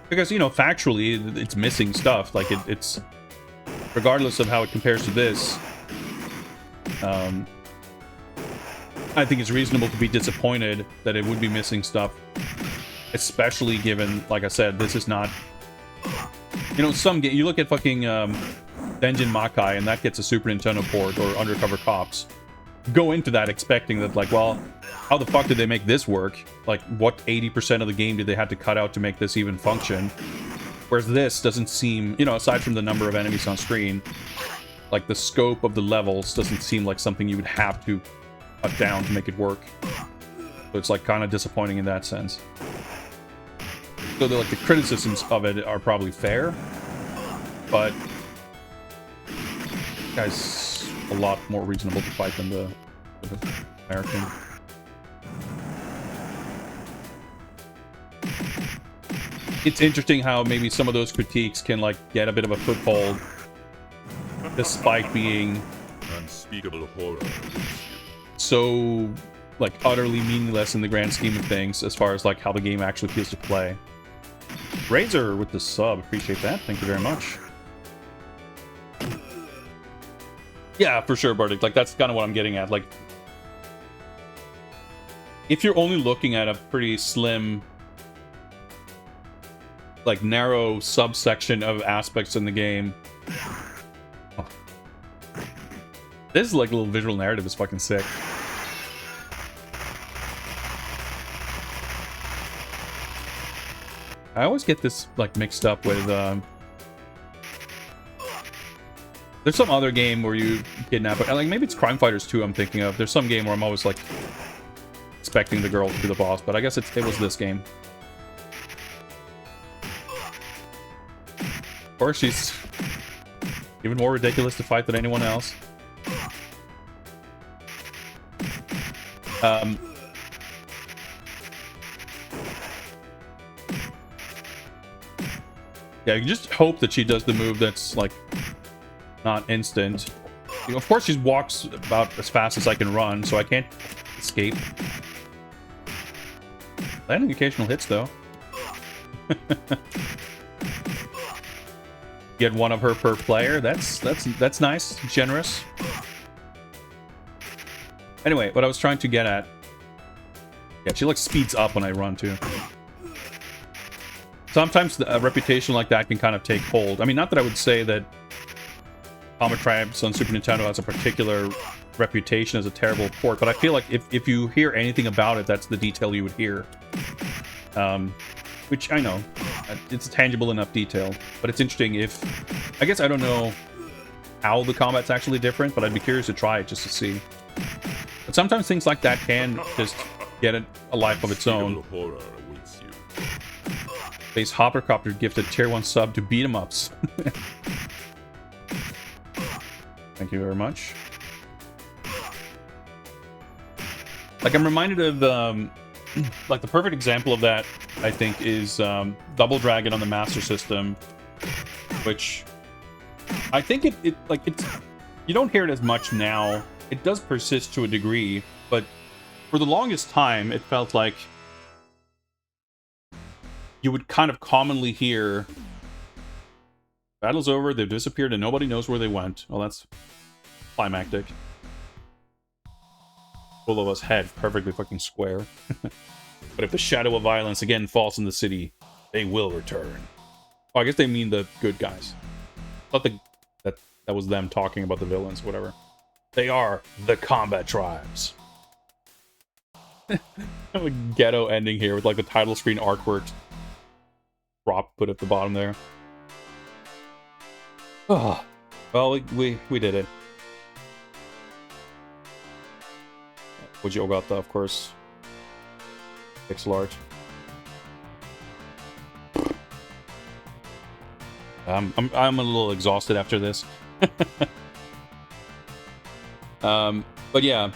Because, you know, factually, it's missing stuff. Like, it's... Regardless of how it compares to this, I think it's reasonable to be disappointed that it would be missing stuff. Especially given, like I said, this is not... You know, some game... You look at fucking Denjin Makai, and that gets a Super Nintendo port, or Undercover Cops. Go into that expecting that, like, well, how the fuck did they make this work? Like, what 80% of the game did they have to cut out to make this even function? Whereas this doesn't seem, you know, aside from the number of enemies on screen, like, the scope of the levels doesn't seem like something you would have to cut down to make it work. So it's, like, kind of disappointing in that sense. So, like, the criticisms of it are probably fair, but this guy's a lot more reasonable to fight than the American. It's interesting how maybe some of those critiques can, like, get a bit of a foothold despite being Unspeakable horror. so, like, utterly meaningless in the grand scheme of things as far as, like, how the game actually feels to play. Razor with the sub, appreciate that. Thank you very much. Yeah, for sure, Bardic. Like, that's kind of what I'm getting at. Like, if you're only looking at a pretty slim, like narrow subsection of aspects in the game, oh. This is like a little visual narrative is fucking sick. I always get this like mixed up with there's some other game where you kidnap it. Like maybe it's Crime Fighters 2 I'm thinking of. There's some game where I'm always like expecting the girl to be the boss, but I guess it was this game. Of course, she's even more ridiculous to fight than anyone else. Yeah, you just hope that she does the move that's like not instant. You know, of course, she walks about as fast as I can run, so I can't escape. Landing occasional hits though. Get one of her per player. That's nice, generous. Anyway, what I was trying to get at. Yeah, she like speeds up when I run too. Sometimes a reputation like that can kind of take hold. I mean, not that I would say that Combatribes on Super Nintendo has a particular reputation as a terrible port, but I feel like if you hear anything about it, that's the detail you would hear. Which I know, it's a tangible enough detail, but it's interesting if... I guess I don't know how the combat's actually different, but I'd be curious to try it just to see. But sometimes things like that can just get a life of its own. Horror awaits you. Base Hoppercopter gifted tier 1 sub to beat 'em ups. Thank you very much. Like, I'm reminded of, like, the perfect example of that, I think, is Double Dragon on the Master System, which I think it's, you don't hear it as much now. It does persist to a degree, but for the longest time, it felt like you would kind of commonly hear, battle's over, they've disappeared, and nobody knows where they went. Well, that's climactic. Full of us head perfectly fucking square. But if the shadow of violence again falls in the city, they will return. Oh, I guess they mean the good guys. I thought that was them talking about the villains, whatever. They are the Combatribes. A ghetto ending here with like the title screen artwork prop put at the bottom there. Oh, well, we did it. Fuji Ogata, of course. Pixel art. I'm a little exhausted after this. But yeah,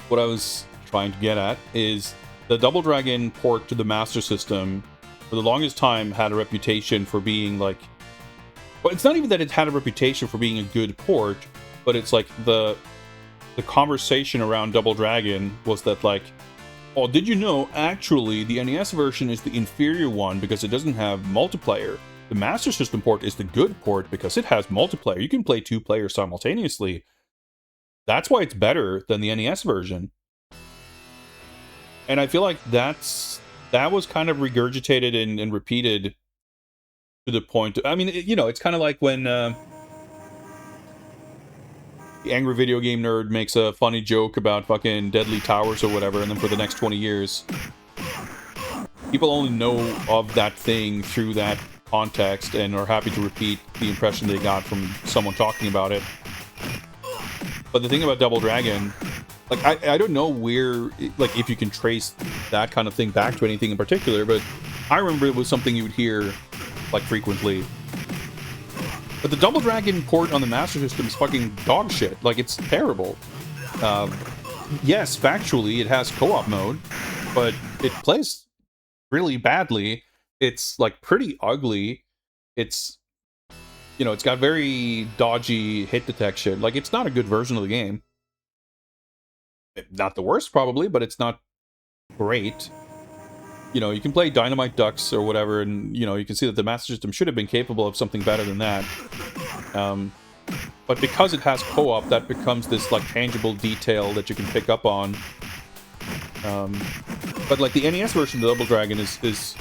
what I was trying to get at is the Double Dragon port to the Master System for the longest time had a reputation for being like, well, it's not even that it had a reputation for being a good port, but it's like the conversation around Double Dragon was that like, oh, did you know actually the NES version is the inferior one because it doesn't have multiplayer. The Master System port is the good port because it has multiplayer. You can play 2 players simultaneously. That's why it's better than the NES version. And I feel like that was kind of regurgitated and repeated to the point. I mean, you know, it's kind of like when the angry video game nerd makes a funny joke about fucking Deadly Towers or whatever, and then for the next 20 years, people only know of that thing through that context and are happy to repeat the impression they got from someone talking about it. But the thing about Double Dragon, like, I don't know where, like, if you can trace that kind of thing back to anything in particular, but I remember it was something you would hear, like, frequently. But the Double Dragon port on the Master System is fucking dog shit. Like, it's terrible. Yes, factually, it has co-op mode, but it plays really badly. It's, like, pretty ugly. It's, you know, it's got very dodgy hit detection. Like, it's not a good version of the game. Not the worst, probably, but it's not great. You know, you can play Dynamite Ducks or whatever, and, you know, you can see that the Master System should have been capable of something better than that. But because it has co-op, that becomes this, like, tangible detail that you can pick up on. But like the NES version of Double Dragon is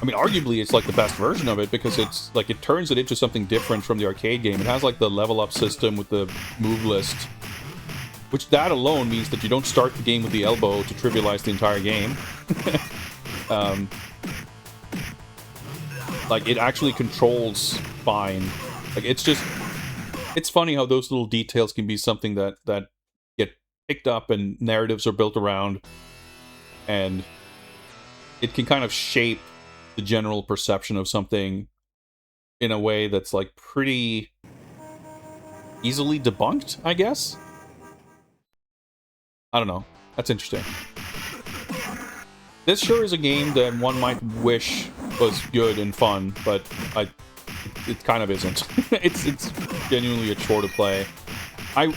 I mean, arguably it's like the best version of it because it's like it turns it into something different from the arcade game. It has like the level up system with the move list, which that alone means that you don't start the game with the elbow to trivialize the entire game. Like it actually controls fine. Like it's funny how those little details can be something that get picked up and narratives are built around, and it can kind of shape the general perception of something in a way that's like pretty easily debunked, I guess. I don't know. That's interesting. This sure is a game that one might wish was good and fun, but it kind of isn't. it's genuinely a chore to play. I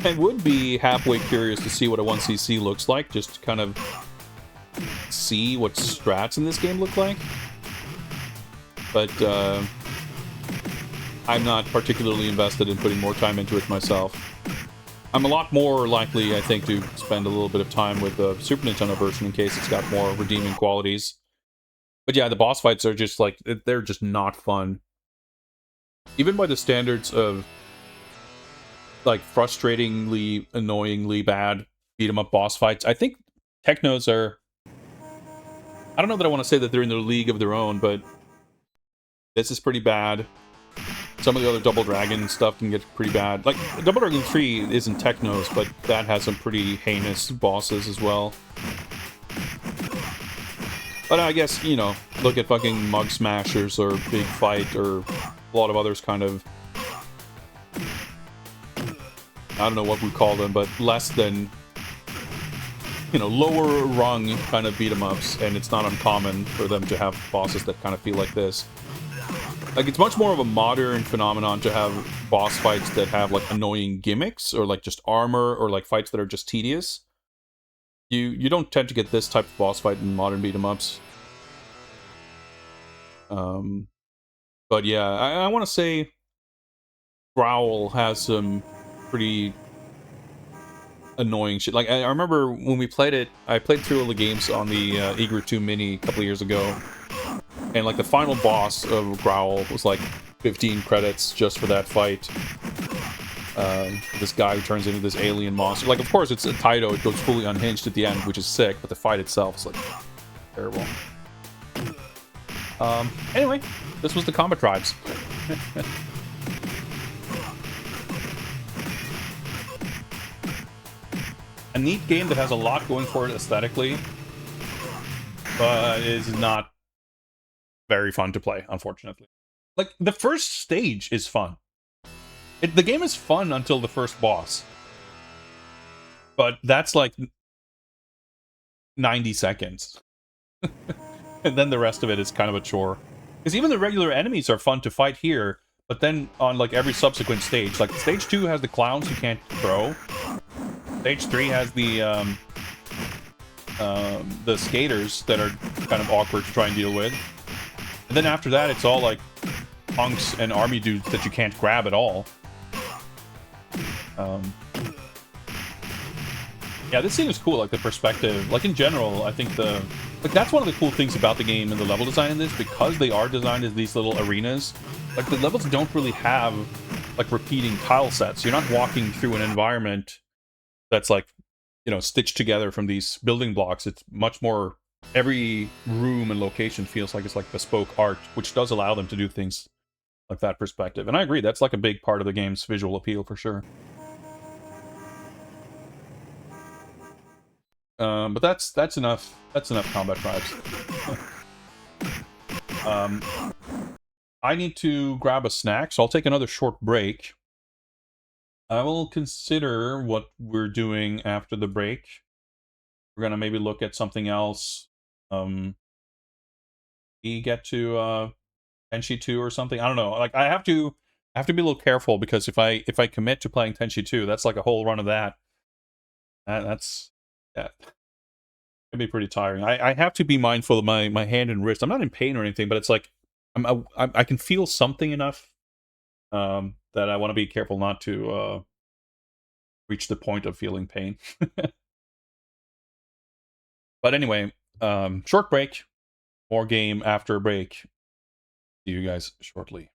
I would be halfway curious to see what a 1cc looks like, just to kind of see what strats in this game look like. But I'm not particularly invested in putting more time into it myself. I'm a lot more likely, I think, to spend a little bit of time with the Super Nintendo version in case it's got more redeeming qualities. But yeah, the boss fights are just like, they're just not fun. Even by the standards of like frustratingly, annoyingly bad beat-em-up boss fights, I think Technos are... I don't know that I want to say that they're in their league of their own, but this is pretty bad. Some of the other Double Dragon stuff can get pretty bad. Like, Double Dragon 3 isn't Technos, but that has some pretty heinous bosses as well. But I guess, you know, look at fucking Mug Smashers or Big Fight or a lot of others kind of... I don't know what we call them, but less than... you know, lower rung kind of beat-em-ups, and it's not uncommon for them to have bosses that kind of feel like this. Like, it's much more of a modern phenomenon to have boss fights that have, like, annoying gimmicks, or, like, just armor, or, like, fights that are just tedious. You don't tend to get this type of boss fight in modern beat-em-ups. But yeah, I want to say Growl has some pretty annoying shit. Like, I remember when we played it, I played through all the games on the Eager 2 Mini a couple of years ago, and like the final boss of Growl was like 15 credits just for that fight. This guy who turns into this alien monster. Like, of course, it's a Taito, it goes fully unhinged at the end, which is sick, but the fight itself is like terrible. Anyway, this was the Combatribes. A neat game that has a lot going for it aesthetically, but is not very fun to play, unfortunately. Like, the first stage is fun. The game is fun until the first boss. But that's like 90 seconds. And then the rest of it is kind of a chore. Because even the regular enemies are fun to fight here, but then on like every subsequent stage, like stage 2 has the clowns you can't throw. Stage 3 has the skaters that are kind of awkward to try and deal with. And then after that, it's all like punks and army dudes that you can't grab at all. Yeah, this scene is cool, like the perspective. Like in general, I think that's one of the cool things about the game and the level design in this, because they are designed as these little arenas. Like, the levels don't really have like repeating tile sets. You're not walking through an environment that's like, you know, stitched together from these building blocks. It's much more, every room and location feels like it's like bespoke art, which does allow them to do things like that perspective. And I agree, that's like a big part of the game's visual appeal for sure. But that's enough. That's enough Combatribes. I need to grab a snack, so I'll take another short break. I will consider what we're doing after the break. We're gonna maybe look at something else. We get to Tenchi 2 or something. I don't know. Like, I have to be a little careful, because if I commit to playing Tenchi 2, that's like a whole run of that. That's yeah. It'd be pretty tiring. I have to be mindful of my hand and wrist. I'm not in pain or anything, but it's like I can feel something enough that I want to be careful not to reach the point of feeling pain. But anyway, short break. More game after break. See you guys shortly.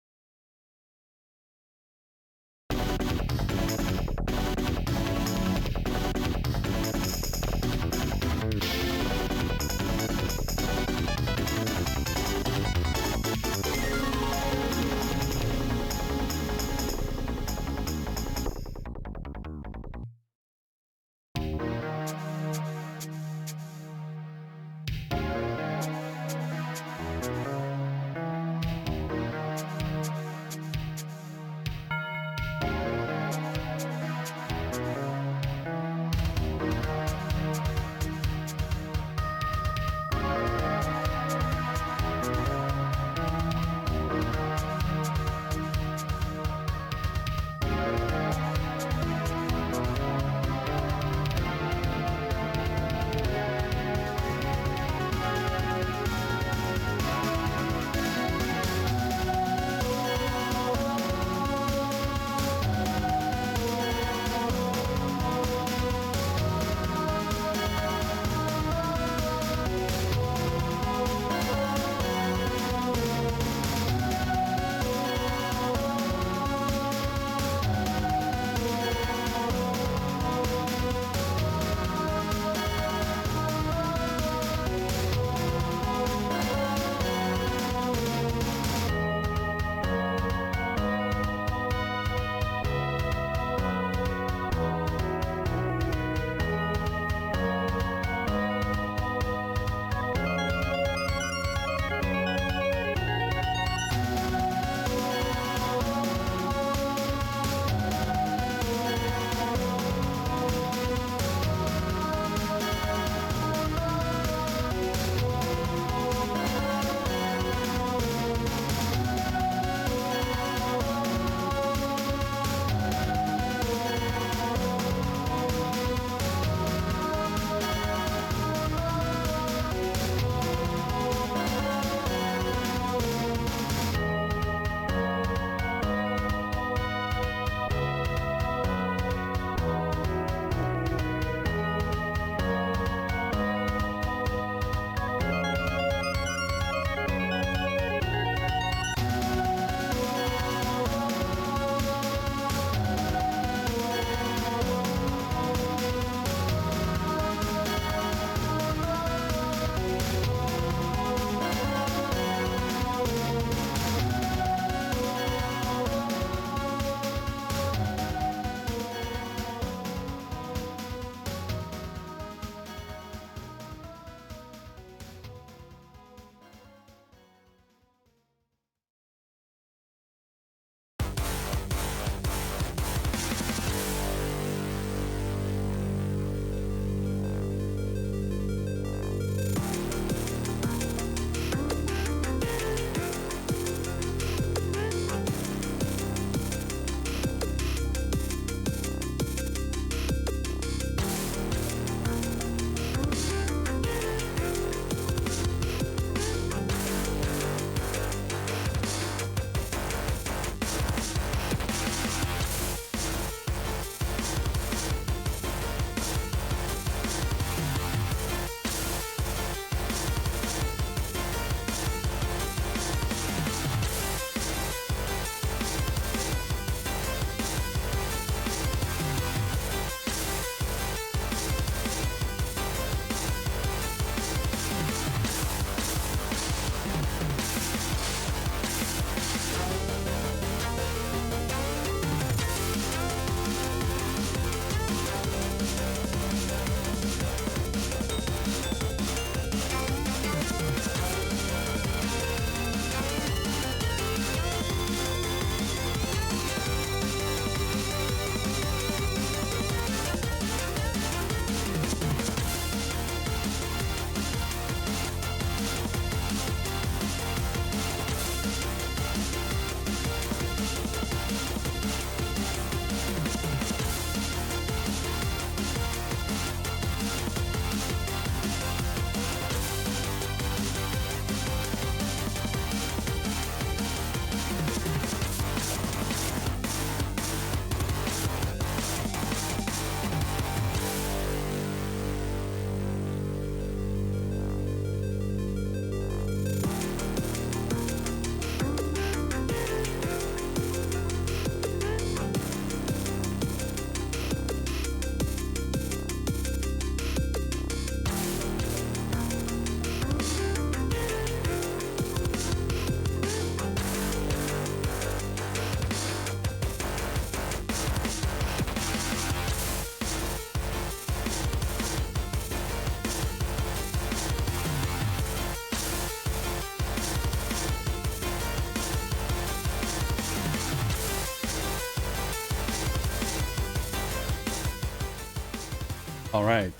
All right.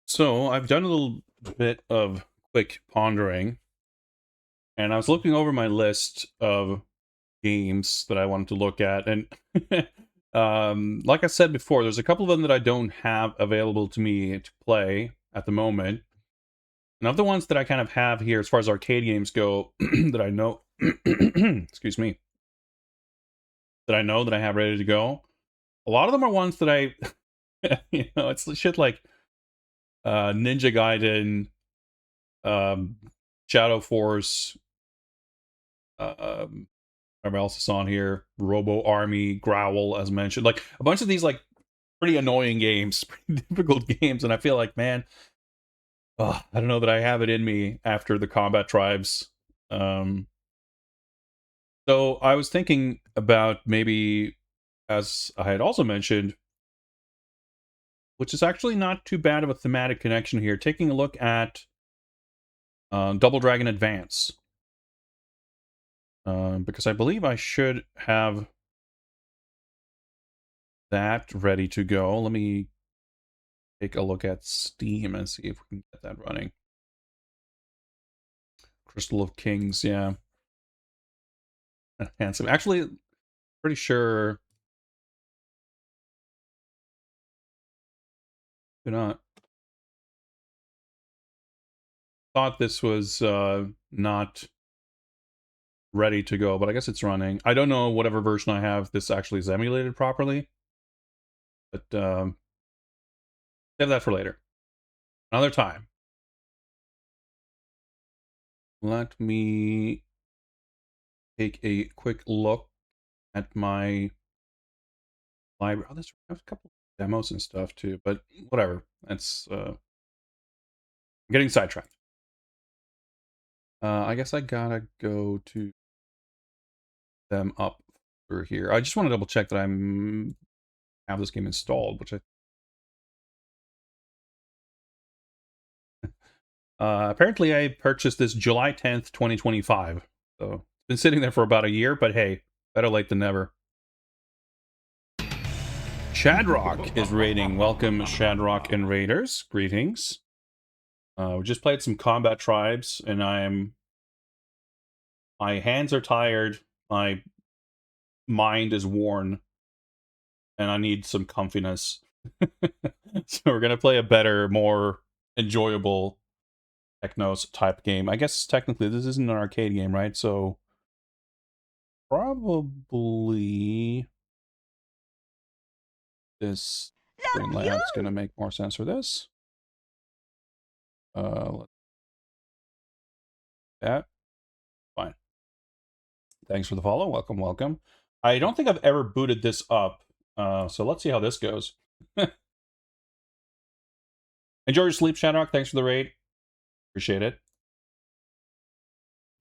So I've done a little bit of quick pondering, and I was looking over my list of games that I wanted to look at, and like I said before, there's a couple of them that I don't have available to me to play at the moment. And of the ones that I kind of have here, as far as arcade games go, that I know, excuse me, that I know that I have ready to go. A lot of them are ones that I, it's shit like Ninja Gaiden, um, Shadow Force, whatever else is on here, Robo Army, Growl, as mentioned, like a bunch of these like pretty annoying games, pretty difficult games, and I feel like, man, I don't know that I have it in me after the Combat Tribes. Um, so I was thinking about maybe, as I had also mentioned, which is actually not too bad of a thematic connection here, taking a look at Double Dragon Advance. Because I believe I should have that ready to go. Let me take a look at Steam and see if we can get that running. Crystal of Kings, yeah. Handsome. Actually, pretty sure. Do not. Thought this was not ready to go, but I guess it's running. I don't know whatever version I have this actually is emulated properly, but save that for later. Another time. Let me take a quick look at my library. Oh, I have a couple of demos and stuff too, but whatever. That's getting sidetracked. I guess I gotta go to them up through here. I just want to double check that I'm have this game installed, which I apparently I purchased this July 10th, 2025. So it's been sitting there for about a year, but hey, better late than never. Shadrock is raiding. Welcome, Shadrock and Raiders. Greetings. We just played some Combat Tribes, and my hands are tired, my mind is worn, and I need some comfiness. So we're gonna play a better, more enjoyable Technos type game. I guess technically this isn't an arcade game, right? So probably this screen layout's gonna make more sense for this. That fine. Thanks for the follow. Welcome, welcome. I don't think I've ever booted this up, so let's see how this goes. Enjoy your sleep, Shadrock. Thanks for the raid. Appreciate it.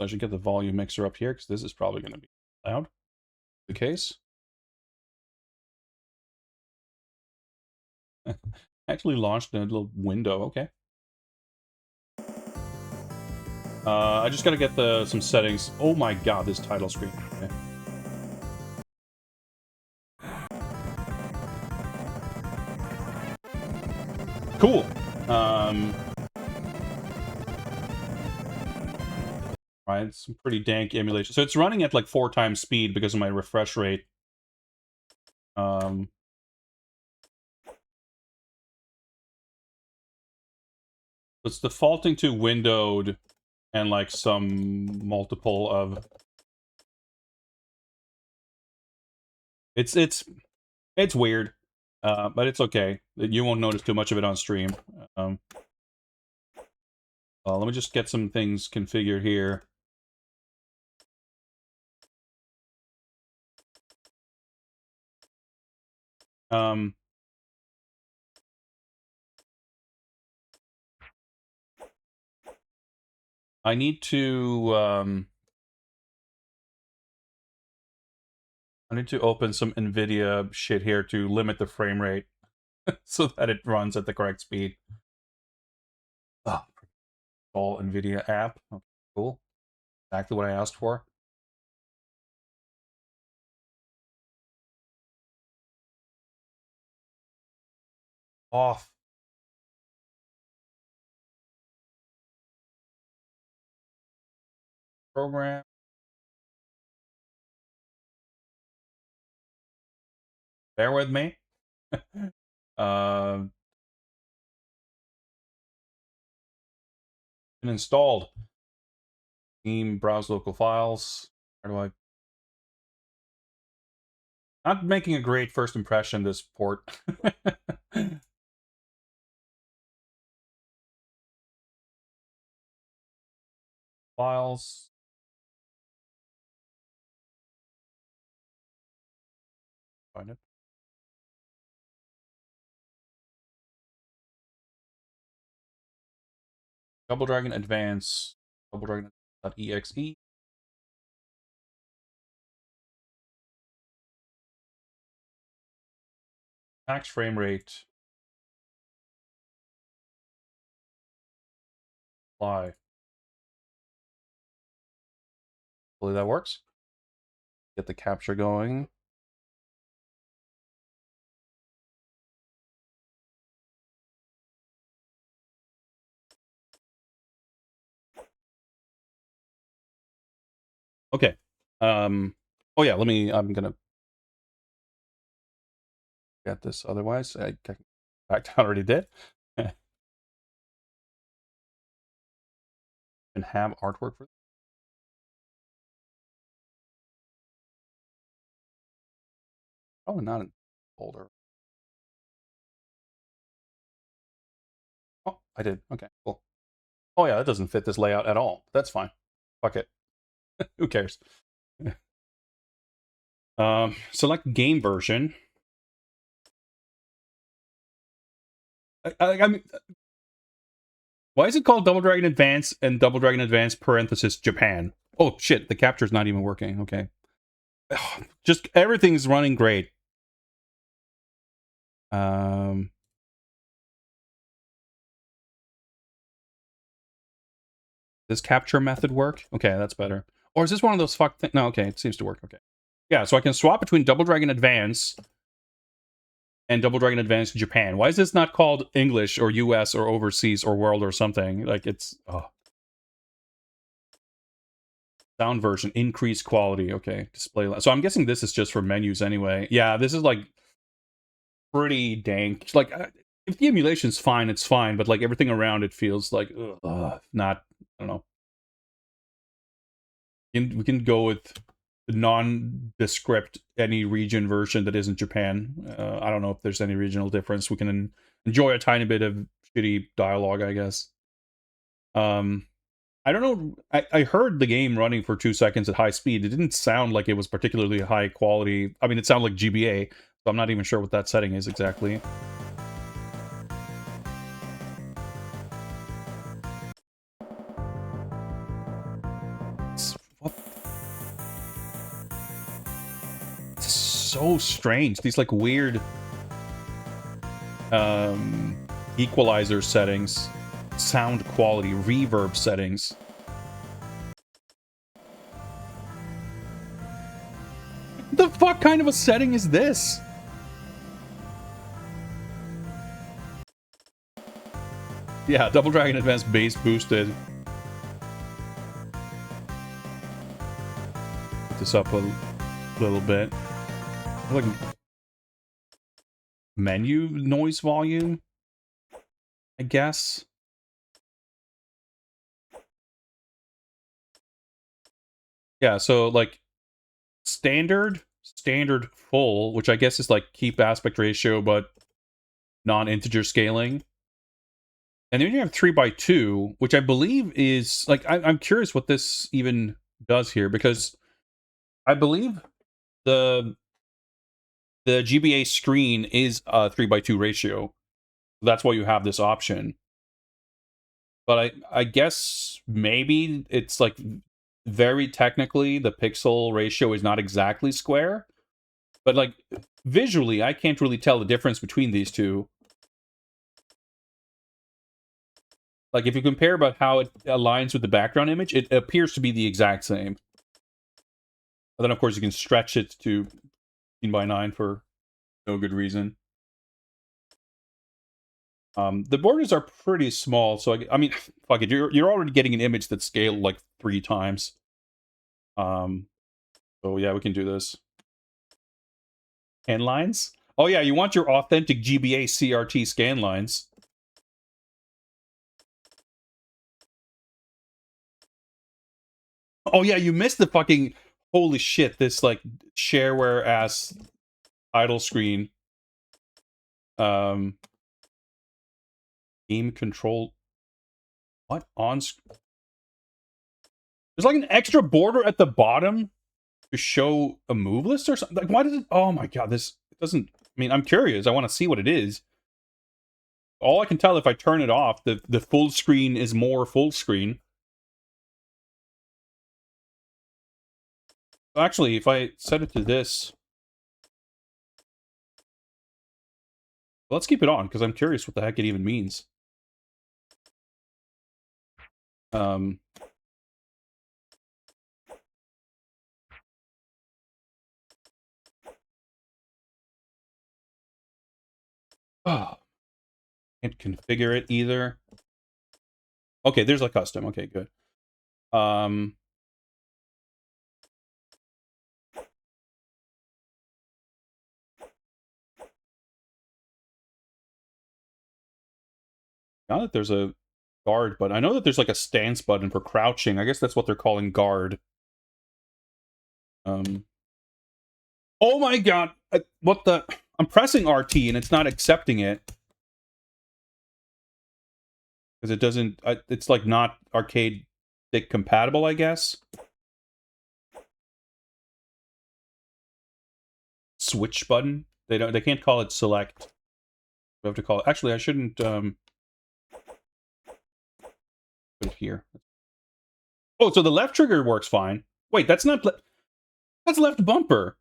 I should get the volume mixer up here because this is probably going to be loud. The case. Actually launched a little window. Okay. I just got to get some settings. Oh my god, this title screen. Okay. Cool. Right, some pretty dank emulation. So it's running at like 4 times speed because of my refresh rate. It's defaulting to windowed and like some multiple of. It's weird, but it's okay. You won't notice too much of it on stream. Let me just get some things configured here. I need to open some NVIDIA shit here to limit the frame rate so that it runs at the correct speed. Oh, all NVIDIA app. Okay, cool. Exactly what I asked for. off. Program. Bear with me. Been installed. Team browse local files. How do I? Not making a great first impression, this port. Files. Find it. Double Dragon Advance. Double Dragon.exe. Max frame rate. Apply. Hopefully that works. Get the capture going. Okay. Oh yeah, I'm gonna get this. Otherwise, in fact, I already did. And have artwork for. Oh, not an folder. Oh, I did. Okay, cool. Oh yeah, that doesn't fit this layout at all. That's fine. Fuck it. Who cares? Select game version. I mean, why is it called Double Dragon Advance and Double Dragon Advance parenthesis Japan? Oh shit, the capture's not even working. Okay. Just everything's running great. Does capture method work? Okay, that's better. Or is this one of those fuck things? No, okay, it seems to work. Okay. Yeah, so I can swap between Double Dragon Advance and Double Dragon Advance Japan. Why is this not called English or US or overseas or world or something? Like it's sound version, increased quality. Okay, display. So I'm guessing this is just for menus anyway. Yeah, this is like pretty dank. Like if the emulation's fine, it's fine, but like everything around it feels like not. I don't know. We can go with the nondescript any region version that isn't Japan. I don't know if there's any regional difference. We can enjoy a tiny bit of shitty dialogue, I guess. I don't know. I heard the game running for 2 seconds at high speed. It didn't sound like it was particularly high quality. I mean, it sounded like GBA, so I'm not even sure what that setting is exactly. It's so strange. These like weird equalizer settings, sound quality, reverb settings. What the fuck kind of a setting is this? Yeah, Double Dragon Advance bass boosted. Put this up a little bit. Like menu noise volume, I guess. Yeah, so like standard full, which I guess is like keep aspect ratio but non-integer scaling. And then you have 3x2, which I believe is like I'm curious what this even does here, because I believe the GBA screen is a 3x2 ratio. That's why you have this option. But I guess maybe it's like very technically the pixel ratio is not exactly square, but like visually I can't really tell the difference between these two. Like if you compare about how it aligns with the background image, it appears to be the exact same. But then of course you can stretch it to 16:9 for no good reason. The borders are pretty small, so I mean, fuck it. You're already getting an image that's scaled like 3 times. So yeah, we can do this. Scan lines? Oh yeah, you want your authentic GBA CRT scan lines. Oh yeah, you missed the fucking holy shit, this like shareware ass title screen. Game control. What on? There's like an extra border at the bottom to show a move list or something. Like, why does it? Oh my god, this it doesn't. I mean, I'm curious. I want to see what it is. All I can tell if I turn it off, the full screen is more full screen. Actually, if I set it to this, let's keep it on because I'm curious what the heck it even means. Oh, can't configure it either. Okay, there's a custom. Okay, good. Now that there's a guard button. I know that there's like a stance button for crouching. I guess that's what they're calling guard. Oh my god! What the? I'm pressing RT and it's not accepting it. Because it doesn't... it's like not arcade stick compatible, I guess. Switch button? They can't call it select. We have to call it... Actually, I shouldn't... put it here. Oh, so the left trigger works fine. Wait, that's not... That's left bumper.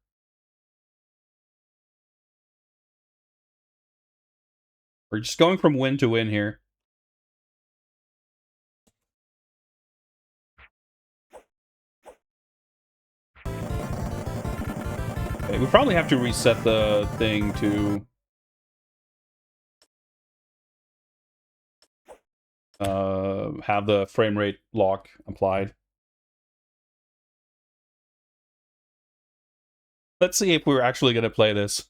We're just going from win to win here. Okay, we probably have to reset the thing to... have the frame rate lock applied. Let's see if we're actually going to play this.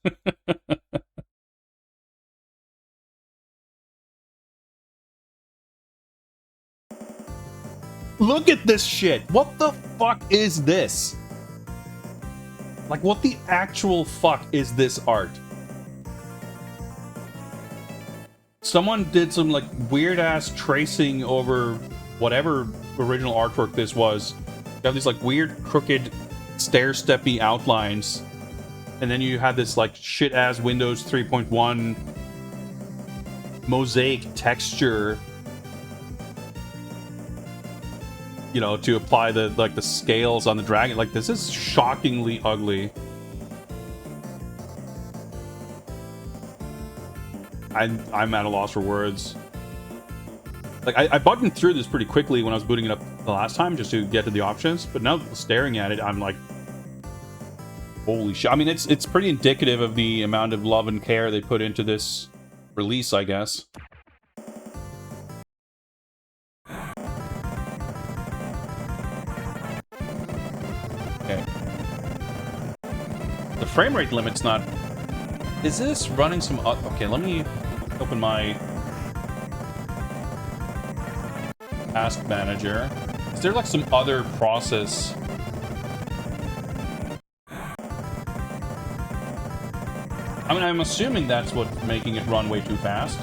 Look at this shit! What the fuck is this? Like, what the actual fuck is this art? Someone did some, like, weird-ass tracing over whatever original artwork this was. You have these, like, weird, crooked, stair-steppy outlines. And then you had this, like, shit-ass Windows 3.1 mosaic texture, you know, to apply the, like, the scales on the dragon. Like, this is shockingly ugly. I'm at a loss for words. Like, I buttoned through this pretty quickly when I was booting it up the last time, just to get to the options, but now staring at it, I'm like, holy shit. I mean, it's pretty indicative of the amount of love and care they put into this release, I guess. Okay. The frame rate limit's not... Is this running some... Okay, let me open my task manager. Is there like some other process? I mean, I'm assuming that's what's making it run way too fast.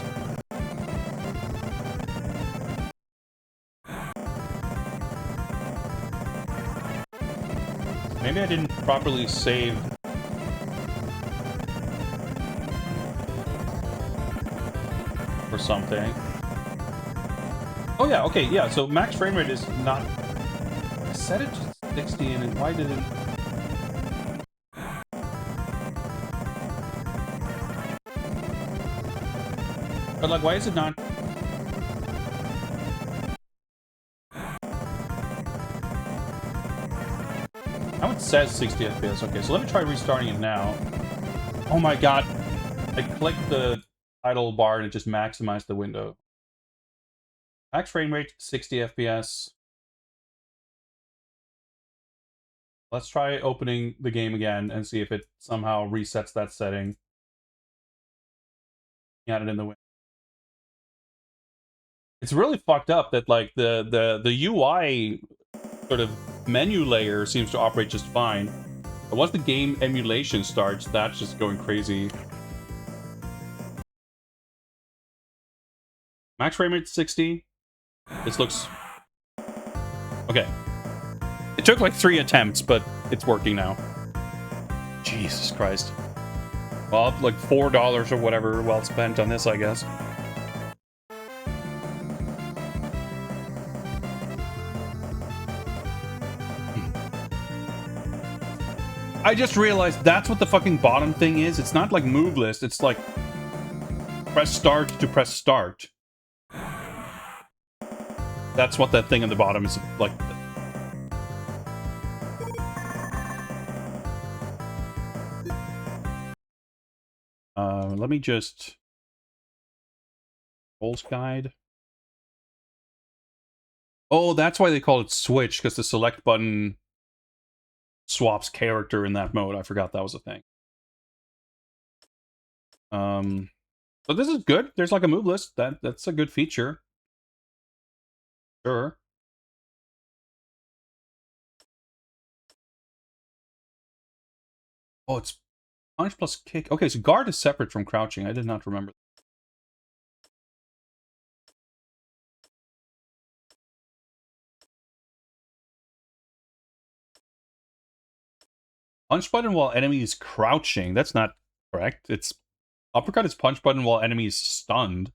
Maybe I didn't properly save... or something. Oh yeah, okay, yeah, so max frame rate is not... I set it to 60 and why did it... But like, why is it not... Now it says 60 FPS. Okay, so let me try restarting it now. Oh my god. I clicked the title bar and it just maximized the window. Max frame rate 60 FPS. Let's try opening the game again and see if it somehow resets that setting. Got it in the window. It's really fucked up that like the UI sort of menu layer seems to operate just fine. But once the game emulation starts, that's just going crazy. Max frame rate 60. This looks okay. It took like 3 attempts, but it's working now. Jesus Christ. Well, like $4 or whatever well spent on this, I guess. I just realized that's what the fucking bottom thing is. It's not like move list. It's like press start to press start. That's what that thing on the bottom is like. Let me just... Controls guide. Oh, that's why they call it switch, because the select button swaps character in that mode. I forgot that was a thing. But this is good. There's like a move list. That's a good feature. Sure. Oh, it's punch plus kick. Okay, so guard is separate from crouching. I did not remember. Punch button while enemy is crouching. That's not correct. It's uppercut is punch button while enemy is stunned.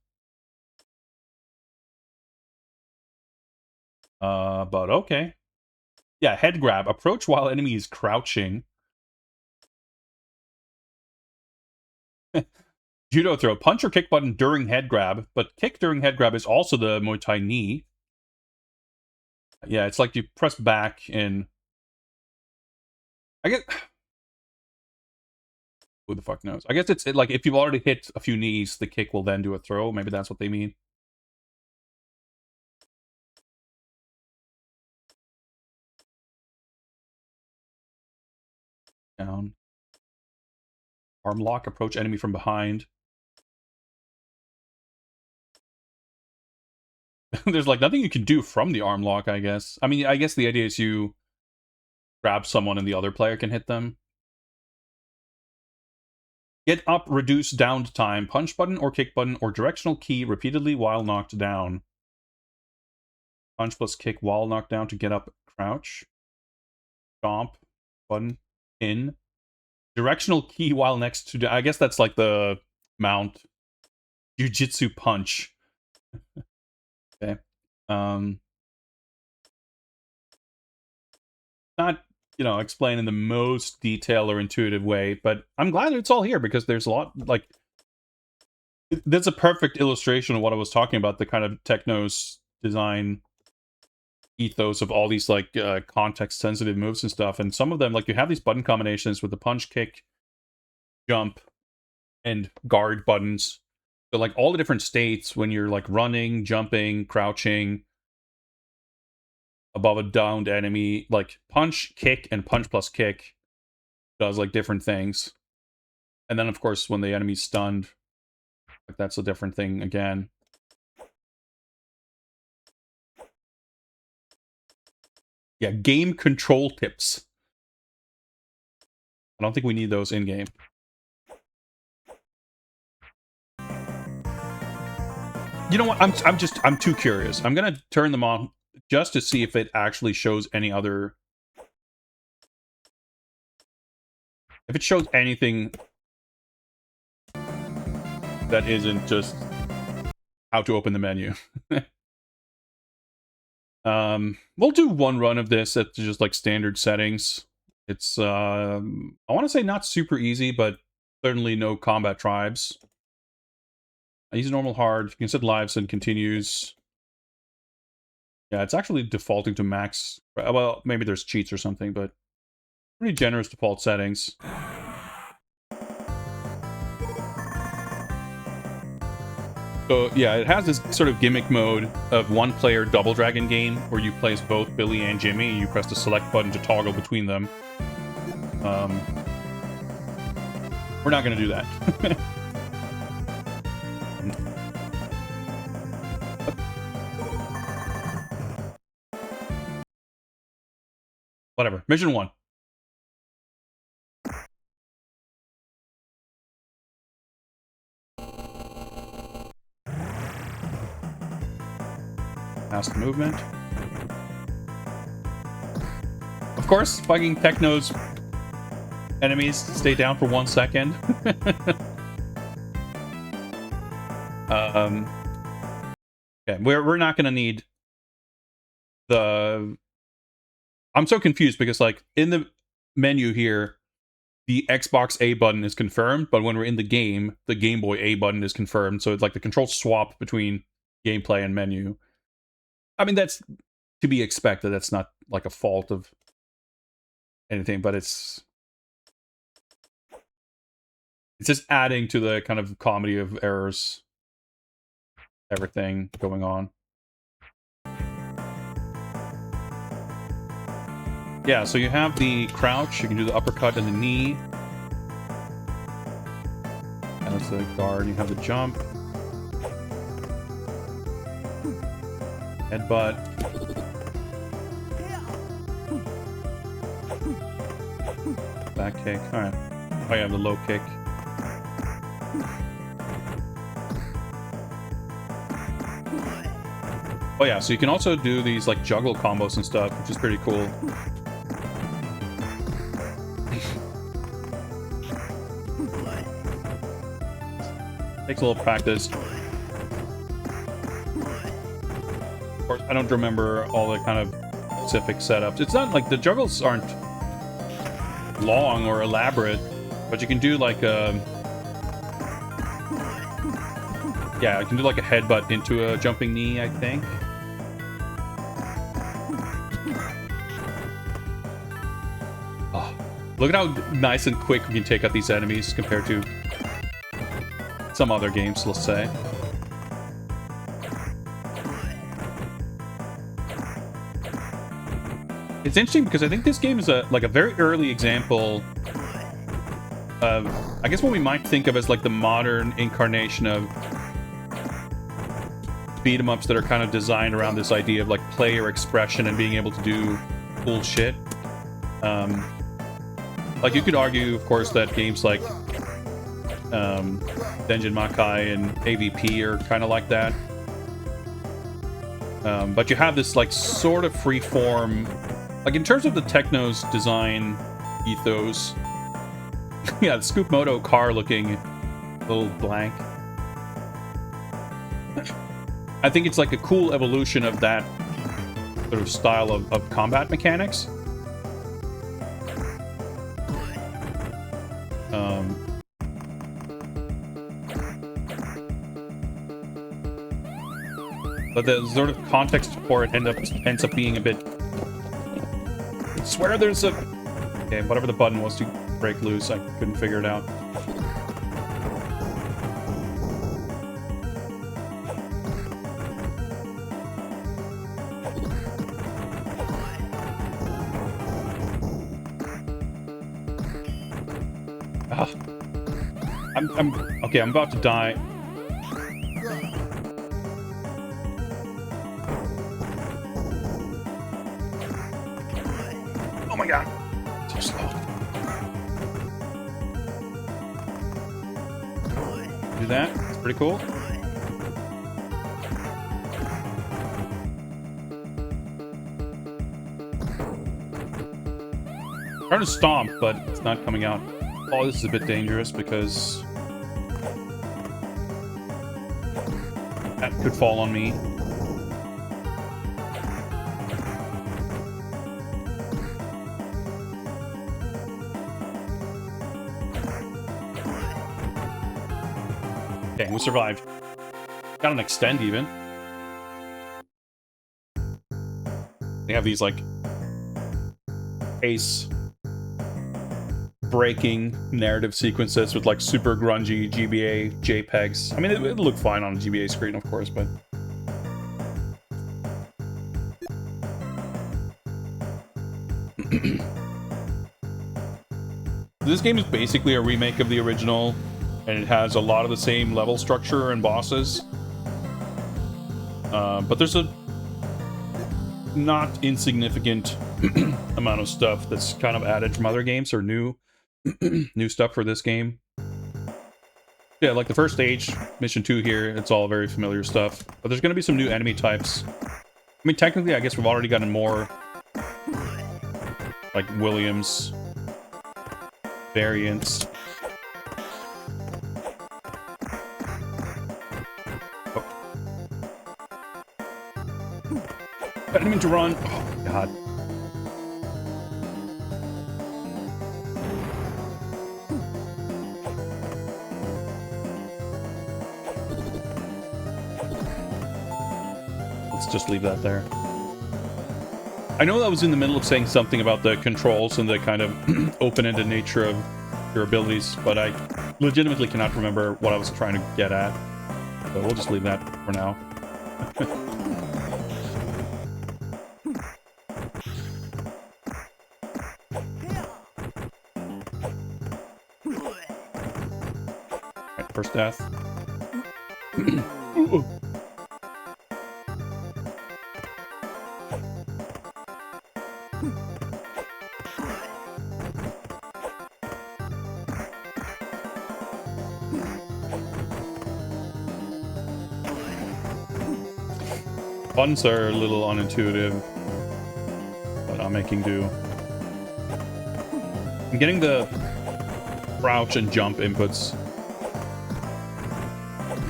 But okay. Yeah, head grab. Approach while enemy is crouching. Judo throw. Punch or kick button during head grab, but kick during head grab is also the Muay Thai knee. Yeah, it's like you press back in... I guess... Who the fuck knows? I guess it's like if you've already hit a few knees, the kick will then do a throw. Maybe that's what they mean. Down. Arm lock. Approach enemy from behind. There's like nothing you can do from the arm lock, I guess. I mean, I guess the idea is you grab someone and the other player can hit them. Get up, reduce down time, punch button or kick button or directional key repeatedly while knocked down. Punch plus kick while knocked down to get up, crouch. Stomp, button, pin. Directional key while next to... I guess that's like the mount. Jiu-jitsu punch. Okay. Not, you know, explained in the most detailed or intuitive way, but I'm glad it's all here because there's a lot, like, that's a perfect illustration of what I was talking about, the kind of Techno's design ethos of all these, like, context-sensitive moves and stuff, and some of them, like, you have these button combinations with the punch, kick, jump, and guard buttons. So, like, all the different states when you're, like, running, jumping, crouching, above a downed enemy, like punch, kick, and punch plus kick does like different things. And then of course when the enemy's stunned, like that's a different thing again. Yeah, game control tips. I don't think we need those in game. You know what? I'm too curious. I'm gonna turn them on just to see if it actually shows any other... If it shows anything that isn't just how to open the menu. We'll do one run of this at just like standard settings. It's, I want to say not super easy, but certainly no combat tribes. I use normal hard. You can set lives and continues. Yeah, it's actually defaulting to max. Well, maybe there's cheats or something, but pretty generous default settings. So yeah, it has this sort of gimmick mode of one-player Double Dragon game where you play as both Billy and Jimmy, and you press the select button to toggle between them. We're not going to do that. Whatever. Mission 1. Fast movement. Of course, fucking Techno's enemies stay down for 1 second. Okay, we're not gonna need the... I'm so confused because, like, in the menu here, the Xbox A button is confirmed, but when we're in the Game Boy A button is confirmed, so it's like the controls swap between gameplay and menu. I mean, that's to be expected. That's not like a fault of anything, but it's just adding to the kind of comedy of errors, everything going on. Yeah, so you have the crouch, you can do the uppercut and the knee. And that's the guard, you have the jump. Headbutt. Back kick, alright. Oh, you have the low kick. Oh yeah, so you can also do these like juggle combos and stuff, which is pretty cool. Takes a little practice. Of course, I don't remember all the kind of specific setups. It's not like the juggles aren't long or elaborate, but you can do like a... Yeah, you can do like a headbutt into a jumping knee, I think. Oh, look at how nice and quick we can take out these enemies compared to some other games, let's say. It's interesting because I think this game is a very early example of, I guess, what we might think of as like the modern incarnation of beat 'em ups that are kind of designed around this idea of like player expression and being able to do cool shit. Like you could argue, of course, that games like Denjin Makai and AVP are kind of like that. But you have this like sort of free form, like in terms of the Techno's design ethos. Yeah, the Scoop Moto car looking little blank. I think it's like a cool evolution of that sort of style of combat mechanics. But the sort of context for it ends up being a bit... I swear there's a... Okay, whatever the button was to break loose, I couldn't figure it out. Okay, I'm about to die. Oh my god. So slow. Do that. It's pretty cool. I'm trying to stomp, but it's not coming out. Oh, this is a bit dangerous because that could fall on me. Okay, we survived. Got an extend even. They have these like ace breaking narrative sequences with like super grungy GBA JPEGs. I mean, it looked fine on a GBA screen, of course, but this game is basically a remake of the original, and it has a lot of the same level structure and bosses. But there's a not insignificant amount of stuff that's kind of added from other games or new new stuff for this game. Yeah, like the first stage, mission 2 here, it's all very familiar stuff. But there's going to be some new enemy types. I mean, technically, I guess we've already gotten more like Williams variants. Oh. I didn't mean to run. Oh, God. Let's just leave that there. I know I was in the middle of saying something about the controls and the kind of open-ended nature of your abilities, but I legitimately cannot remember what I was trying to get at. So we'll just leave that for now. Alright, first death. Buttons are a little unintuitive, but I'm making do. I'm getting the crouch and jump inputs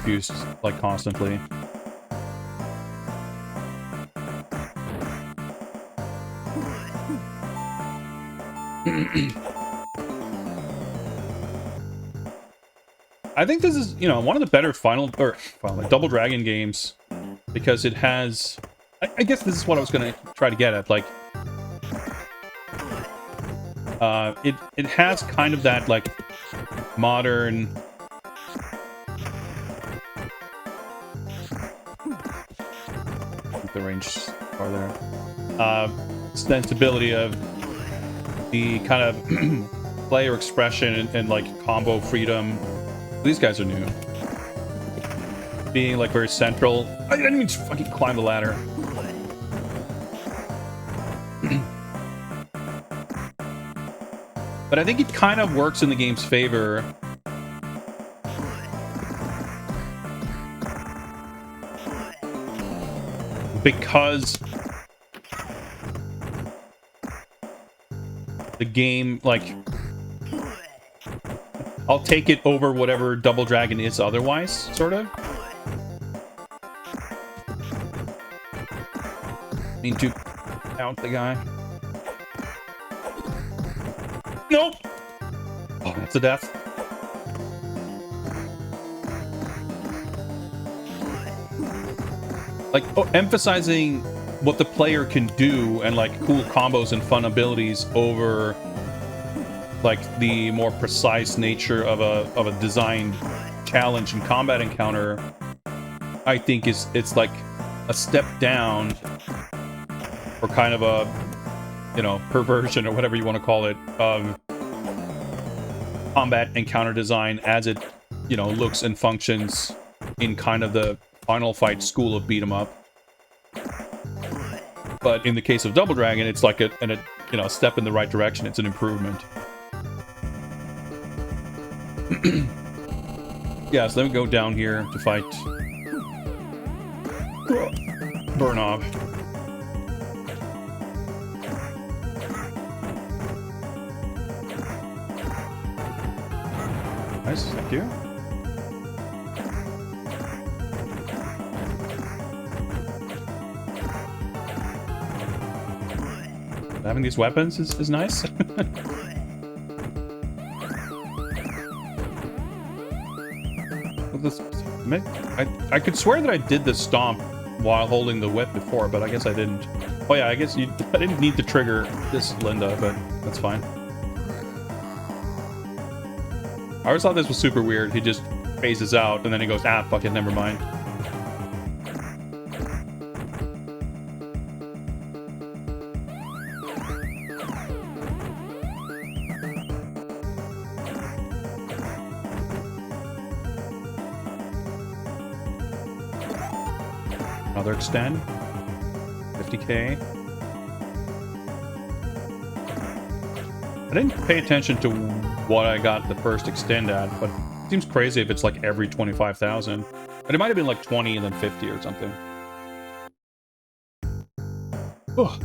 confused, like, constantly. I think this is, you know, one of the better Double Dragon games, because it has, I guess this is what I was going to try to get at, like, it has kind of that, like, modern, the range are there, sensibility of the kind of player expression and like combo freedom. These guys are new. Being like very central. I didn't even fucking climb the ladder. But I think it kind of works in the game's favor. Because the game, like, I'll take it over whatever Double Dragon is otherwise, sort of. Need to count the guy. Nope! Oh, that's a death. Like, emphasizing what the player can do and, like, cool combos and fun abilities over, like, the more precise nature of a designed challenge and combat encounter, I think it's like a step down, or kind of a, you know, perversion or whatever you want to call it, of combat encounter design as it, you know, looks and functions in kind of the Final Fight school of beat 'em up. But in the case of Double Dragon, it's like a you know, a step in the right direction. It's an improvement. Yeah, so then we go down here to fight Burnov. Nice, thank you. Having these weapons is nice. I could swear that I did the stomp while holding the whip before, but I guess I didn't. Oh yeah, I guess I didn't need to trigger this Linda, but that's fine. I always thought this was super weird. He just phases out and then he goes, ah, fuck it, never mind. Another extend. 50k. I didn't pay attention to what I got the first extend at, but it seems crazy if it's like every 25,000. But it might have been like 20 and then 50 or something. Oh.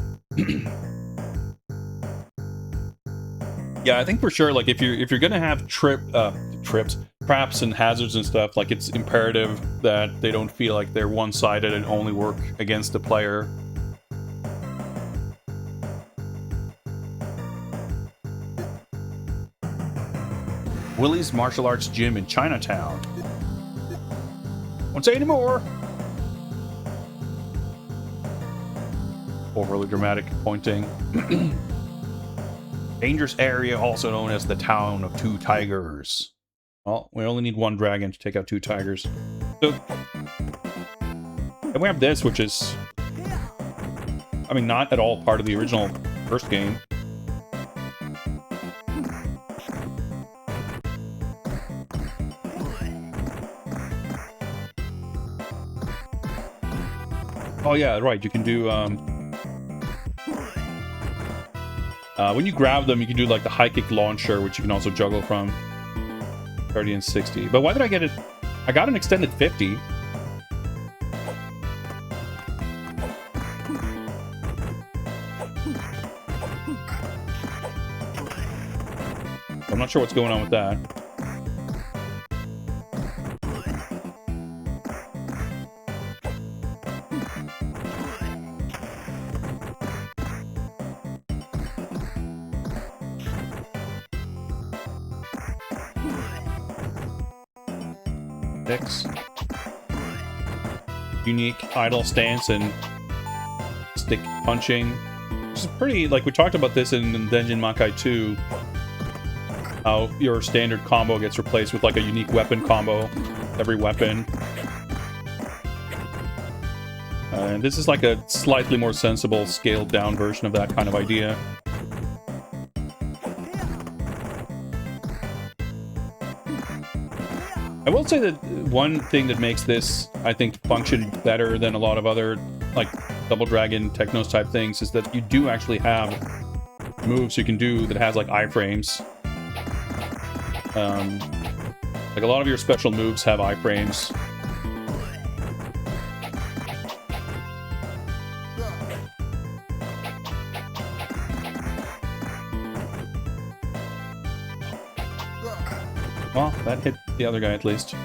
Yeah, I think for sure, like if you're gonna have trips, traps and hazards and stuff, like it's imperative that they don't feel like they're one-sided and only work against the player. Willie's Martial Arts Gym in Chinatown. Won't say anymore. Overly dramatic pointing. Dangerous area, also known as the Town of Two Tigers. Well, we only need one dragon to take out two tigers. So, and we have this, which is, I mean, not at all part of the original first game. Oh yeah, right. You can do when you grab them, you can do like the high kick launcher, which you can also juggle from 30 and 60. But why did I get it? I got an extended 50. I'm not sure what's going on with that. Unique idle stance and stick punching, which is pretty, like we talked about this in Denjin Makai 2, how your standard combo gets replaced with like a unique weapon combo, every weapon. And this is like a slightly more sensible, scaled down version of that kind of idea. I will say that one thing that makes this, I think, function better than a lot of other, like, Double Dragon, Technos type things, is that you do actually have moves you can do that has, like, iframes. Like, a lot of your special moves have iframes. Well, that hit the other guy at least.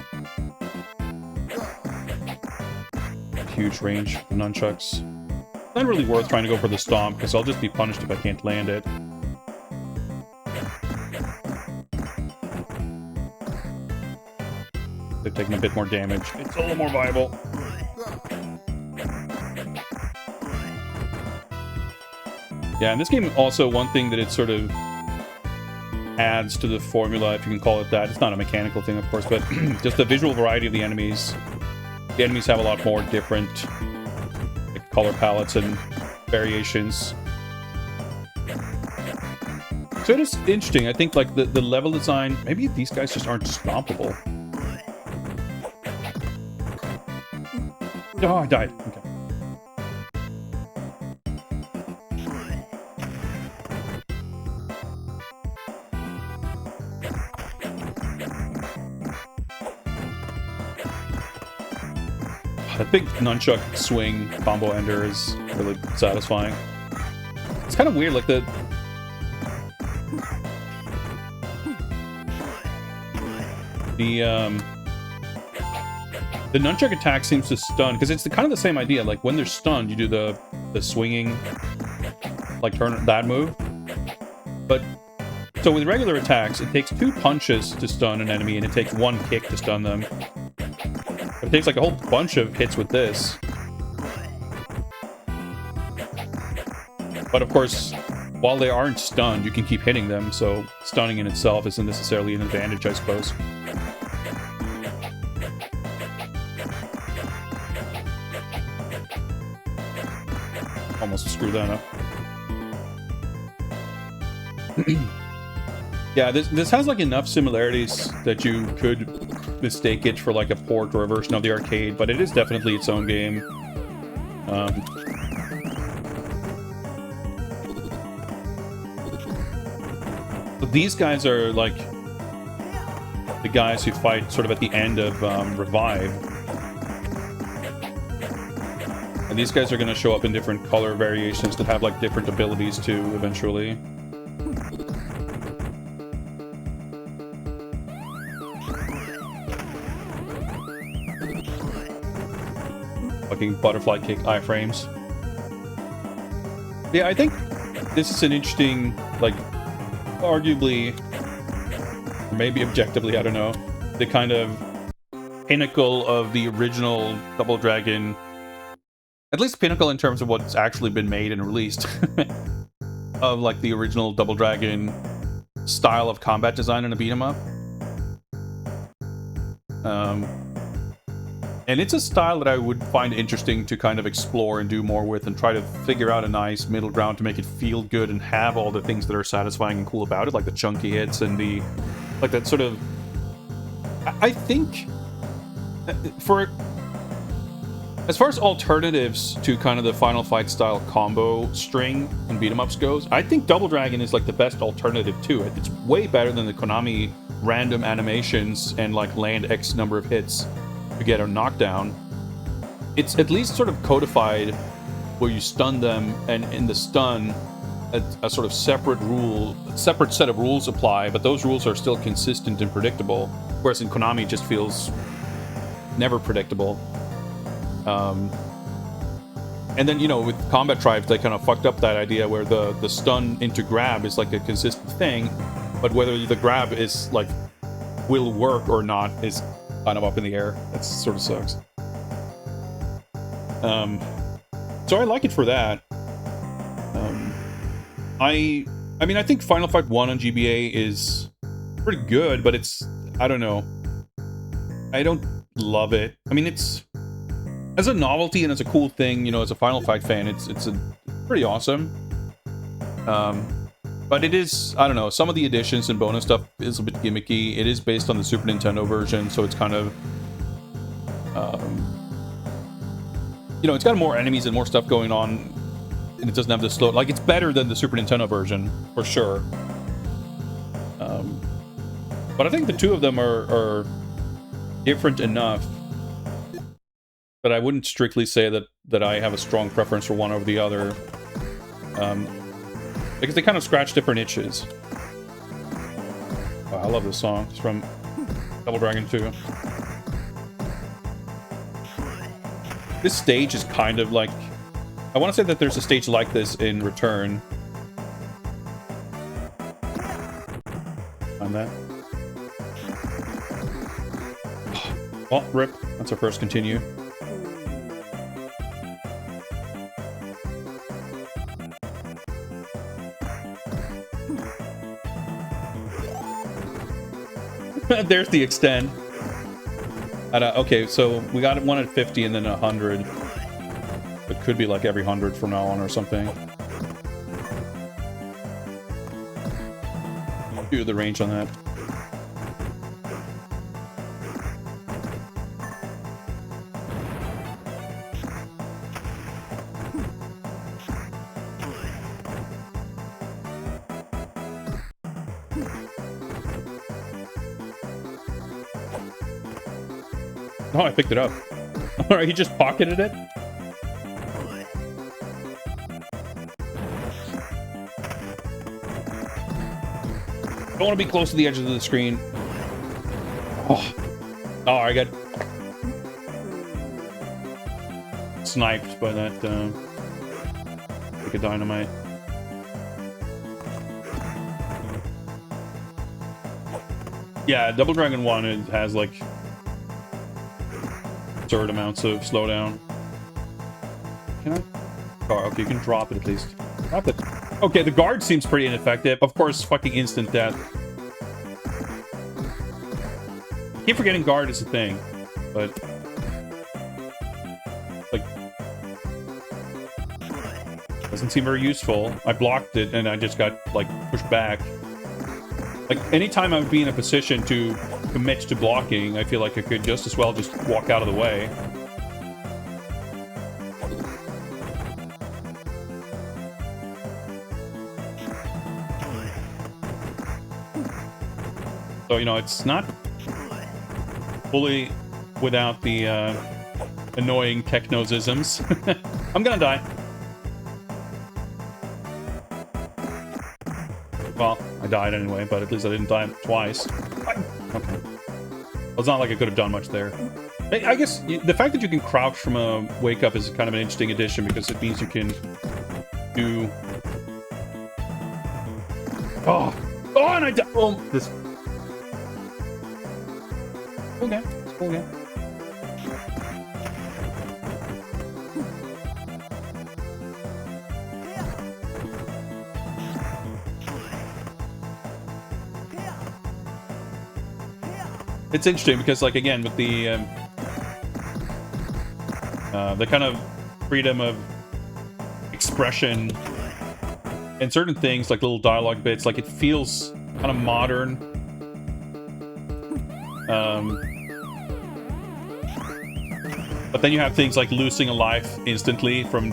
Huge range, nunchucks. Not really worth trying to go for the stomp, because I'll just be punished if I can't land it. They're taking a bit more damage. It's a little more viable. Yeah, in this game also, one thing that it sort of adds to the formula, if you can call it that. It's not a mechanical thing, of course, but just the visual variety of the enemies. The enemies have a lot more different like, color palettes and variations. So it is interesting. I think like the level design, maybe these guys just aren't stompable. Oh, I died. Okay. That big nunchuck swing combo ender is really satisfying. It's kind of weird, like the nunchuck attack seems to stun, because it's kind of the same idea. Like when they're stunned, you do the swinging, like turn that move. But so with regular attacks, it takes 2 punches to stun an enemy, and it takes 1 kick to stun them. It takes like a whole bunch of hits with this. But of course, while they aren't stunned, you can keep hitting them, so stunning in itself isn't necessarily an advantage, I suppose. Almost screw that up. Yeah, this has like enough similarities that you could mistake it for like a port or a version of the arcade, but it is definitely its own game. But these guys are like the guys who fight sort of at the end of Revive. And these guys are going to show up in different color variations that have like different abilities too, eventually. Fucking butterfly kick iframes. Yeah, I think this is an interesting, like, arguably, or maybe objectively, I don't know, the kind of pinnacle of the original Double Dragon, at least pinnacle in terms of what's actually been made and released, of like the original Double Dragon style of combat design in a beat 'em up. And it's a style that I would find interesting to kind of explore and do more with and try to figure out a nice middle ground to make it feel good and have all the things that are satisfying and cool about it, like the chunky hits and the, like that sort of, I think, for, as far as alternatives to kind of the Final Fight style combo string and beat 'em ups goes, I think Double Dragon is like the best alternative to it. It's way better than the Konami random animations and like land X number of hits to get a knockdown. It's at least sort of codified where you stun them, and in the stun a sort of separate set of rules apply, but those rules are still consistent and predictable, whereas in Konami it just feels never predictable. And then, you know, with Combatribes they kind of fucked up that idea where the stun into grab is like a consistent thing, but whether the grab is like will work or not is kind of up in the air. That sort of sucks. So I like it for that. I mean, I think Final Fight 1 on GBA is pretty good, but it's, I don't know. I don't love it. I mean, it's, as a novelty and as a cool thing, you know, as a Final Fight fan, it's pretty awesome. But it is, I don't know, some of the additions and bonus stuff is a bit gimmicky. It is based on the Super Nintendo version, so it's kind of, you know, it's got more enemies and more stuff going on, and it doesn't have the slow, like, it's better than the Super Nintendo version, for sure. But I think the two of them are different enough that I wouldn't strictly say that I have a strong preference for one over the other. Because they kind of scratch different itches. Wow, I love this song. It's from Double Dragon 2. This stage is kind of like, I want to say that there's a stage like this in Return. On that. Oh, rip. That's our first continue. There's the extend. Okay, so we got one at 50 and then 100. It could be like every 100 from now on or something. Do the range on that. Oh, I picked it up. Alright, he just pocketed it? Don't want to be close to the edge of the screen. Oh, I got sniped by that like a dynamite. Yeah, Double Dragon 1, it has like absurd amounts of slowdown. Can I? Oh, okay, you can drop it at least. Drop it. Okay, the guard seems pretty ineffective. Of course, fucking instant death. Keep forgetting guard is a thing, but like doesn't seem very useful. I blocked it and I just got like pushed back. Like anytime I would be in a position to commit to blocking, I feel like I could just as well just walk out of the way. So, you know, it's not fully without the annoying technosisms. I'm gonna die. Well, I died anyway, but at least I didn't die twice. Okay. Well, it's not like I could have done much there. I guess the fact that you can crouch from a wake up is kind of an interesting addition because it means you can do... Oh! Oh, and I died! Oh, this... Okay. Okay. It's interesting because, like, again, with the kind of freedom of expression and certain things, like little dialogue bits, like it feels kind of modern. But then you have things like losing a life instantly from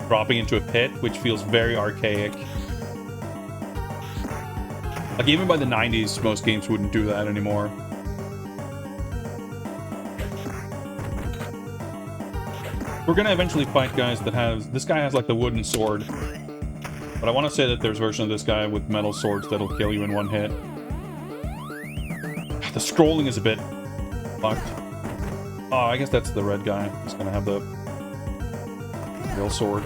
dropping into a pit, which feels very archaic. Like, even by the 90s, most games wouldn't do that anymore. We're gonna eventually fight guys that has... This guy has, like, the wooden sword. But I want to say that there's a version of this guy with metal swords that'll kill you in one hit. The scrolling is a bit fucked. Oh, I guess that's the red guy. He's gonna have the real sword.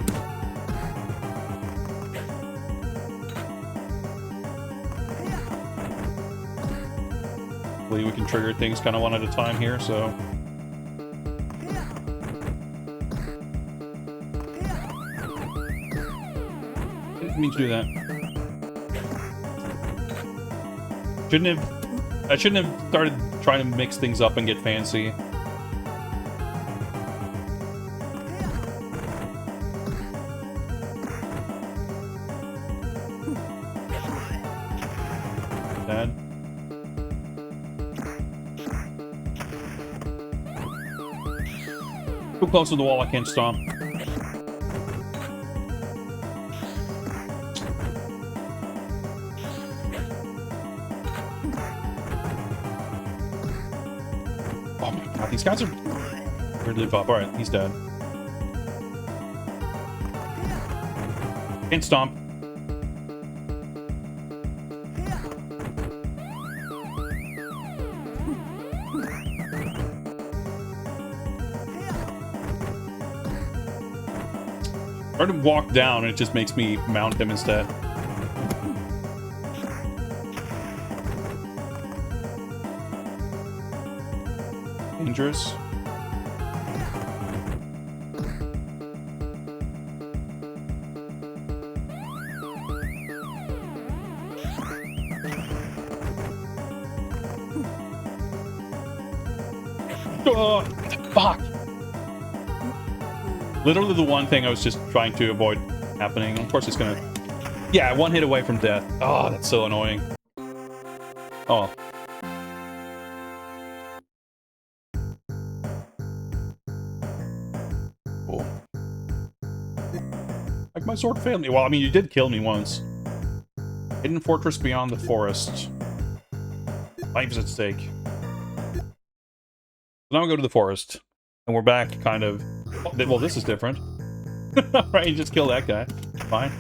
Hopefully we can trigger things kind of one at a time here, so... Didn't mean to do that. I shouldn't have started trying to mix things up and get fancy. Dad. Too close to the wall, I can't stomp. Oh my god, these guys are weirdly buff. Alright, he's dead. Can't stomp. Try to walk down and it just makes me mount them instead. Dangerous. Oh, fuck. Literally the one thing I was just trying to avoid happening. Of course it's gonna... Yeah, one hit away from death. Oh, that's so annoying. Oh. Cool. Like, my sword failed me. Well, I mean, you did kill me once. Hidden fortress beyond the forest. Life is at stake. So now we go to the forest. And we're back, kind of... Well, this is different. Right, you just kill that guy. Fine.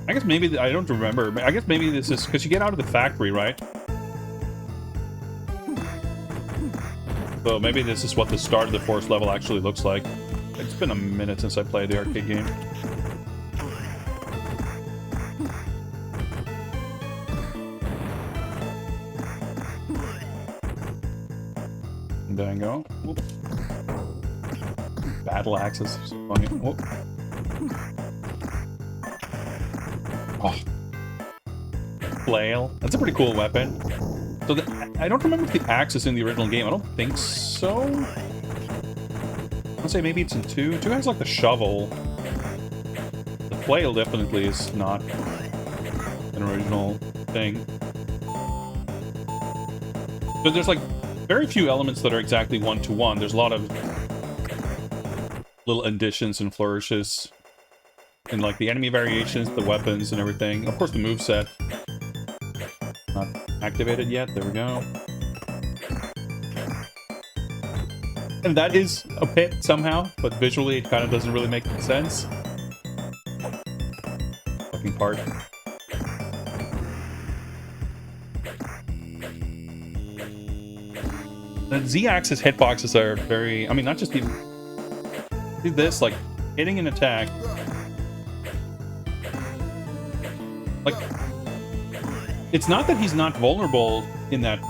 I guess maybe... I don't remember. I guess maybe this is... Because you get out of the factory, right? So maybe this is what the start of the forest level actually looks like. It's been a minute since I played the arcade game. Fandango. Whoop. Battle axes. Funny. Whoop. Oh. Flail. That's a pretty cool weapon. So I don't remember if the axe is in the original game. I don't think so. I'd say maybe it's in 2. 2 has like the shovel. The flail definitely is not an original thing. So there's like very few elements that are exactly one-to-one. There's a lot of little additions and flourishes in like the enemy variations, the weapons, and everything. Of course, the moveset. Not activated yet. There we go. And that is a pit somehow, but visually it kind of doesn't really make sense. Fucking part. The Z-axis hitboxes are very... I mean, not just even... Do this, like, hitting an attack. Like, it's not that he's not vulnerable in that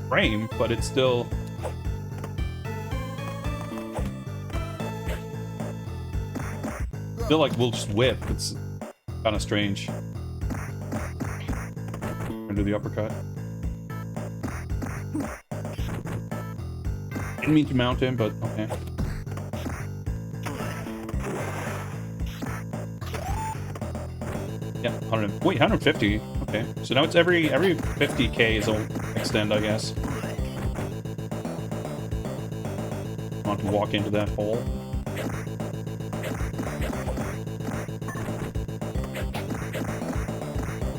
frame, but it's still... Still, like, we'll just whip. It's kind of strange. And do the uppercut. Didn't mean to mount him, but okay. Yeah, 150. Okay, so now it's every 50k is an extend, I guess. Want to walk into that hole.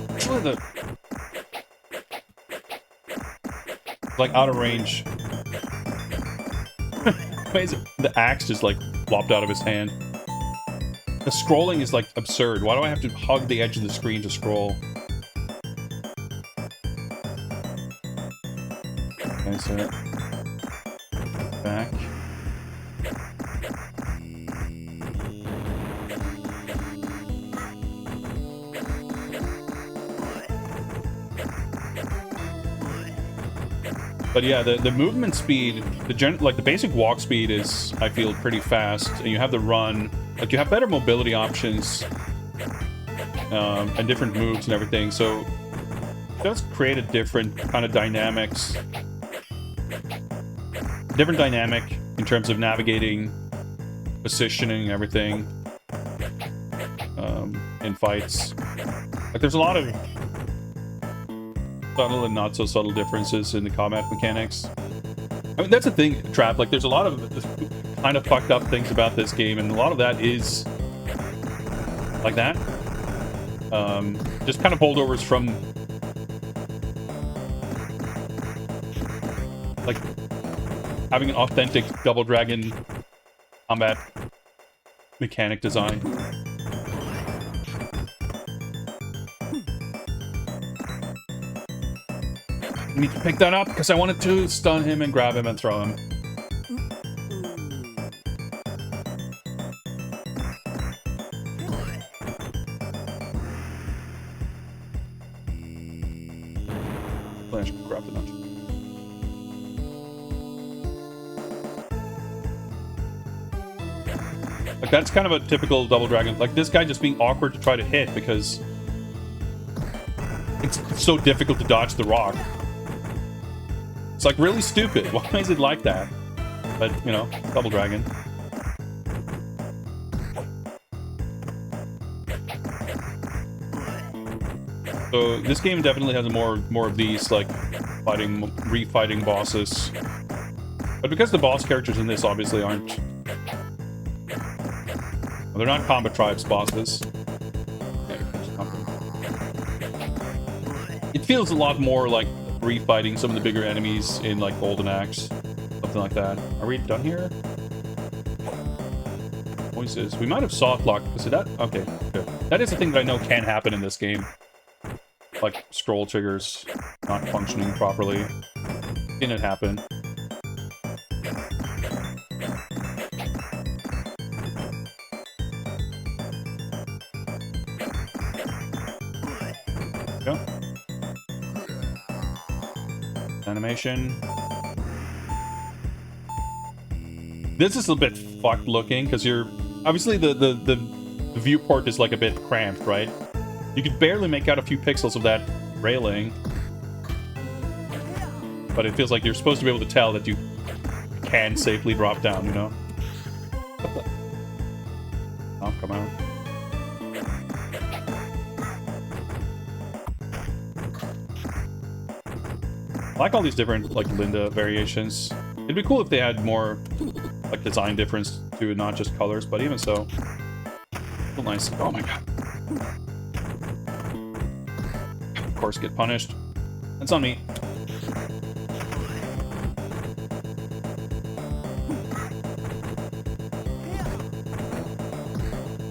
Actually, like out of range. Why is the axe just like flopped out of his hand? The scrolling is like absurd. Why do I have to hug the edge of the screen to scroll? Okay, so back. But yeah, the movement speed, like the basic walk speed is, I feel, pretty fast. And you have the run, like you have better mobility options, and different moves and everything. So it does create a different kind of dynamics, different dynamic in terms of navigating, positioning, and everything in fights. Like there's a lot of subtle and not so subtle differences in the combat mechanics. I mean, that's the thing, Trap. Like, there's a lot of kind of fucked up things about this game, and a lot of that is like that. Just kind of holdovers from like having an authentic Double Dragon combat mechanic design. I need to pick that up because I wanted to stun him and grab him and throw him. I should grab the notch. Like that's kind of a typical Double Dragon. Like this guy just being awkward to try to hit because it's so difficult to dodge the rock. It's like really stupid. Why is it like that? But, you know, Double Dragon. So this game definitely has more of these like refighting bosses. But because the boss characters in this obviously aren't, well, they're not Combatribes bosses. It feels a lot more like refighting some of the bigger enemies in like Golden Axe, something like that. Are we done here? Voices. We might have soft locked. Is it that? Okay, good. That is a thing that I know can happen in this game. Like scroll triggers not functioning properly. Seen it happen. Go. Animation. This is a bit fucked looking because you're obviously the viewport is like a bit cramped, right? You could barely make out a few pixels of that railing, but it feels like you're supposed to be able to tell that you can safely drop down, you know? Oh, come on. I like all these different, like, Linda variations. It'd be cool if they had more, like, design difference to it, not just colors, but even so. Still nice. Oh my god. Of course, get punished. That's on me.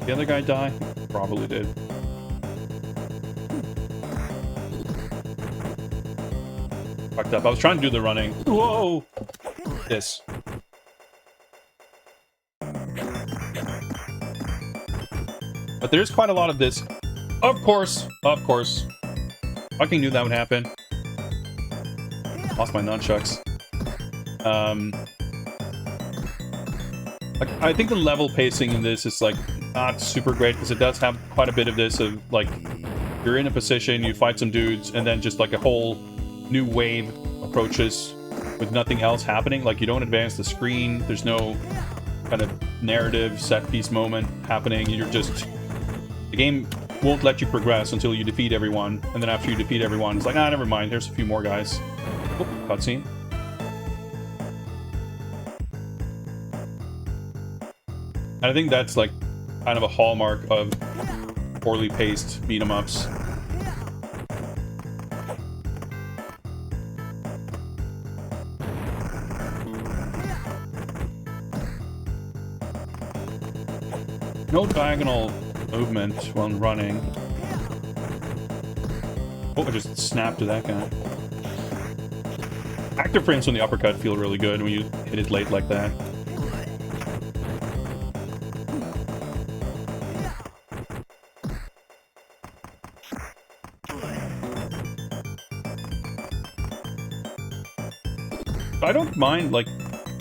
The other guy die? Probably did. Fucked up. I was trying to do the running. Whoa! This. But there's quite a lot of this. Of course. Of course. Fucking knew that would happen. Lost my nunchucks. I think the level pacing in this is, like, not super great, because it does have quite a bit of this of, like, you're in a position, you fight some dudes, and then just, like, a whole new wave approaches with nothing else happening. Like, you don't advance the screen, there's no kind of narrative set-piece moment happening, you're just... The game won't let you progress until you defeat everyone, and then after you defeat everyone, it's like, ah, never mind, there's a few more guys. Oh, cutscene. And I think that's, like, kind of a hallmark of poorly paced beat-em-ups. No diagonal movement while running. Oh, I just snapped to that guy. Active frames from the uppercut feel really good when you hit it late like that. I don't mind, like,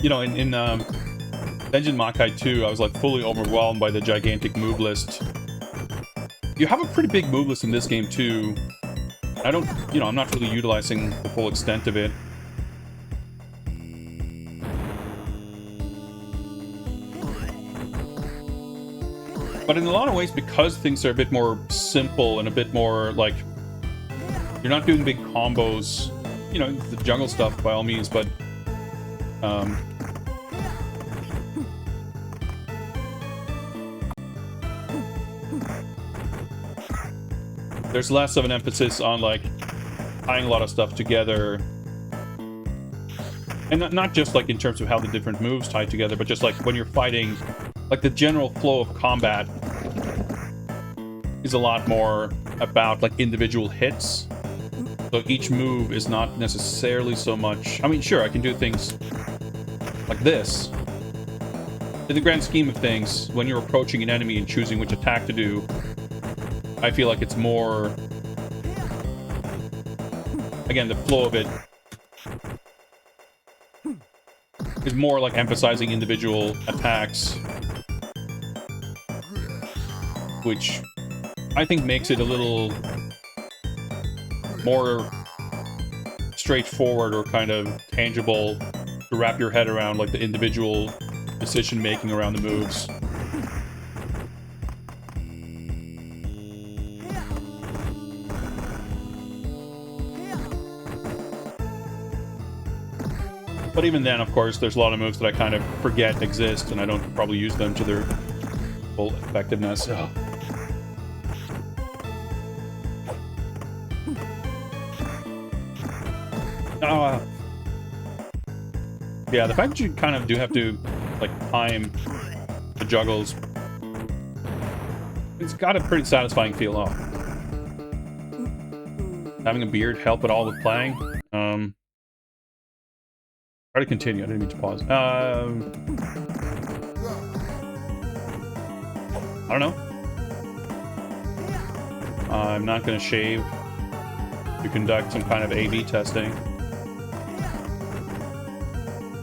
you know, in Dungeon Makai 2, I was, like, fully overwhelmed by the gigantic move list. You have a pretty big move list in this game, too. I don't, you know, I'm not really utilizing the full extent of it. But in a lot of ways, because things are a bit more simple and a bit more, like, you're not doing big combos, you know, the jungle stuff by all means, but there's less of an emphasis on, like, tying a lot of stuff together. And not just, like, in terms of how the different moves tie together, but just, like, when you're fighting, like, the general flow of combat is a lot more about, like, individual hits. So each move is not necessarily so much... I mean, sure, I can do things like this. In the grand scheme of things, when you're approaching an enemy and choosing which attack to do, I feel like it's more... Again, the flow of it is more like emphasizing individual attacks, which I think makes it a little more straightforward or kind of tangible to wrap your head around, like, the individual decision-making around the moves. But even then, of course, there's a lot of moves that I kind of forget exist, and I don't probably use them to their full effectiveness. Ugh. Yeah, the fact that you kind of do have to, like, time the juggles, it's got a pretty satisfying feel. Oh. Having a beard help at all with playing? Try to continue. I didn't mean to pause. I don't know. I'm not going to shave to conduct some kind of A/B testing.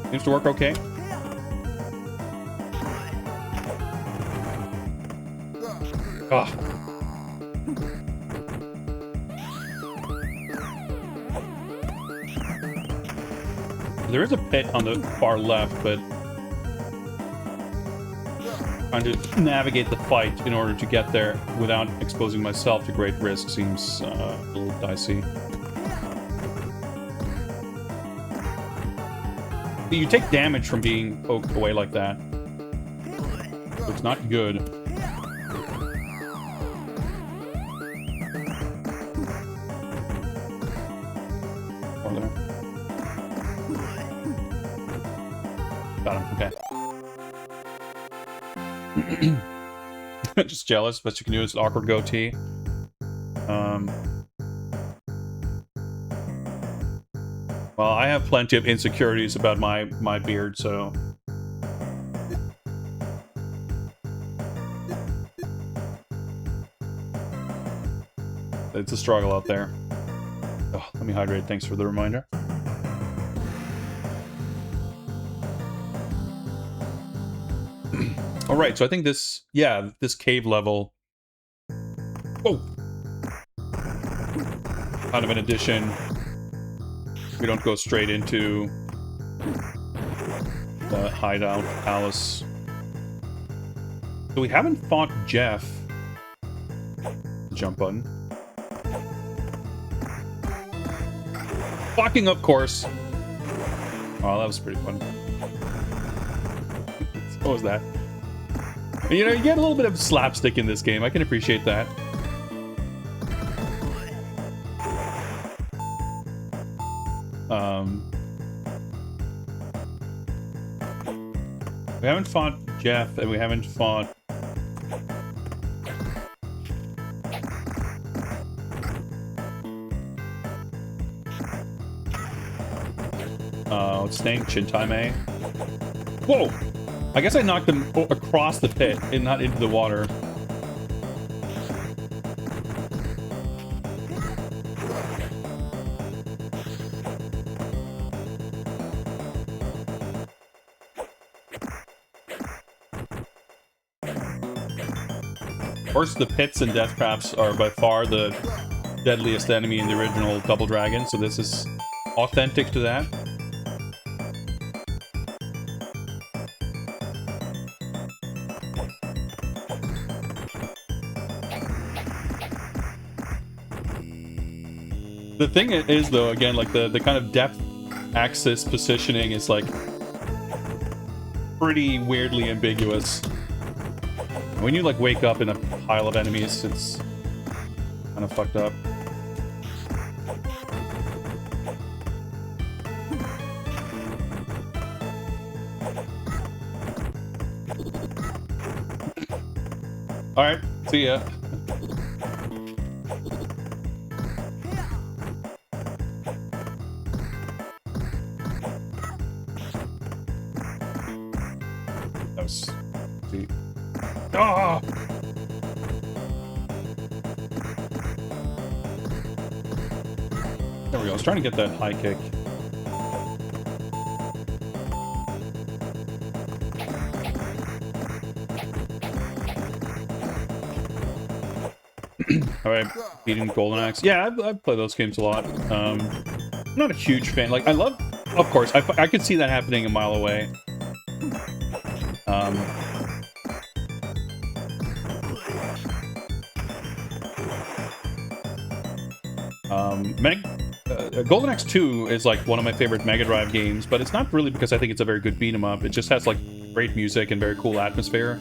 Seems to work okay. Ah. There is a pit on the far left, but trying to navigate the fight in order to get there without exposing myself to great risk seems a little dicey. You take damage from being poked away like that. So it's not good. Or there. Got him, okay. Just jealous. Best you can do is awkward goatee. Well, I have plenty of insecurities about my beard, so it's a struggle out there. Oh, let me hydrate. Thanks for the reminder. All right, so I think this, yeah, this cave level. Oh, kind of an addition. We don't go straight into the hideout palace. So we haven't fought Jeff. Jump button. Fucking, of course. Oh, that was pretty fun. What was that? You know, you get a little bit of slapstick in this game. I can appreciate that. We haven't fought Jeff, and we haven't fought... what's his name? Shintaime? Whoa! I guess I knocked him across the pit and not into the water. Of course, the pits and death traps are by far the deadliest enemy in the original Double Dragon, so this is authentic to that. The thing is, though, again, like the kind of depth axis positioning is like pretty weirdly ambiguous. When you like wake up in a pile of enemies, it's kind of fucked up. All right, see ya. That was deep. Ah! There we go. I was trying to get that high kick. Alright, beating Golden Axe. Yeah, I've played those games a lot. I'm not a huge fan. Like, I love... Of course, I could see that happening a mile away. Golden Axe 2 is like one of my favorite Mega Drive games, but it's not really because I think it's a very good beat 'em up. It just has like great music and very cool atmosphere.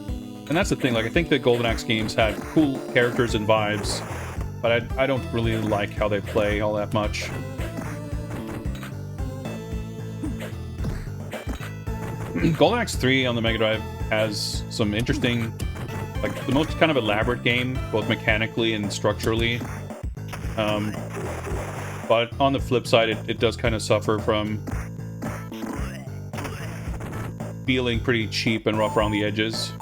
And that's the thing, like I think the Golden Axe games had cool characters and vibes, but I don't really like how they play all that much. Golden Axe 3 on the Mega Drive has some interesting, like the most kind of elaborate game, both mechanically and structurally. But on the flip side, it does kind of suffer from feeling pretty cheap and rough around the edges.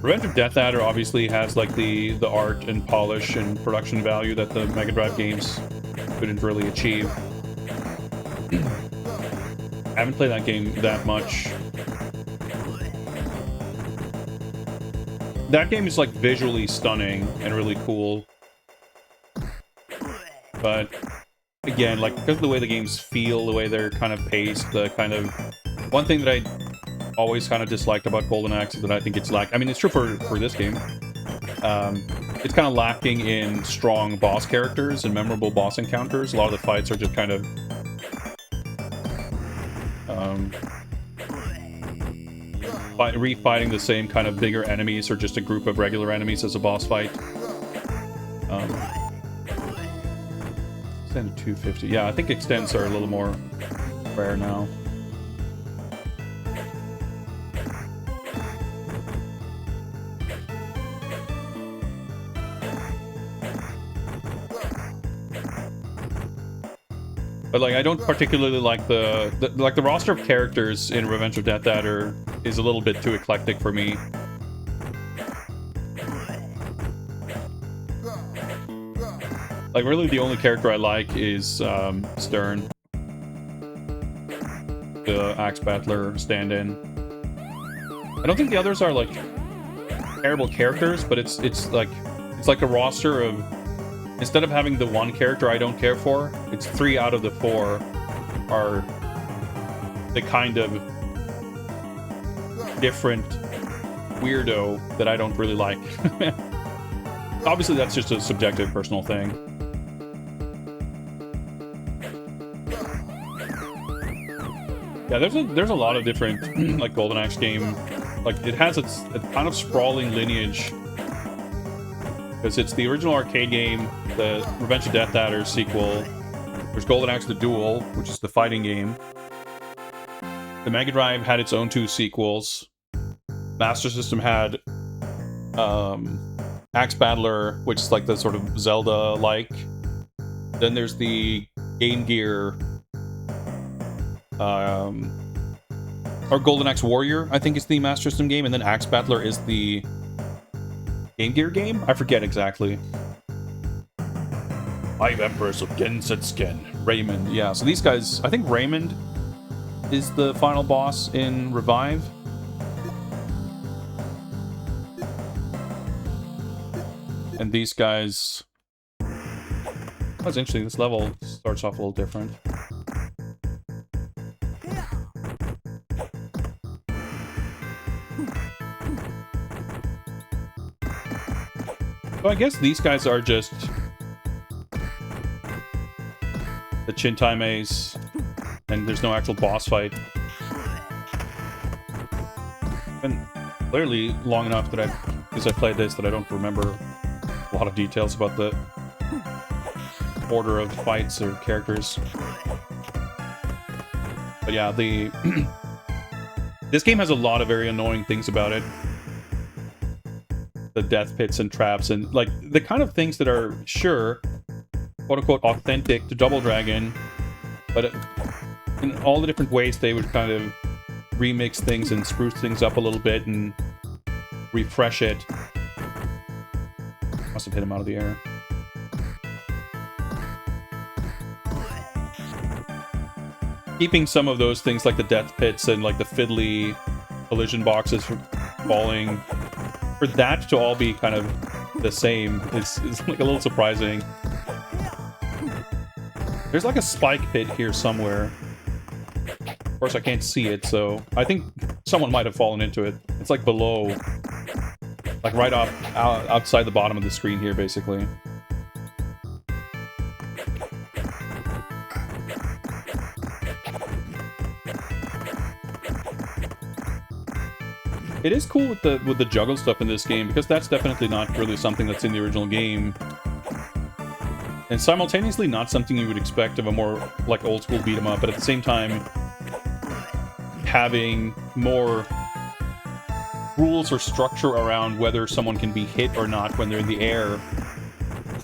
Revenge of Death Adder obviously has like the art and polish and production value that the Mega Drive games couldn't really achieve. I haven't played that game that much. That game is like visually stunning and really cool. But again, like because of the way the games feel, the way they're kind of paced, the kind of one thing that I always kind of disliked about Golden Axe is that I think it's I mean, it's true for this game. It's kind of lacking in strong boss characters and memorable boss encounters. A lot of the fights are just kind of refighting the same kind of bigger enemies or just a group of regular enemies as a boss fight. Extend to 250. Yeah, I think extends are a little more rare now. But like, I don't particularly like the roster of characters in Revenge of Death Adder is a little bit too eclectic for me. Like, really, the only character I like is Stern, the Axe Battler stand-in. I don't think the others are like terrible characters, but it's like a roster of, instead of having the one character I don't care for, it's 3 out of the 4 are the kind of different weirdo that I don't really like. Obviously, that's just a subjective, personal thing. Yeah, there's a lot of different like Golden Axe game. Like, it has a kind of sprawling lineage. Because it's the original arcade game, the Revenge of Death Adder sequel. There's Golden Axe: The Duel, which is the fighting game. The Mega Drive had its own 2 sequels. Master System had Axe Battler, which is like the sort of Zelda-like. Then there's the Game Gear, or Golden Axe Warrior, I think is the Master System game, and then Axe Battler is the Game Gear game? I forget exactly. 5 Emperors of Gensetsuken. Raymond. Yeah, so these guys, I think Raymond is the final boss in Revive. And these guys... That's interesting. This level starts off a little different. So I guess these guys are just the Chintaimes, and there's no actual boss fight. Been clearly long enough that because I played this, that I don't remember a lot of details about the order of fights or characters. But yeah, this game has a lot of very annoying things about it. The death pits and traps and like the kind of things that are sure, quote unquote, authentic to Double Dragon, but in all the different ways they would kind of remix things and spruce things up a little bit and refresh it. Must have hit him out of the air. Keeping some of those things like the death pits and like the fiddly collision boxes from falling, for that to all be kind of the same is like a little surprising. There's like a spike pit here somewhere. Of course, I can't see it, so I think someone might have fallen into it. It's like below, like right off outside the bottom of the screen here, basically. It is cool with the juggle stuff in this game, because that's definitely not really something that's in the original game. And simultaneously not something you would expect of a more like old school beat 'em up, but at the same time having more rules or structure around whether someone can be hit or not when they're in the air.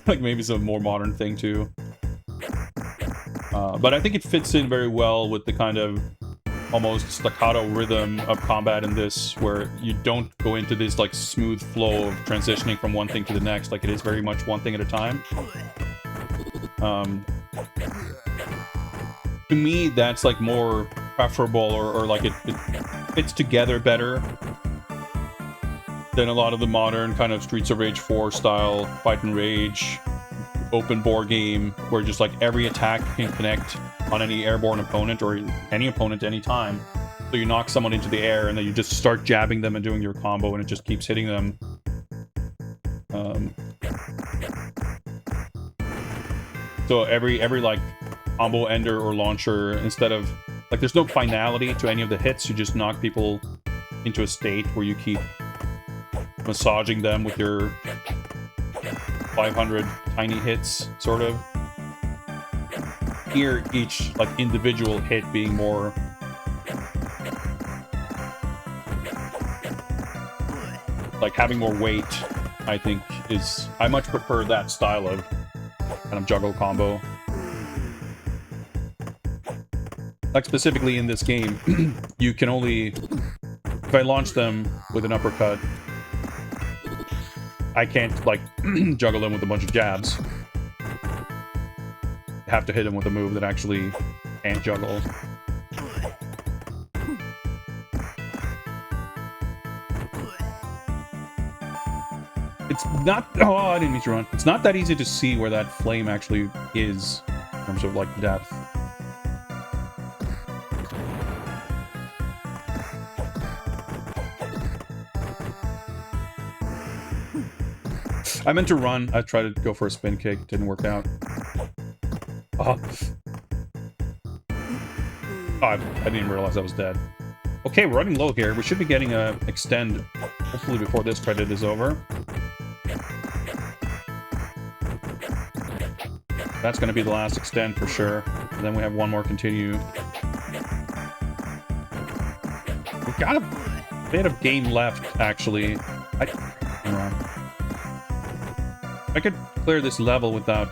Like maybe it's a more modern thing too. But I think it fits in very well with the kind of almost staccato rhythm of combat in this, where you don't go into this like smooth flow of transitioning from one thing to the next. Like it is very much one thing at a time. To me, that's like more preferable, or like it fits together better than a lot of the modern kind of Streets of Rage 4 style fight and rage open board game, where just like every attack can connect on any airborne opponent or any opponent anytime. So you knock someone into the air and then you just start jabbing them and doing your combo, and it just keeps hitting them. So every like combo ender or launcher, instead of like, there's no finality to any of the hits. You just knock people into a state where you keep massaging them with your 500 tiny hits, sort of. Here, each like individual hit being more like having more weight, I think is, I much prefer that style of kind of juggle combo. Like specifically in this game, you can only, if I launch them with an uppercut, I can't like juggle them with a bunch of jabs. I have to hit him with a move that actually can't juggle. It's not, oh, I didn't mean to run. It's not that easy to see where that flame actually is in terms of like depth. I meant to run. I tried to go for a spin kick. Didn't work out. Oh, I didn't realize I was dead. Okay, we're running low here. We should be getting a extend, hopefully before this credit is over. That's going to be the last extend for sure. And then we have one more continue. We've got a bit of game left, actually. If I could clear this level without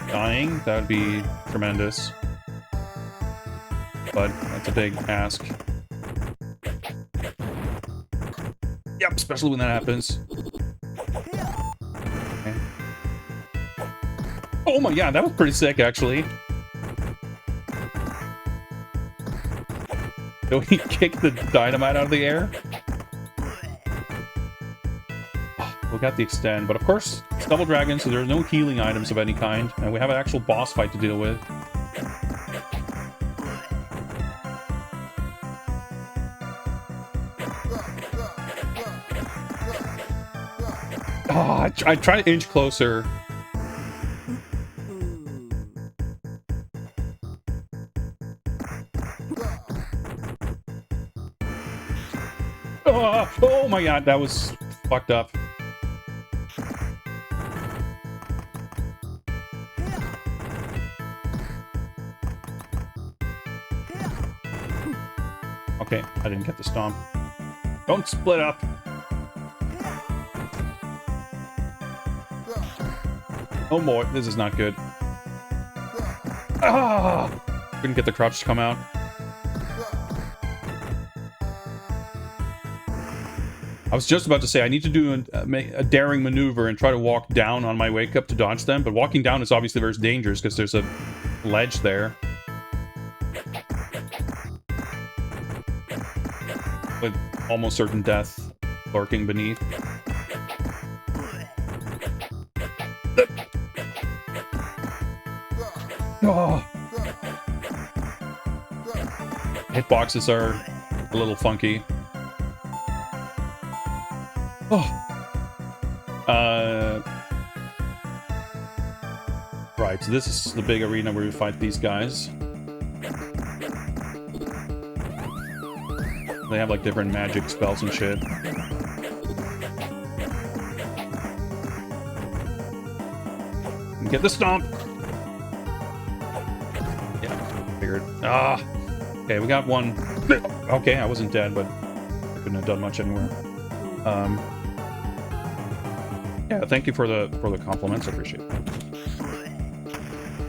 dying, that would be tremendous. But that's a big ask. Yep, especially when that happens. Okay. Oh my god, that was pretty sick, actually. So he kicked the dynamite out of the air. We got the extend, but of course, it's Double Dragon, so there are no healing items of any kind, and we have an actual boss fight to deal with. Oh, I try to inch closer. Oh my god, that was fucked up. Okay, I didn't get the stomp. Don't split up. Oh boy, this is not good. Ah! Couldn't get the crouch to come out. I was just about to say I need to do a daring maneuver and try to walk down on my wake up to dodge them, but walking down is obviously very dangerous because there's a ledge there. With almost certain death lurking beneath. Oh. Hitboxes are a little funky. Oh. Right, so this is the big arena where we fight these guys. They have like different magic spells and shit. Get the stomp! Yeah, figured. Ah! Okay, we got one. Okay, I wasn't dead, but I couldn't have done much anywhere. Yeah, thank you for the compliments. I appreciate that.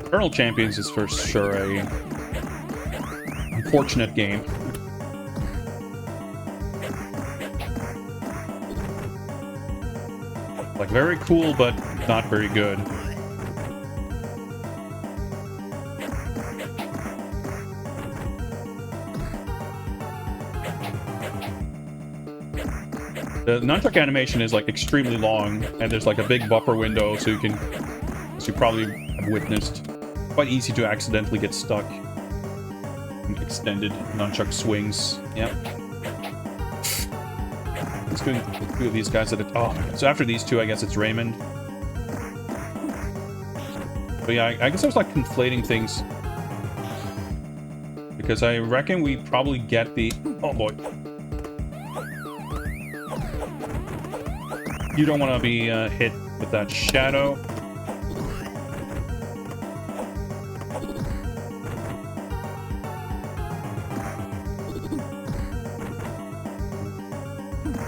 Eternal Champions is for sure a unfortunate game. Like, very cool, but not very good. The nunchuck animation is like extremely long, and there's like a big buffer window, so you can, as you probably have witnessed, quite easy to accidentally get stuck in extended nunchuck swings. Yep. Let's do two of these guys at a... Oh, so after these two, I guess it's Raymond. But yeah, I guess I was like conflating things. Because I reckon we probably get the... Oh boy. You don't want to be hit with that shadow.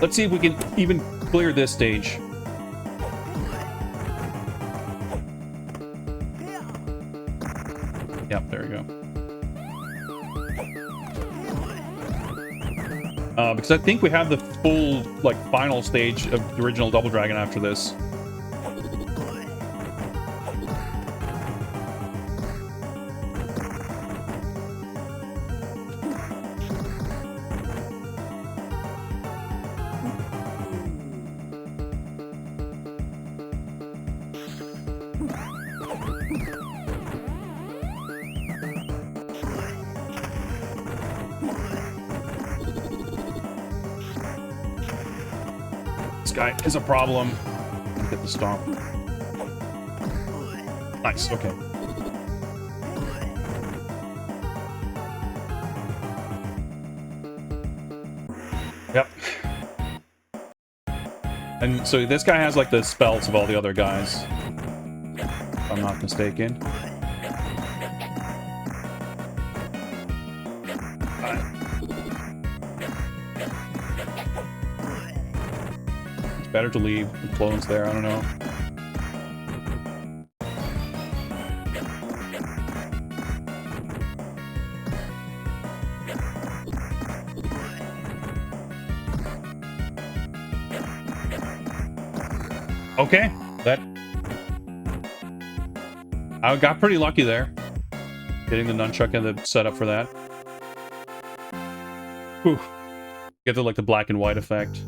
Let's see if we can even clear this stage. Yep, there we go. Because I think we have the full, like, final stage of the original Double Dragon after this. Guy is a problem. Get the stomp. Nice, okay. Yep. And so this guy has like the spells of all the other guys, if I'm not mistaken. Better to leave the clones there, I don't know. Okay, that... I got pretty lucky there. Getting the nunchuck and the setup for that. Whew. Get the, like, the black and white effect.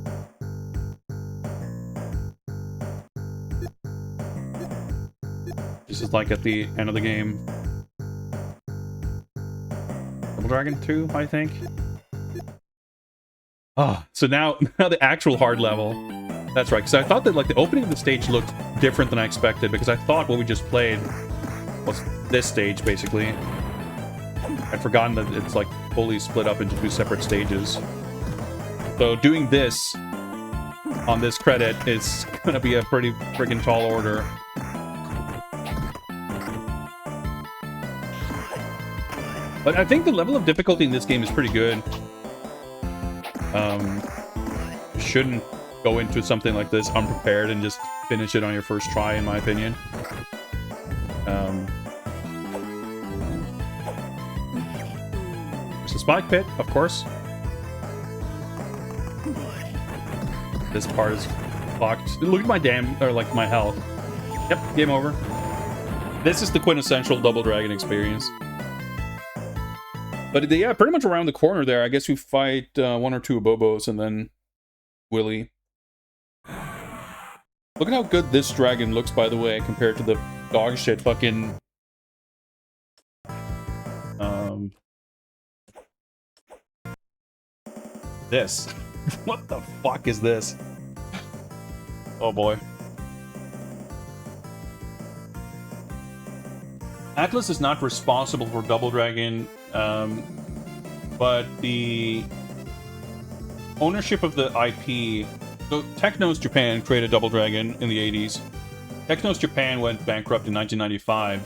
This is like at the end of the game. Double Dragon 2, I think. Oh, so now the actual hard level. That's right, because I thought that like the opening of the stage looked different than I expected, because I thought what we just played was this stage, basically. I'd forgotten that it's like fully split up into two separate stages. So doing this on this credit is gonna be a pretty friggin' tall order. But I think the level of difficulty in this game is pretty good. You shouldn't go into something like this unprepared and just finish it on your first try, in my opinion. There's a spike pit, of course. This part is fucked. Look at my my health. Yep, game over. This is the quintessential Double Dragon experience. But yeah, pretty much around the corner there, I guess you fight one or two Abobos and then Willy. Look at how good this dragon looks, by the way, compared to the dog shit fucking... This. What the fuck is this? Oh boy. Atlas is not responsible for Double Dragon, but the ownership of the IP... So Technos Japan created Double Dragon in the 80s. Technos Japan went bankrupt in 1995,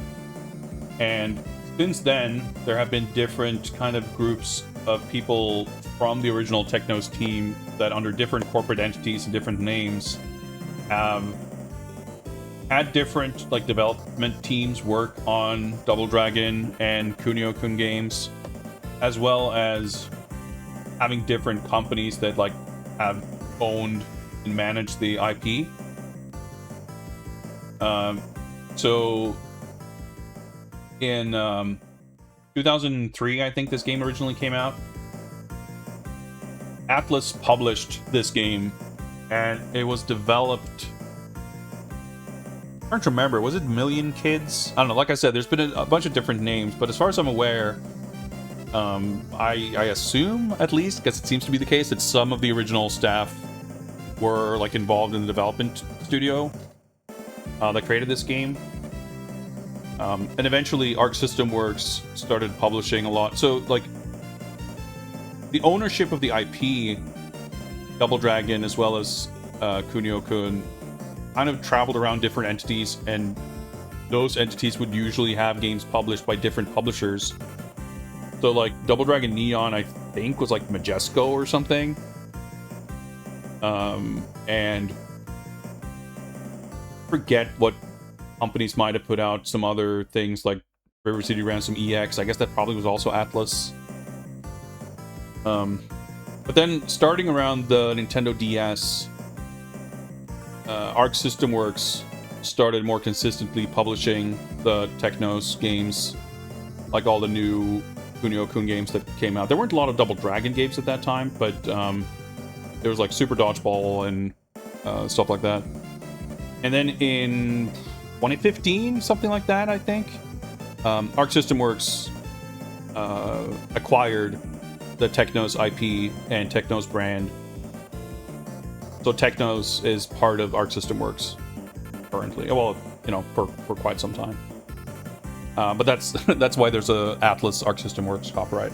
and since then there have been different kind of groups of people from the original Technos team that under different corporate entities and different names have had different like development teams work on Double Dragon and Kunio-kun games, as well as having different companies that like have owned and managed the IP. So in 2003, I think this game originally came out. Atlas published this game and it was developed. I can't remember. Was it Million Kids? I don't know. Like I said, there's been a bunch of different names, but as far as I'm aware, I assume at least, because it seems to be the case, that some of the original staff were like involved in the development studio that created this game. And eventually Arc System Works started publishing a lot. So, like, the ownership of the IP, Double Dragon, as well as Kunio-kun, kind of traveled around different entities, and those entities would usually have games published by different publishers. So, like, Double Dragon Neon, I think, was like Majesco or something. And forget what companies might have put out. Some other things like River City Ransom EX. I guess that probably was also Atlas. But then starting around the Nintendo DS, Arc System Works started more consistently publishing the Technos games, like all the new Kunio-kun games that came out. There weren't a lot of Double Dragon games at that time, but there was like Super Dodgeball and stuff like that. And then in 2015, something like that, I think, Arc System Works acquired the Technos IP and Technos brand. So Technos is part of Arc System Works currently. Well, you know, for quite some time. But that's why there's a Atlas Arc System Works copyright.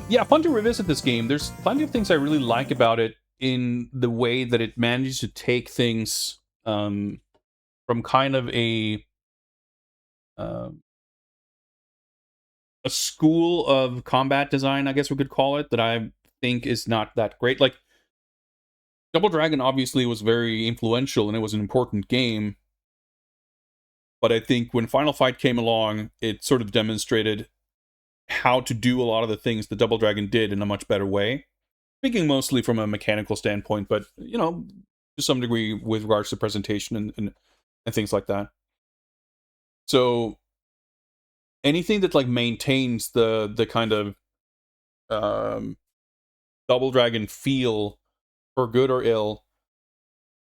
Yeah, fun to revisit this game. There's plenty of things I really like about it in the way that it manages to take things from kind of a school of combat design, I guess we could call it, that I think is not that great. Like, Double Dragon obviously was very influential and it was an important game, but I think when Final Fight came along, it sort of demonstrated how to do a lot of the things that Double Dragon did in a much better way. Speaking mostly from a mechanical standpoint, but, you know, to some degree with regards to presentation and things like that. So anything that like maintains the kind of Double Dragon feel, for good or ill,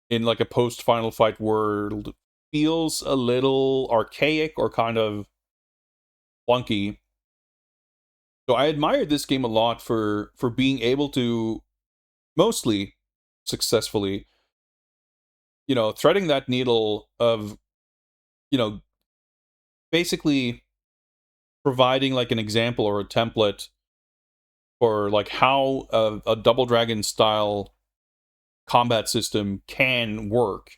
in like a post Final Fight world feels a little archaic or kind of clunky. So I admired this game a lot for being able to mostly successfully, you know, threading that needle of, you know, basically providing like an example or a template for like how a Double Dragon style combat system can work.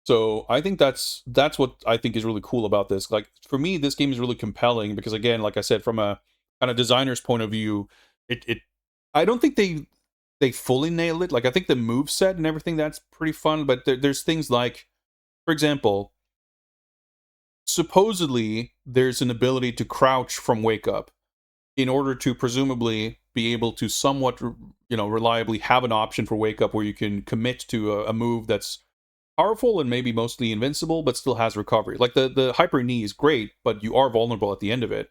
So I think that's what I think is really cool about this. Like, for me, this game is really compelling because, again, like I said, from a kind of designer's point of view, it I don't think they fully nailed it. Like, I think the move set and everything, that's pretty fun, but there's things like, for example, supposedly there's an ability to crouch from wake up in order to presumably be able to somewhat, you know, reliably have an option for wake up where you can commit to a move that's powerful and maybe mostly invincible, but still has recovery. Like the hyper knee is great, but you are vulnerable at the end of it.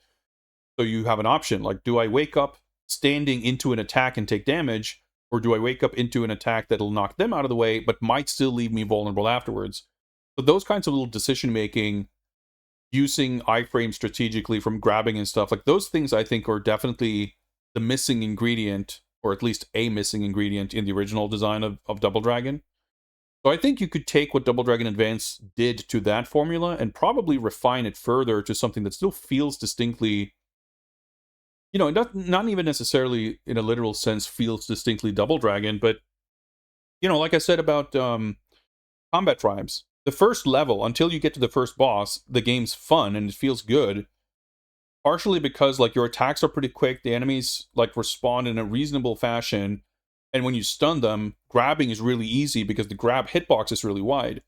So you have an option. Like, do I wake up standing into an attack and take damage, or do I wake up into an attack that'll knock them out of the way, but might still leave me vulnerable afterwards? So those kinds of little decision making, using iframe strategically from grabbing and stuff, like those things I think are definitely the missing ingredient, or at least a missing ingredient in the original design of Double Dragon. So I think you could take what Double Dragon Advance did to that formula and probably refine it further to something that still feels distinctly, you know, not even necessarily in a literal sense feels distinctly Double Dragon, but, you know, like I said about Combatribes, the first level, until you get to the first boss, the game's fun and it feels good. Partially because, like, your attacks are pretty quick, the enemies, like, respond in a reasonable fashion, and when you stun them, grabbing is really easy because the grab hitbox is really wide.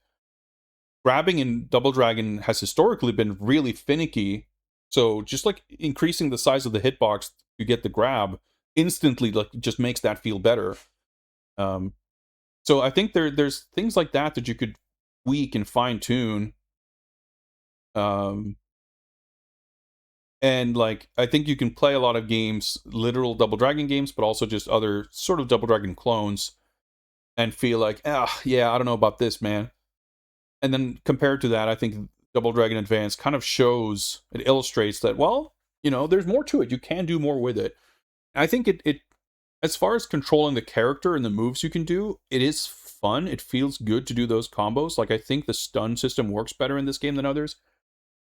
Grabbing in Double Dragon has historically been really finicky, so just, like, increasing the size of the hitbox to get the grab instantly, like, just makes that feel better. So I think there's things like that you could tweak and fine-tune. And like, I think you can play a lot of games, literal Double Dragon games, but also just other sort of Double Dragon clones, and feel like, ah, yeah, I don't know about this, man. And then compared to that, I think Double Dragon Advance kind of shows, it illustrates that, well, there's more to it. You can do more with it. I think it as far as controlling the character and the moves you can do, it is fun. It feels good to do those combos. Like, I think the stun system works better in this game than others.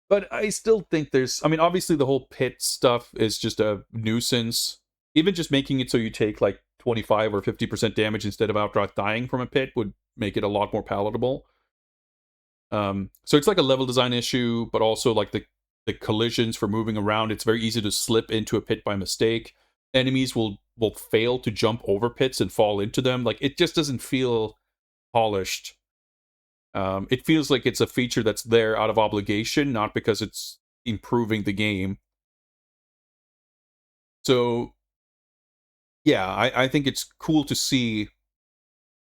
But I still think I mean, obviously the whole pit stuff is just a nuisance. Even just making it so you take like 25 or 50% damage instead of outright dying from a pit would make it a lot more palatable. So it's like a level design issue, but also like the collisions for moving around. It's very easy to slip into a pit by mistake. Enemies will fail to jump over pits and fall into them. Like, it just doesn't feel polished. It feels like it's a feature that's there out of obligation, not because it's improving the game. So yeah, I think it's cool to see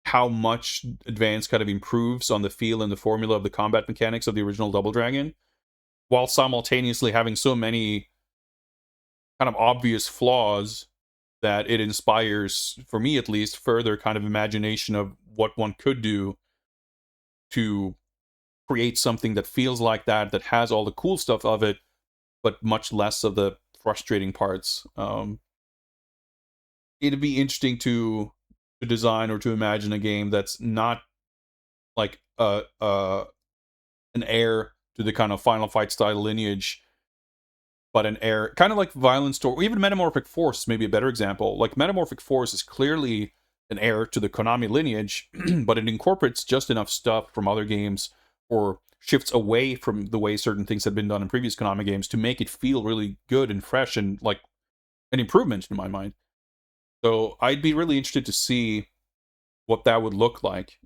how much Advance kind of improves on the feel and the formula of the combat mechanics of the original Double Dragon, while simultaneously having so many kind of obvious flaws that it inspires, for me at least, further kind of imagination of what one could do to create something that feels like that has all the cool stuff of it, but much less of the frustrating parts. It'd be interesting to design or to imagine a game that's not like an heir to the kind of Final Fight style lineage, but an heir, kind of like Violent Storm, or even Metamorphic Force, maybe a better example. Like, Metamorphic Force is clearly an heir to the Konami lineage, but it incorporates just enough stuff from other games, or shifts away from the way certain things had been done in previous Konami games to make it feel really good and fresh and like an improvement in my mind. So I'd be really interested to see what that would look like.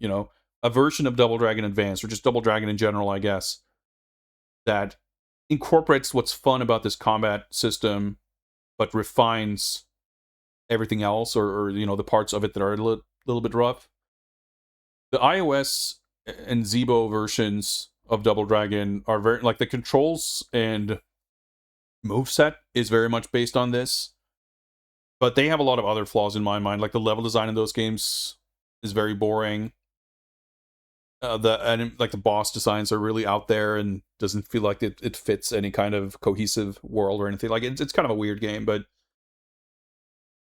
A version of Double Dragon Advance, or just Double Dragon in general, I guess, that incorporates what's fun about this combat system, but refines everything else, or the parts of it that are a little bit rough. The iOS and Zeebo versions of Double Dragon are very, like, the controls and moveset is very much based on this, but they have a lot of other flaws in my mind. Like, the level design in those games is very boring. The boss designs are really out there and doesn't feel like it fits any kind of cohesive world or anything. Like, it's kind of a weird game, but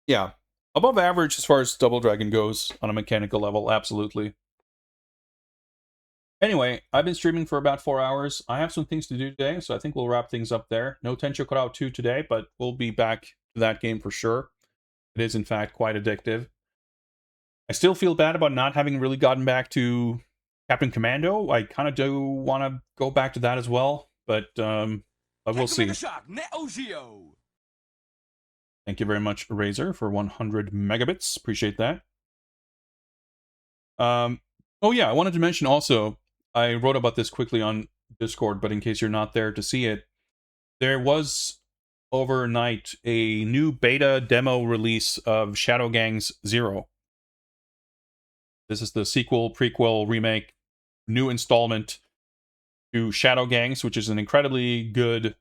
yeah, above average as far as Double Dragon goes on a mechanical level, absolutely. Anyway, I've been streaming for about 4 hours. I have some things to do today, so I think we'll wrap things up there. No Tencho Crowd 2 today, but we'll be back to that game for sure. It is, in fact, quite addictive. I still feel bad about not having really gotten back to Captain Commando. I kind of do want to go back to that as well, but we'll see. Thank you very much, Razor, for 100 megabits. Appreciate that. Oh yeah, I wanted to mention also, I wrote about this quickly on Discord, but in case you're not there to see it, there was overnight a new beta demo release of Shadow Gangs 0. This is the sequel, prequel, remake, new installment to Shadow Gangs, which is an incredibly good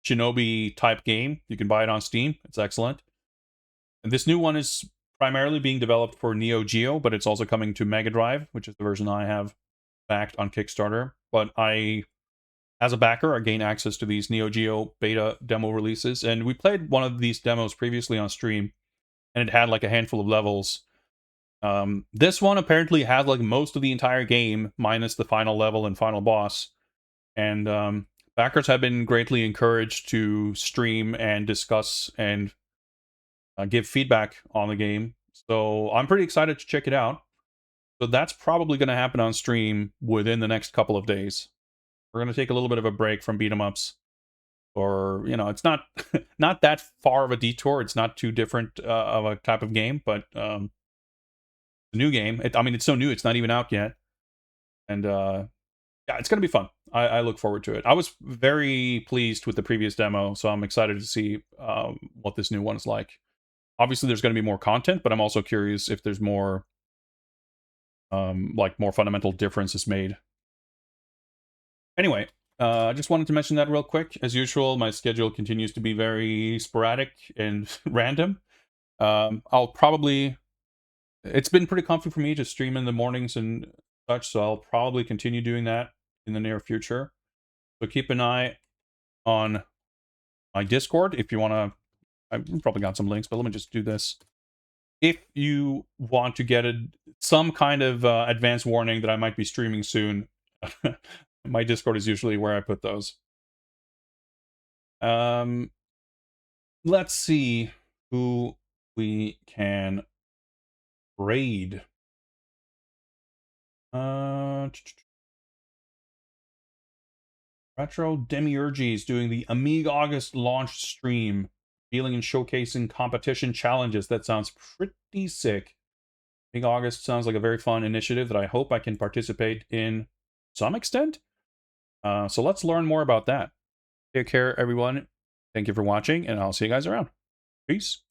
Shinobi type game. You can buy it on Steam. It's excellent. And this new one is primarily being developed for Neo Geo, but it's also coming to Mega Drive, which is the version I have backed on Kickstarter. But as a backer, I gain access to these Neo Geo beta demo releases. And we played one of these demos previously on stream, and it had like a handful of levels. This one apparently has like most of the entire game, minus the final level and final boss. And backers have been greatly encouraged to stream and discuss and give feedback on the game. So I'm pretty excited to check it out. So that's probably going to happen on stream within the next couple of days. We're going to take a little bit of a break from beat 'em ups, or it's not not that far of a detour. It's not too different of a type of game, but the new game. It's so new; it's not even out yet, and yeah, it's going to be fun. I look forward to it. I was very pleased with the previous demo, so I'm excited to see what this new one is like. Obviously, there's going to be more content, but I'm also curious if there's more more fundamental differences made. Anyway, I just wanted to mention that real quick. As usual, my schedule continues to be very sporadic and random. I'll probably... It's been pretty comfy for me to stream in the mornings and such, so I'll probably continue doing that in the near future. So keep an eye on my Discord if you want to... I've probably got some links, but let me just do this. If you want to get some kind of advance warning that I might be streaming soon, my Discord is usually where I put those. Let's see who we can raid. Retro Demiurges doing the Amiga August launch stream, dealing and showcasing competition challenges. That sounds pretty sick. Amiga August sounds like a very fun initiative that I hope I can participate in some extent. So let's learn more about that. Take care, everyone. Thank you for watching, and I'll see you guys around. Peace.